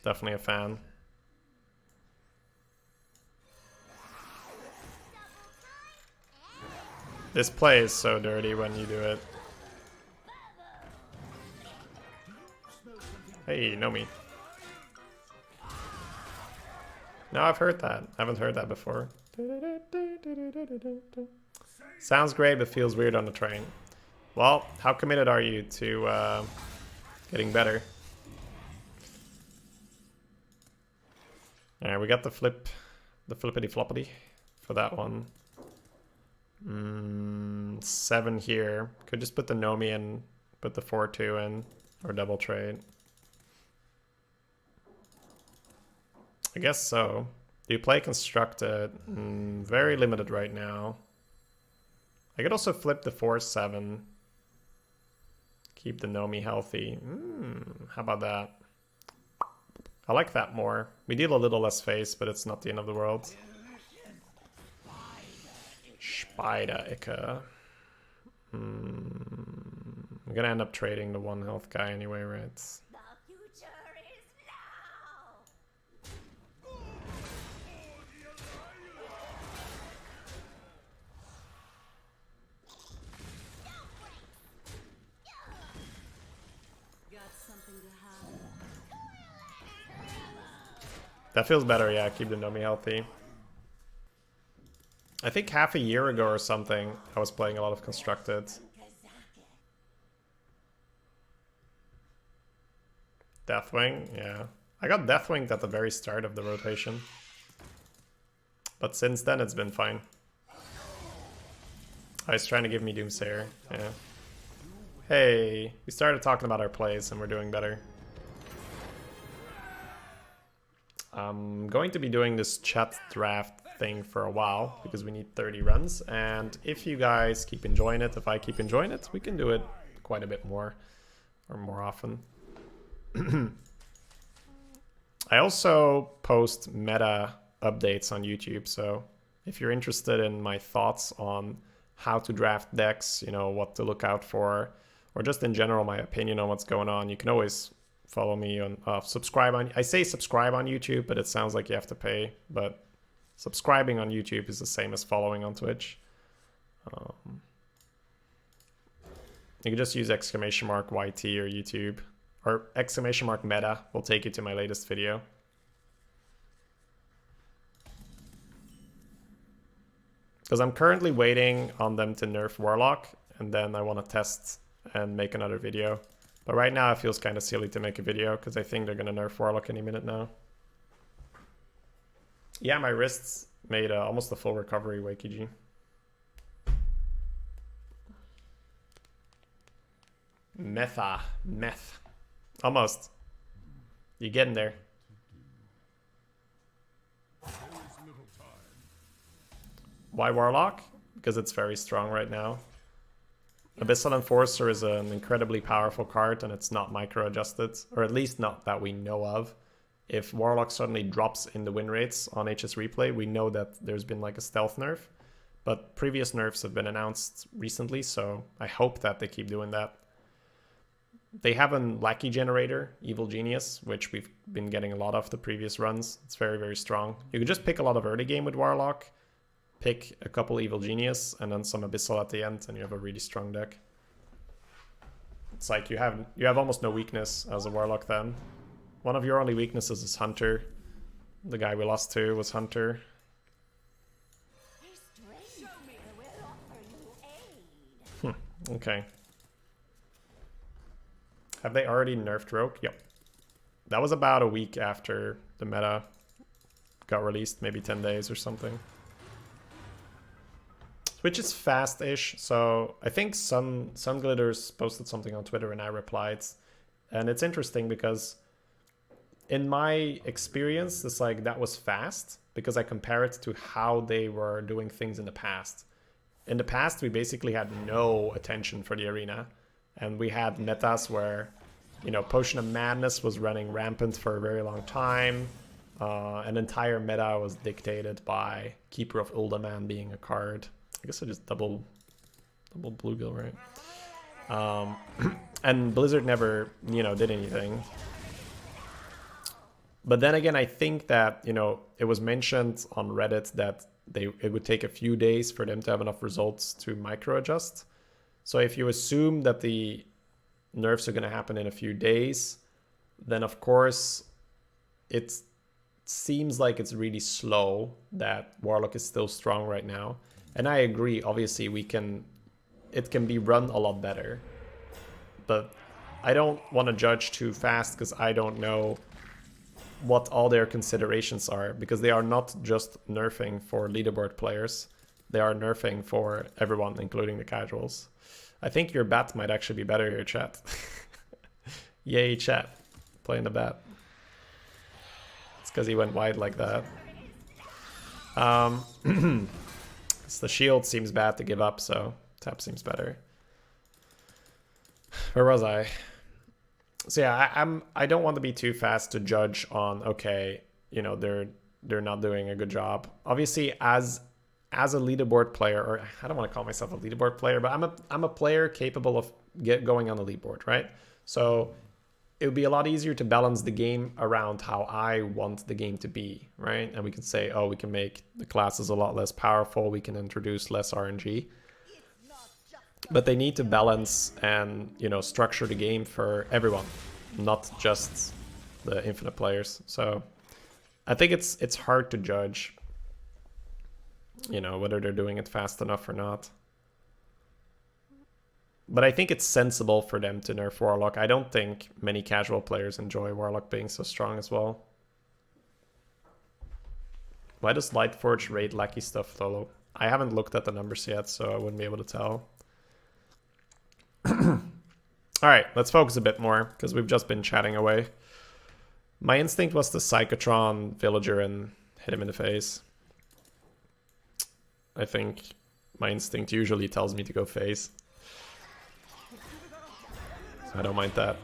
Definitely a fan. This play is so dirty when you do it. Hey, you know me. No, I've heard that. I haven't heard that before. Sounds great, but feels weird on the train. Well, how committed are you to getting better? Alright, we got the flippity floppity for that one. 7 here. Could just put the Nomi and put the 4-2 in, or double trade. I guess so. Do you play Constructed? Very limited right now. I could also flip the 4-7. Keep the Nomi healthy. How about that? I like that more. We deal a little less face, but it's not the end of the world. Ika. I'm gonna end up trading the 1 health guy anyway, right? The future is now. Got something to hide. That feels better, yeah, keep the Nomi healthy. I think half a year ago or something, I was playing a lot of Constructed. Deathwing, yeah. I got Deathwinged at the very start of the rotation. But since then, it's been fine. Oh, he's trying to give me Doomsayer, yeah. Hey, we started talking about our plays and we're doing better. I'm going to be doing this chat draft thing for a while because we need 30 runs, and if you guys keep enjoying it, if I keep enjoying it, we can do it quite a bit more or more often. I also post meta updates on YouTube, so if you're interested in my thoughts on how to draft decks, you know, what to look out for, or just in general my opinion on what's going on, you can always follow me on subscribe on, I say subscribe on YouTube, but it sounds like you have to pay, but subscribing on YouTube is the same as following on Twitch. You can just use !YT or YouTube, or !meta will take you to my latest video. Because I'm currently waiting on them to nerf Warlock, and then I want to test and make another video. But right now it feels kind of silly to make a video, because I think they're going to nerf Warlock any minute now. Yeah, my wrists made almost a full recovery, Wakiji. Meth. Almost. You're getting there. Why Warlock? Because it's very strong right now. Abyssal Enforcer is an incredibly powerful card, and it's not micro-adjusted, or at least not that we know of. If Warlock suddenly drops in the win rates on HS Replay, we know that there's been like a stealth nerf, but previous nerfs have been announced recently, so I hope that they keep doing that. They have a Lackey Generator, Evil Genius, which we've been getting a lot of the previous runs. It's very, very strong. You can just pick a lot of early game with Warlock, pick a couple Evil Genius, and then some Abyssal at the end, and you have a really strong deck. It's like you have almost no weakness as a Warlock then. One of your only weaknesses is Hunter. The guy we lost to was Hunter. Okay. Have they already nerfed Rogue? Yep. That was about a week after the meta got released, maybe 10 days or something. Which is fast-ish, so I think Sunglitters posted something on Twitter and I replied. And it's interesting because in my experience, it's like that was fast because I compare it to how they were doing things in the past. In the past, we basically had no attention for the arena. And we had metas where, you know, Potion of Madness was running rampant for a very long time. An entire meta was dictated by Keeper of Uldaman being a card. I guess I just double bluegill, right? And Blizzard never, you know, did anything. But then again, I think that, you know, it was mentioned on Reddit that it would take a few days for them to have enough results to micro adjust. So if you assume that the nerfs are going to happen in a few days, then of course it seems like it's really slow that Warlock is still strong right now. And I agree, obviously it can be run a lot better. But I don't want to judge too fast because I don't know what all their considerations are, because they are not just nerfing for leaderboard players. They are nerfing for everyone, including the casuals. I think your bat might actually be better here, chat. Yay, chat. Playing the bat. It's because he went wide like that. So the shield seems bad to give up, so tap seems better. Where was I? So yeah, I don't want to be too fast to judge on, okay, you know, they're not doing a good job. Obviously, as as a leaderboard player, or I don't want to call myself a leaderboard player, but I'm a player capable of going on the leaderboard, right? So it would be a lot easier to balance the game around how I want the game to be, right? And we can say, oh, we can make the classes a lot less powerful, we can introduce less RNG. But they need to balance and, you know, structure the game for everyone, not just the infinite players. So I think it's hard to judge, you know, whether they're doing it fast enough or not. But I think it's sensible for them to nerf Warlock. I don't think many casual players enjoy Warlock being so strong as well. Why does Lightforge rate lackey stuff low? I haven't looked at the numbers yet, so I wouldn't be able to tell. Alright, let's focus a bit more, because we've just been chatting away. My instinct was to Psychotron Villager and hit him in the face. I think my instinct usually tells me to go face. So I don't mind that.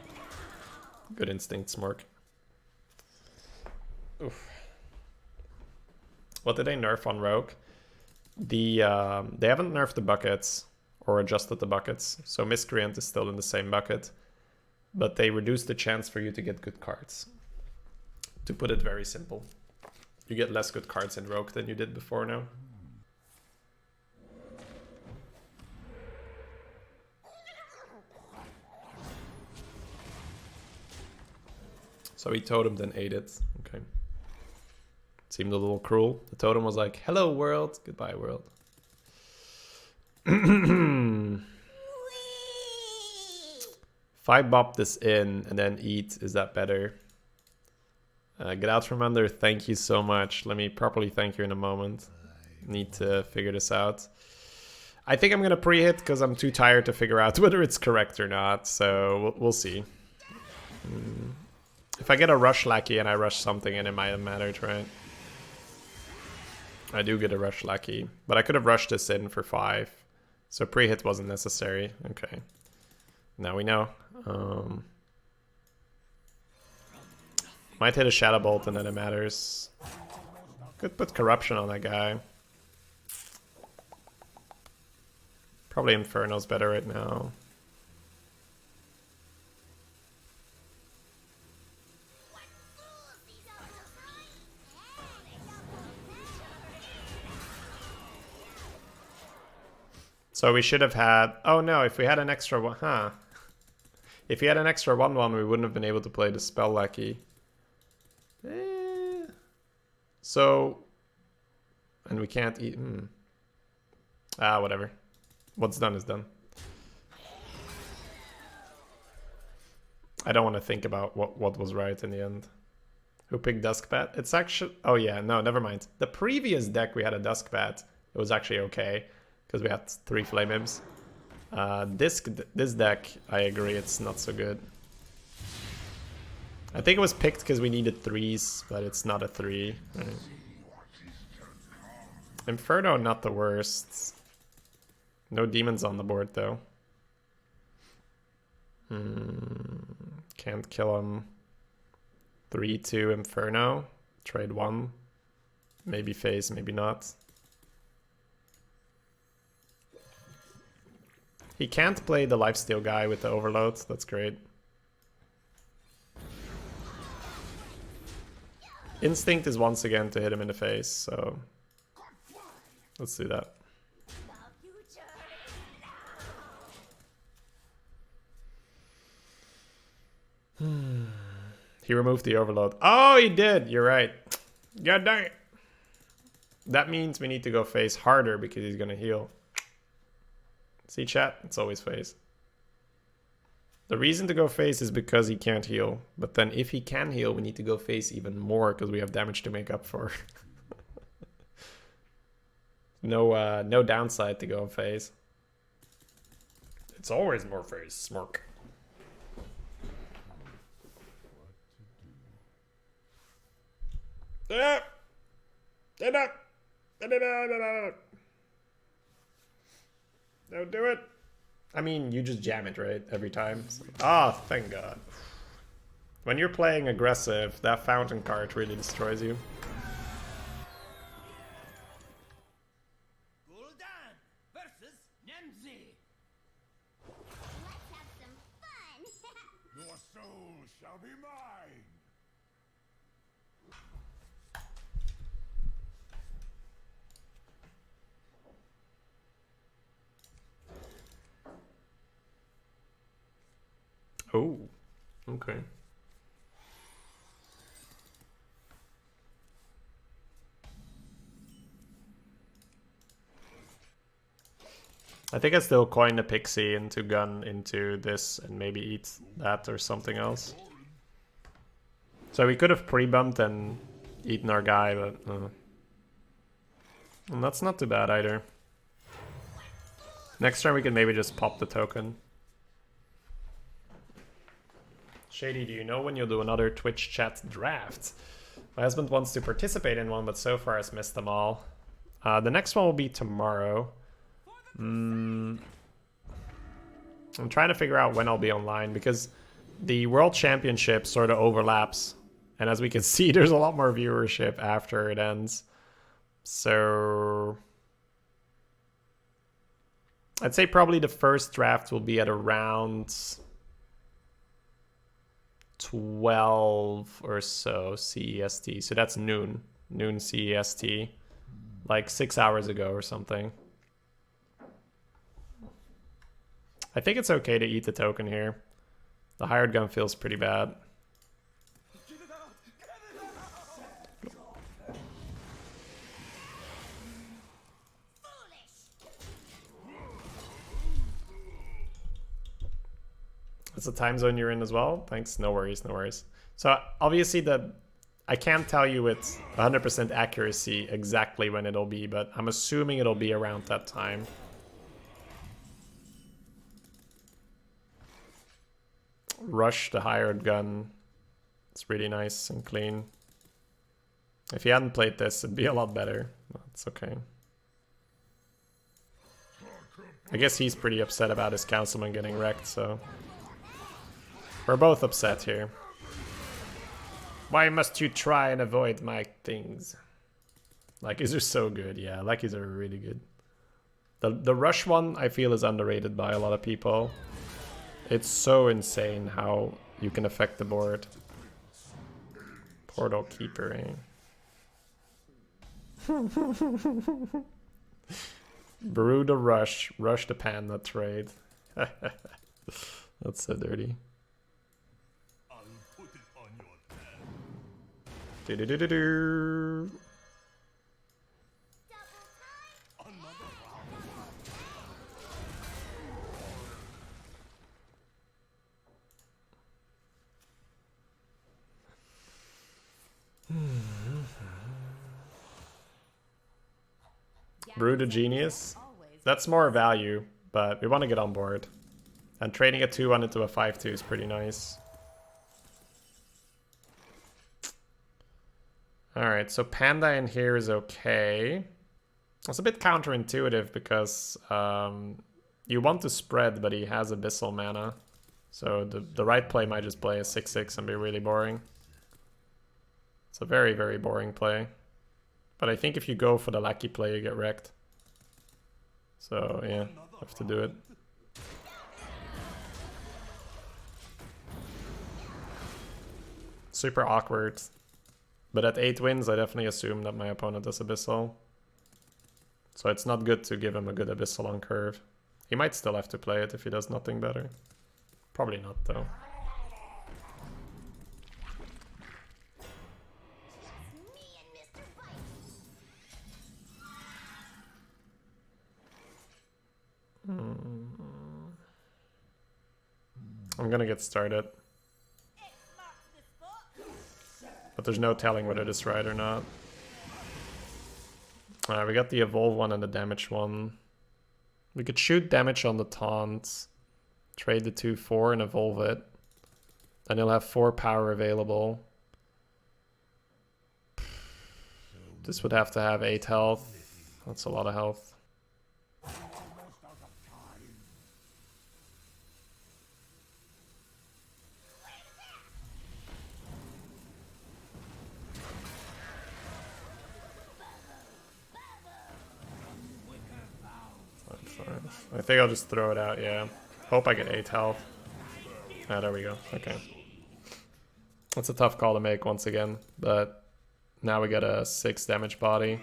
Good instinct, Smork. Oof. What did they nerf on Rogue? They haven't nerfed the buckets or adjusted the buckets, so Miscreant is still in the same bucket, but they reduced the chance for you to get good cards. To put it very simple, you get less good cards in Rogue than you did before now. So he totemed and ate it. Okay. Seemed a little cruel. The totem was like, hello world, goodbye world. If I bop this in and then eat, is that better? Get out from under, thank you so much. Let me properly thank you in a moment. Need to figure this out. I think I'm going to pre-hit because I'm too tired to figure out whether it's correct or not. So we'll see. If I get a rush lackey and I rush something, and it might have mattered, right? I do get a rush lackey, but I could have rushed this in for 5. So pre-hit wasn't necessary. Okay. Now we know. Might hit a Shadow Bolt and then it matters. Could put Corruption on that guy. Probably Inferno's better right now. So we should have had... Oh no, if we had an extra one... Huh. If we had an extra 1/1, we wouldn't have been able to play the Spell Lackey. So... And we can't eat... Ah, whatever. What's done is done. I don't want to think about what was right in the end. Who picked Duskbat? It's actually... Oh yeah, no, never mind. The previous deck we had a Duskbat. It was actually okay. Because we had 3 Flame Imps. This deck, I agree, it's not so good. I think it was picked because we needed 3s, but it's not a 3. Right. Inferno, not the worst. No demons on the board, though. Can't kill him. 3-2 Inferno. Trade 1. Maybe phase, maybe not. He can't play the lifesteal guy with the overload. That's great. Instinct is once again to hit him in the face, so let's do that. He removed the overload. Oh, he did. You're right. God dang it. That means we need to go face harder because he's going to heal. See, chat? It's always face. The reason to go face is because he can't heal. But then if he can heal, we need to go face even more because we have damage to make up for. No downside to go face. It's always more face, Smork. Don't do it. I mean, you just jam it, right? Every time. Ah, oh, thank God. When you're playing aggressive, that fountain card really destroys you. frenzy! Let's have some fun. Your soul shall be mine. Oh, okay. I think I still coin the pixie into gun into this and maybe eat that or something else. So we could have pre-bumped and eaten our guy, but and that's not too bad either. Next turn we can maybe just pop the token. Shady, do you know when you'll do another Twitch chat draft? My husband wants to participate in one, but so far has missed them all. The next one will be tomorrow. I'm trying to figure out when I'll be online because the World Championship sort of overlaps. And as we can see, there's a lot more viewership after it ends. So I'd say probably the first draft will be at around 12 or so CEST. So that's noon CEST, like 6 hours ago or something. I think it's okay to eat the token here. The hired gun feels pretty bad. Get it out! Get it out! It's the time zone you're in as well? Thanks, no worries, no worries. So obviously I can't tell you with 100% accuracy exactly when it'll be, but I'm assuming it'll be around that time. Rush the hired gun. It's really nice and clean. If you hadn't played this, it'd be a lot better. It's okay. I guess he's pretty upset about his councilman getting wrecked, so we're both upset here. Why must you try and avoid my things? Luckies are so good, yeah, Luckies are really good. The rush one I feel is underrated by a lot of people. It's so insane how you can affect the board. Portal Keeper, eh? Brew the rush the panda trade. That's so dirty. I'll put it on your head. Do-do-do-do-do. Another round. Brew the Genius. That's more value, but we want to get on board. And trading a 2-1 into a 5-2 is pretty nice. Alright, so Panda in here is okay. It's a bit counterintuitive because you want to spread, but he has Abyssal mana. So the right play might just play a 6-6 and be really boring. It's a very, very boring play. But I think if you go for the lucky play, you get wrecked. So yeah, have to do it. Super awkward. But at 8 wins, I definitely assume that my opponent has Abyssal. So it's not good to give him a good Abyssal on curve. He might still have to play it if he does nothing better. Probably not, though. I'm gonna get started. But there's no telling whether this is right or not. Alright, we got the evolve one and the damage one. We could shoot damage on the taunt, trade the 2-4 and evolve it. Then he'll have 4 power available. This would have to have 8 health. That's a lot of health. Fine. I think I'll just throw it out, yeah. Hope I get 8 health. Ah, there we go. Okay. That's a tough call to make once again, but now we get a 6 damage body.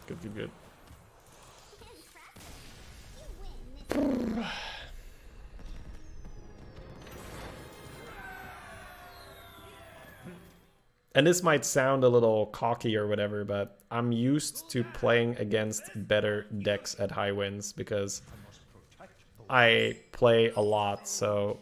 Good, good. And this might sound a little cocky or whatever, but I'm used to playing against better decks at high wins because I play a lot, so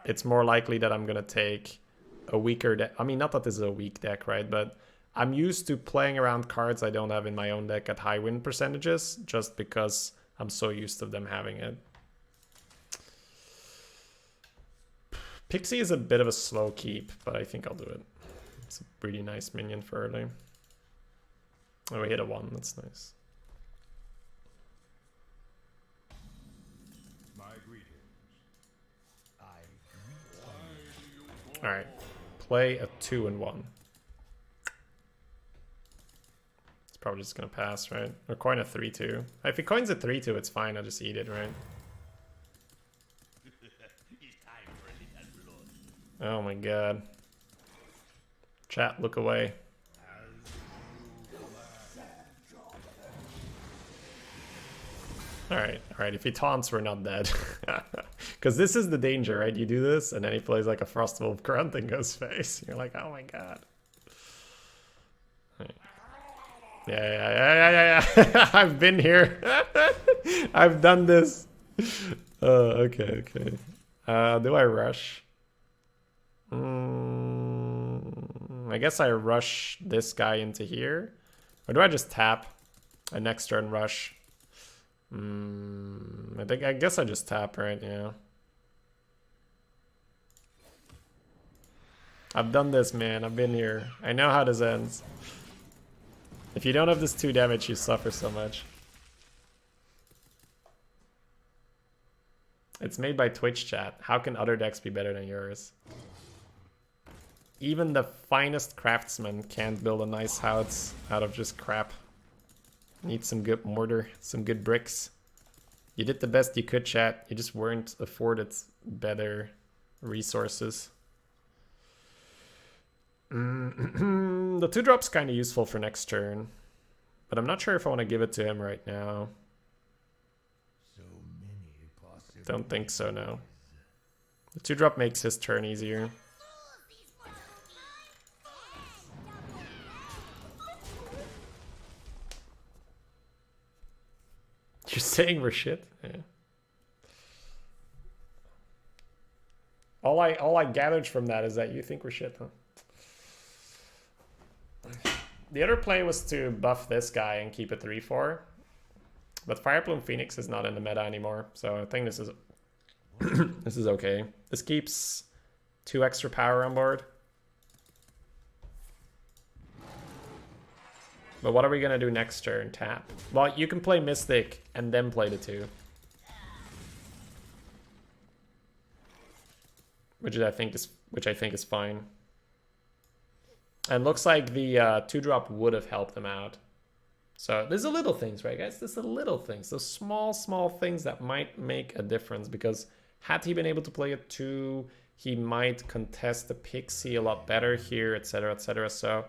it's more likely that I'm gonna take a weaker deck. I mean, not that this is a weak deck, right? But I'm used to playing around cards I don't have in my own deck at high win percentages, just because I'm so used to them having it. Pixie is a bit of a slow keep, but I think I'll do it. It's a pretty nice minion for early. Oh, we hit a 1, that's nice. Alright, play a 2 and 1. It's probably just gonna pass, right? Or coin a 3-2. If he coins a 3-2, it's fine, I'll just eat it, right? Oh my god. Chat, look away. Alright, if he taunts, we're not dead. Because this is the danger, right? You do this, and then he plays like a Frostwolf grunt and goes face. You're like, oh my god. Right. Yeah. I've been here. I've done this. Okay. Do I rush? I guess I rush this guy into here. Or do I just tap a next turn rush? I guess I just tap, right? Yeah. I've done this, man. I've been here. I know how this ends. If you don't have this 2 damage, you suffer so much. It's made by Twitch chat. How can other decks be better than yours? Even the finest craftsman can't build a nice house out of just crap. Need some good mortar, some good bricks. You did the best you could, chat. You just weren't afforded better resources. The 2-drop's kind of useful for next turn. But I'm not sure if I want to give it to him right now. Don't think so, no. The 2-drop makes his turn easier. You're saying we're shit? Yeah. All I gathered from that is that you think we're shit, huh? The other play was to buff this guy and keep it 3-4. But Fireplume Phoenix is not in the meta anymore, so I think this is this is okay. This keeps 2 extra power on board. But what are we gonna do next turn? Tap. Well, you can play Mystic and then play the 2. Which I think is fine. And looks like the 2-drop would have helped him out. So there's the little things, right, guys? There's the little things, those small things that might make a difference. Because had he been able to play a 2, he might contest the Pixie a lot better here, etc., etc. So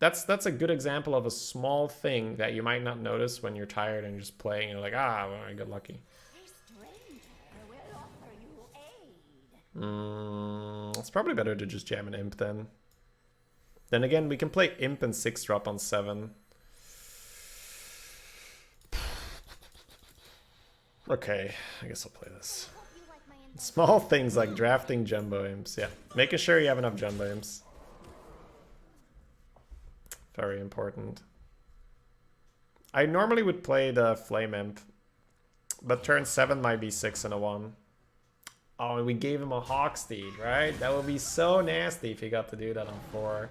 that's a good example of a small thing that you might not notice when you're tired and you're just playing. And you're like, well, I got lucky. It's probably better to just jam an Imp then. Then again, we can play Imp and 6-drop on 7. Okay, I guess I'll play this. Small things like drafting Jumbo Imps. Yeah, making sure you have enough Jumbo Imps. Very important. I normally would play the Flame Imp, but turn 7 might be 6 and a 1. Oh, we gave him a Hawksteed, right? That would be so nasty if he got to do that on 4.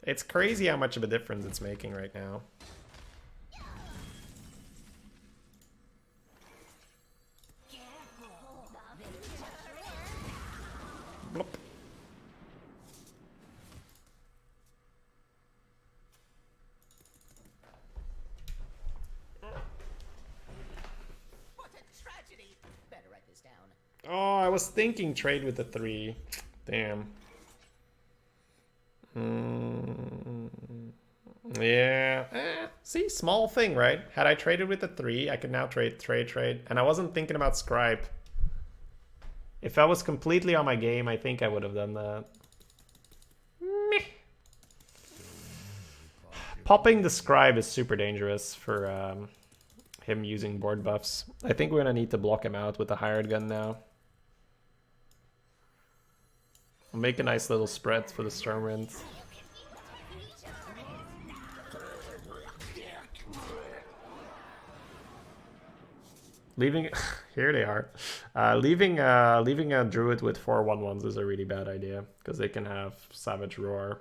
It's crazy how much of a difference it's making right now. Bloop. Oh, I was thinking trade with the 3. Damn. Yeah. See, small thing, right? Had I traded with the 3, I could now trade. And I wasn't thinking about Scribe. If I was completely on my game, I think I would have done that. Meh. Popping the Scribe is super dangerous for him using board buffs. I think we're going to need to block him out with the hired gun now. We'll make a nice little spread for the Stormwind. Leaving, here they are. Leaving a druid with 4/1/1s is a really bad idea because they can have Savage Roar.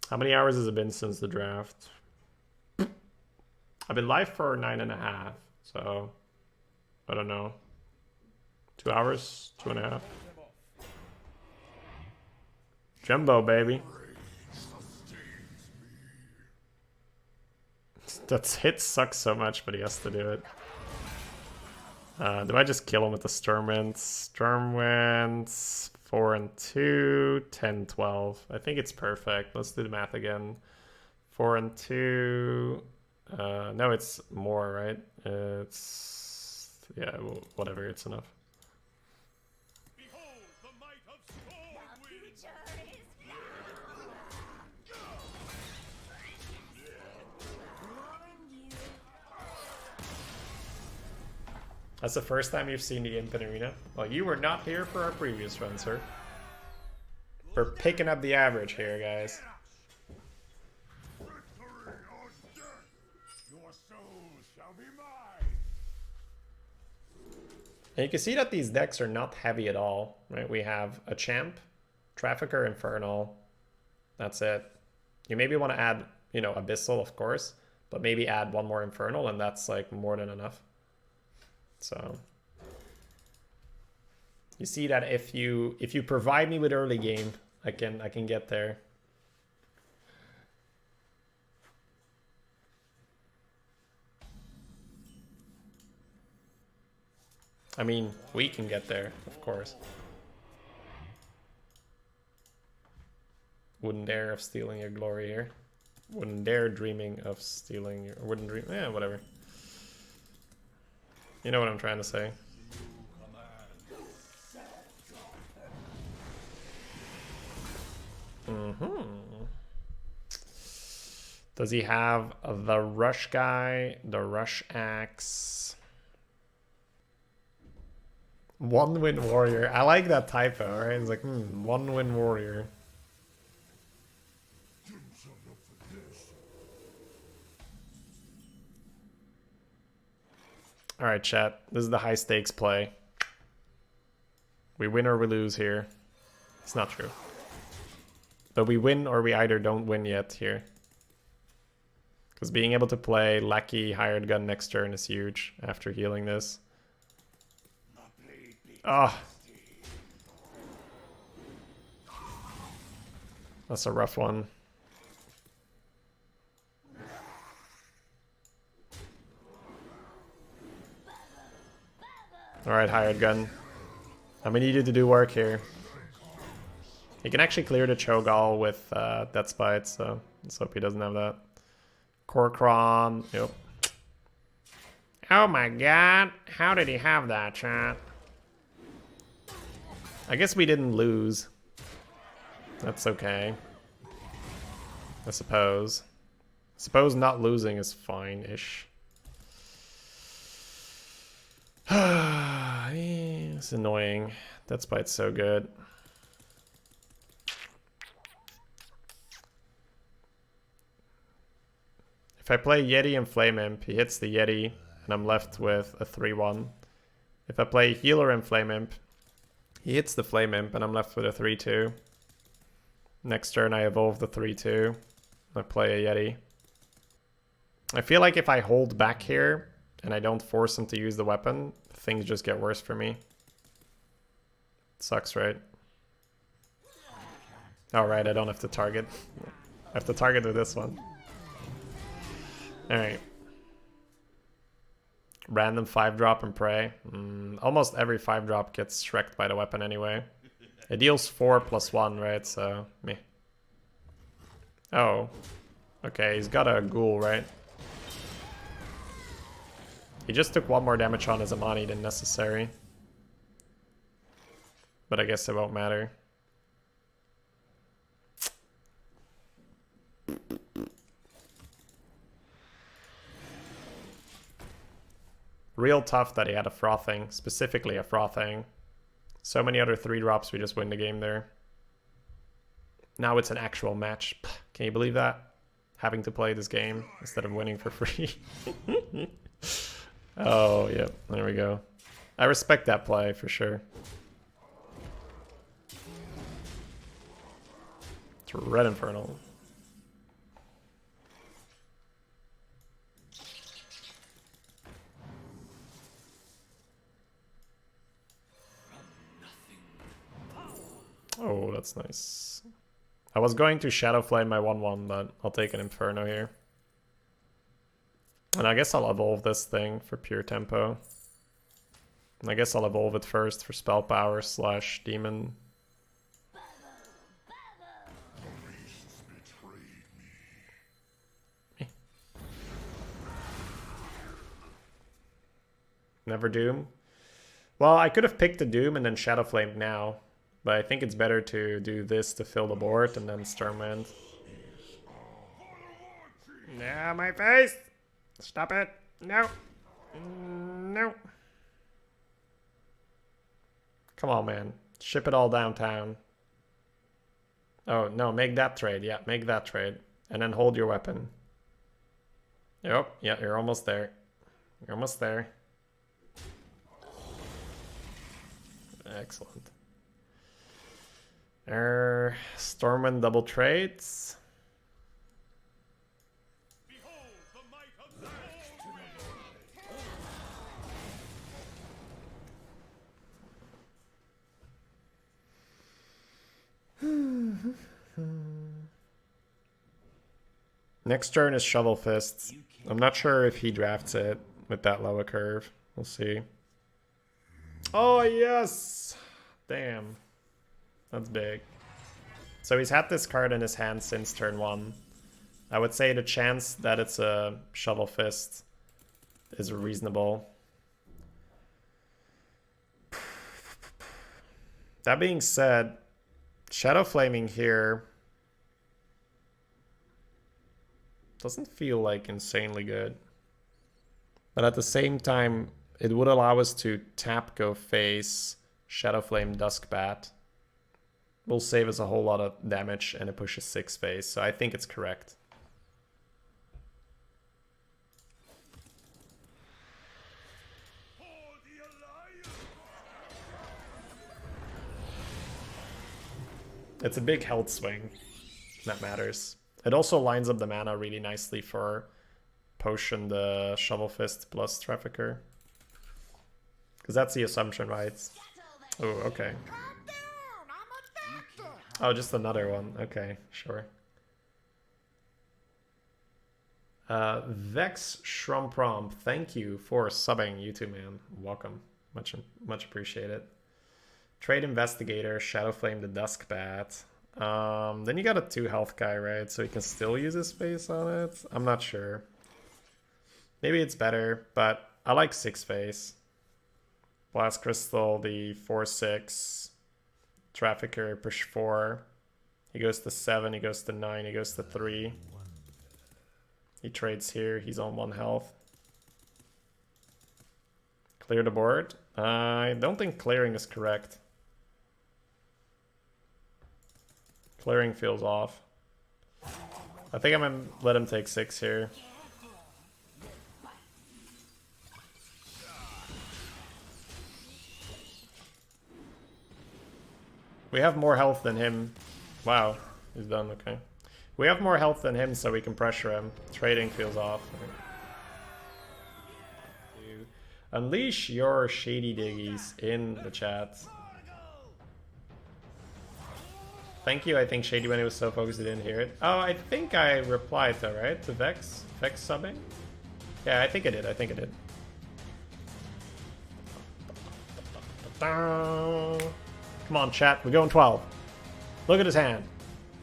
How many hours has it been since the draft? I've been live for 9.5, so I don't know. 2 hours, 2.5. Jumbo, baby. That hit sucks so much, but he has to do it. Do I just kill him with the Stormwind? Stormwind, 4 and 2, 10, 12. I think it's perfect. Let's do the math again. 4 and 2. No, it's more, right? It's... yeah, whatever, it's enough. Behold the might of Stormwind! That's the first time you've seen the Imp in Arena? Well, you were not here for our previous run, sir. We're picking up the average here, guys. Victory or death! Your soul shall be mine! And you can see that these decks are not heavy at all, right? We have a Champ, Trafficker, Infernal. That's it. You maybe want to add, you know, Abyssal, of course, but maybe add one more Infernal, and that's like more than enough. So you see that if you provide me with early game, I can get there. I mean, we can get there, of course. Wouldn't dare of stealing your glory here. Wouldn't dare dreaming of stealing your... wouldn't dream... yeah, whatever. You know what I'm trying to say. Does he have the rush guy, the rush axe? One win warrior. I like that typo, right? It's like, one win warrior. Alright, chat. This is the high stakes play. We win or we lose here. It's not true. But we win or we either don't win yet here. Because being able to play Lackey Hired Gun next turn is huge after healing this. Ah. That's a rough one. Alright, Hired Gun. I'm gonna need you to do work here. He can actually clear the Cho'Gall with Death Spite, so let's hope he doesn't have that. Korkron. Yep. Oh my god. How did he have that, chat? I guess we didn't lose. That's okay. I suppose. I suppose not losing is fine-ish. It's annoying. Death Spite's so good. If I play Yeti and Flame Imp, he hits the Yeti, and I'm left with a 3-1. If I play Healer and Flame Imp, he hits the Flame Imp, and I'm left with a 3-2. Next turn, I evolve the 3-2. I play a Yeti. I feel like if I hold back here, and I don't force him to use the weapon, things just get worse for me. Sucks, right? Alright, I don't have to target. I have to target with this one. Alright. random 5-drop and pray. Almost every 5-drop gets shreked by the weapon anyway. It deals 4 plus 1, right? So, meh. Oh. Okay, he's got a ghoul, right? He just took 1 more damage on his Amani than necessary. But I guess it won't matter. Real tough that he had a frothing, specifically a frothing. So many other 3-drops, we just win the game there. Now it's an actual match. Can you believe that? Having to play this game instead of winning for free. Oh, yep, there we go. I respect that play for sure. It's Red Infernal. Oh, that's nice. I was going to Shadow Flame my 1-1, but I'll take an Inferno here. And I guess I'll evolve this thing for pure tempo. And I guess I'll evolve it first for spell power / demon. Never Doom. Well, I could have picked the Doom and then Shadow Flamed now. But I think it's better to do this to fill the board and then Stormwind. Yeah, my face! Stop it! No! No! Come on, man. Ship it all downtown. Oh, no, make that trade. Yeah, make that trade. And then hold your weapon. Yep, yeah, you're almost there. You're almost there. Excellent. Stormwind double trades. Next turn is Shovel Fist. I'm not sure if he drafts it with that lower curve. We'll see. Oh, yes! Damn. That's big. So he's had this card in his hand since turn 1. I would say the chance that it's a Shovel Fist is reasonable. That being said, Shadow Flaming here doesn't feel like insanely good. But at the same time, it would allow us to tap go face Shadow Flame Duskbat. Will save us a whole lot of damage and it pushes 6 face, so I think it's correct. It's a big health swing. That matters. It also lines up the mana really nicely for Potion the Shovel Fist plus Trafficker. Because that's the assumption, right? Oh, okay. Oh, just another one. Okay, sure. Vex Shrumprom, thank you for subbing. You too, man. Welcome. Much appreciated. Trade Investigator, Shadow Flame the Duskbat. Then you got a 2 health guy, right? So he can still use his face on it? I'm not sure. Maybe it's better, but I like 6 face. Blast Crystal, the 4/6. Trafficker, push 4. He goes to 7, he goes to 9, he goes to 3. He trades here, he's on 1 health. Clear the board? I don't think clearing is correct. Clearing feels off. I think I'm gonna let him take 6 here. We have more health than him. Wow, he's done, okay. We have more health than him, so we can pressure him. Trading feels off. Unleash your shady diggies in the chat. Thank you, I think Shadybunny was so focused he didn't hear it. Oh, I think I replied though, right? To Vex? Vex subbing? Yeah, I think I did, Come on, chat. We're going 12. Look at his hand.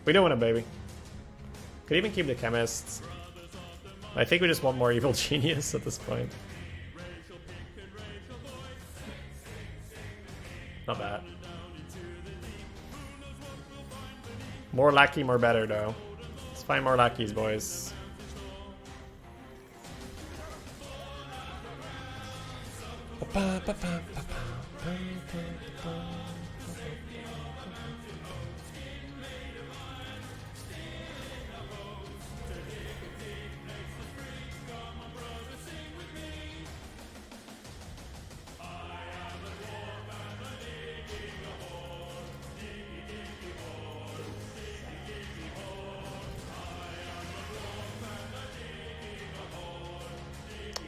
We're doing it, baby. Could even keep the chemists. I think we just want more evil genius at this point. Not bad. More lackey, more better, though. Let's find more lackeys, boys.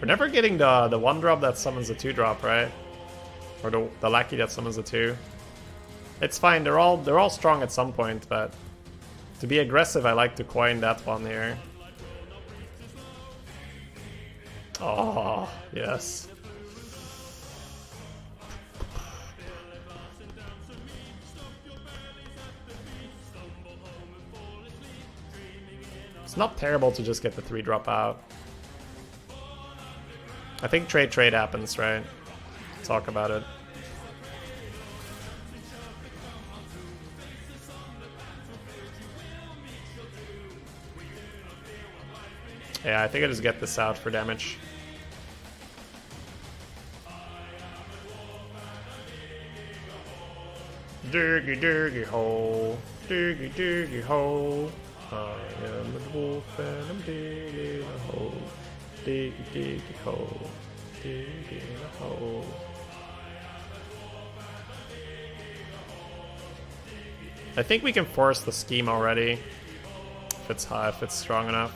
We're never getting the 1-drop that summons the 2-drop, right? Or the lackey that summons the 2. It's fine, they're all strong at some point, but to be aggressive I like to coin that one here. Oh, yes. It's not terrible to just get the 3-drop out. I think trade happens, right? Talk about it. Yeah, I think I just get this out for damage. Diggy diggy hole, diggy diggy hole. I am a wolf and I'm digging a hole. Diggy diggy hole, digging a hole. I think we can force the scheme already if it's high, if it's strong enough.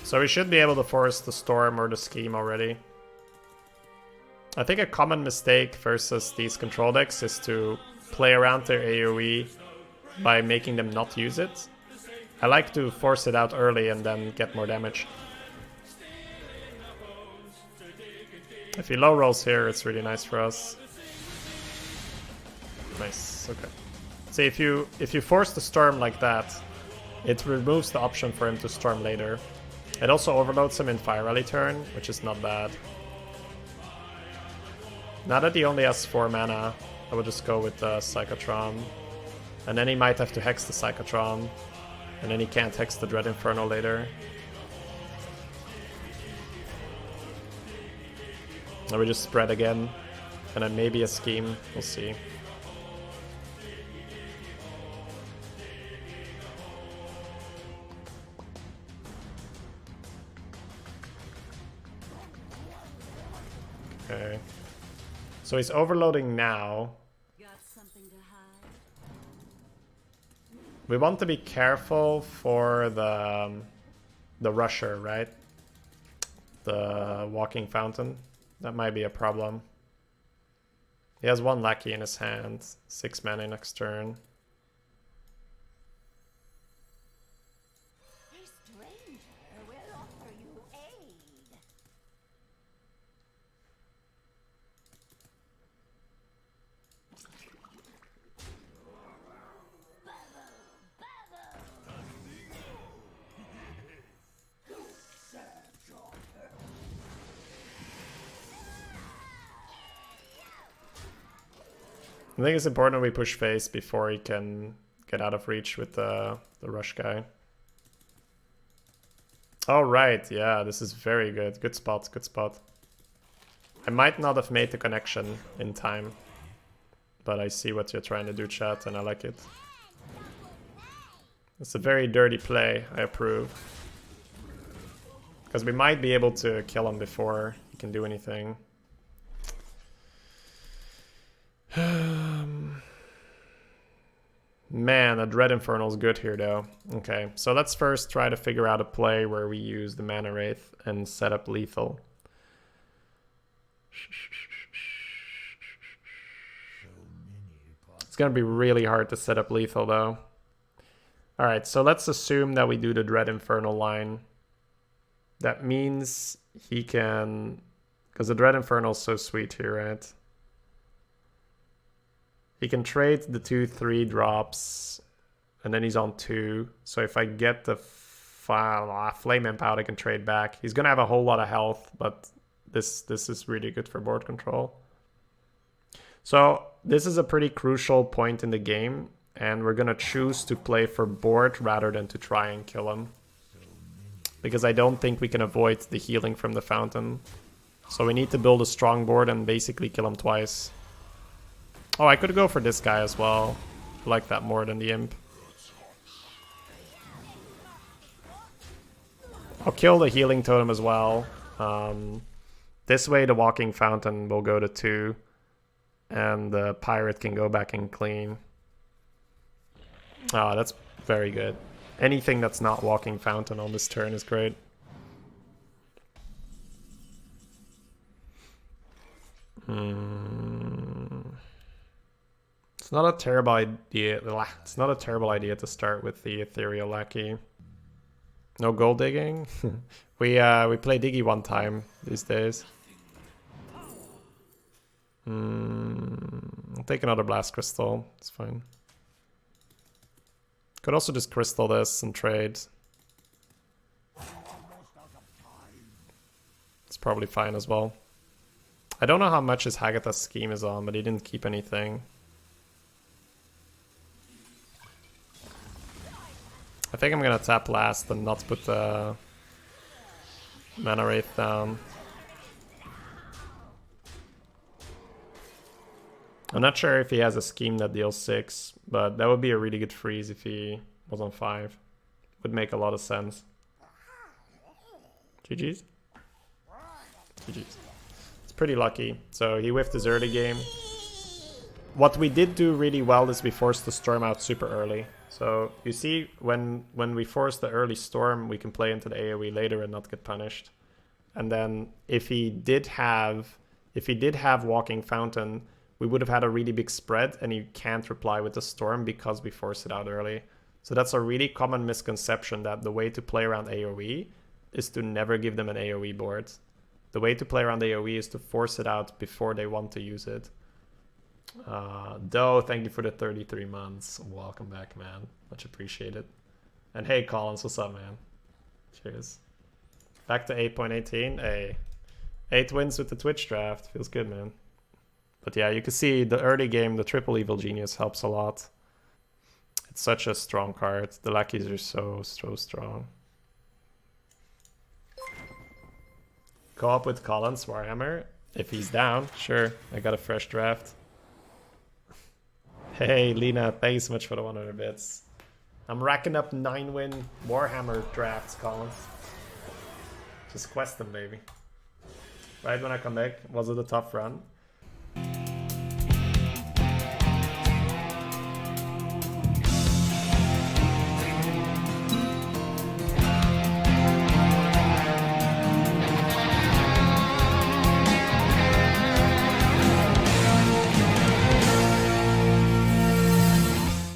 So we should be able to force the storm or the scheme already. I think a common mistake versus these control decks is to play around their AoE by making them not use it. I like to force it out early and then get more damage. If he low rolls here, it's really nice for us. Nice, okay. See, if you force the storm like that, it removes the option for him to storm later. It also overloads him in Fire Rally turn, which is not bad. Now that he only has 4 mana, I would just go with the Psychotron. And then he might have to Hex the Psychotron. And then he can't Hex the Dread Inferno later. Now we just spread again. And then maybe a scheme, we'll see. Okay. So he's overloading now. Got something to hide? We want to be careful for the rusher, right? The walking fountain. That might be a problem. He has 1 lackey in his hand, 6 mana next turn. A stranger will offer you aid. I think it's important we push face before he can get out of reach with the rush guy. All right, yeah, this is very good. Good spot, good spot. I might not have made the connection in time, but I see what you're trying to do, chat, and I like it. It's a very dirty play, I approve. Because we might be able to kill him before he can do anything. Man, a Dread Infernal is good here, though. Okay, so let's first try to figure out a play where we use the Mana Wraith and set up lethal. It's gonna be really hard to set up lethal though. Alright, so let's assume that we do the Dread Infernal line. That means he can... Because the Dread Infernal is so sweet here, right? He can trade the 2/3 drops, and then he's on 2. So if I get the Flame Imp out, I can trade back. He's gonna have a whole lot of health, but this is really good for board control. So this is a pretty crucial point in the game, and we're gonna choose to play for board rather than to try and kill him. Because I don't think we can avoid the healing from the fountain. So we need to build a strong board and basically kill him twice. Oh, I could go for this guy as well. I like that more than the imp. I'll kill the healing totem as well. This way the walking fountain will go to 2. And the pirate can go back and clean. Ah, that's very good. Anything that's not walking fountain on this turn is great. It's not a terrible idea. It's not a terrible idea to start with the Ethereal Lackey. No gold digging. we play Diggy one time these days. I'll take another Blast Crystal. It's fine. Could also just crystal this and trade. It's probably fine as well. I don't know how much his Hagatha's scheme is on, but he didn't keep anything. I think I'm gonna tap last and not put the Mana Wraith down. I'm not sure if he has a scheme that deals 6, but that would be a really good freeze if he was on 5. Would make a lot of sense. GG's? GG's. It's pretty lucky. So he whiffed his early game. What we did do really well is we forced the storm out super early. So you see, when we force the early storm, we can play into the AoE later and not get punished. And then if he did have Walking Fountain, we would have had a really big spread, and you can't reply with the storm because we force it out early. So that's a really common misconception, that the way to play around AoE is to never give them an AoE board. The way to play around AoE is to force it out before they want to use it. Doe, thank you for the 33 months. Welcome back, man. Much appreciated. And hey, Collins, what's up, man? Cheers. Back to 8.18. Hey, 8 wins with the Twitch draft. Feels good, man. But yeah, you can see the early game, the triple Evil Genius helps a lot. It's such a strong card. The lackeys are so strong. Co-op with Collins, Warhammer. If he's down, sure. I got a fresh draft. Hey, Lena, thanks so much for the 100 bits. I'm racking up 9-win Warhammer drafts, Collins. Just quest them, baby. Right when I come back, was it a tough run?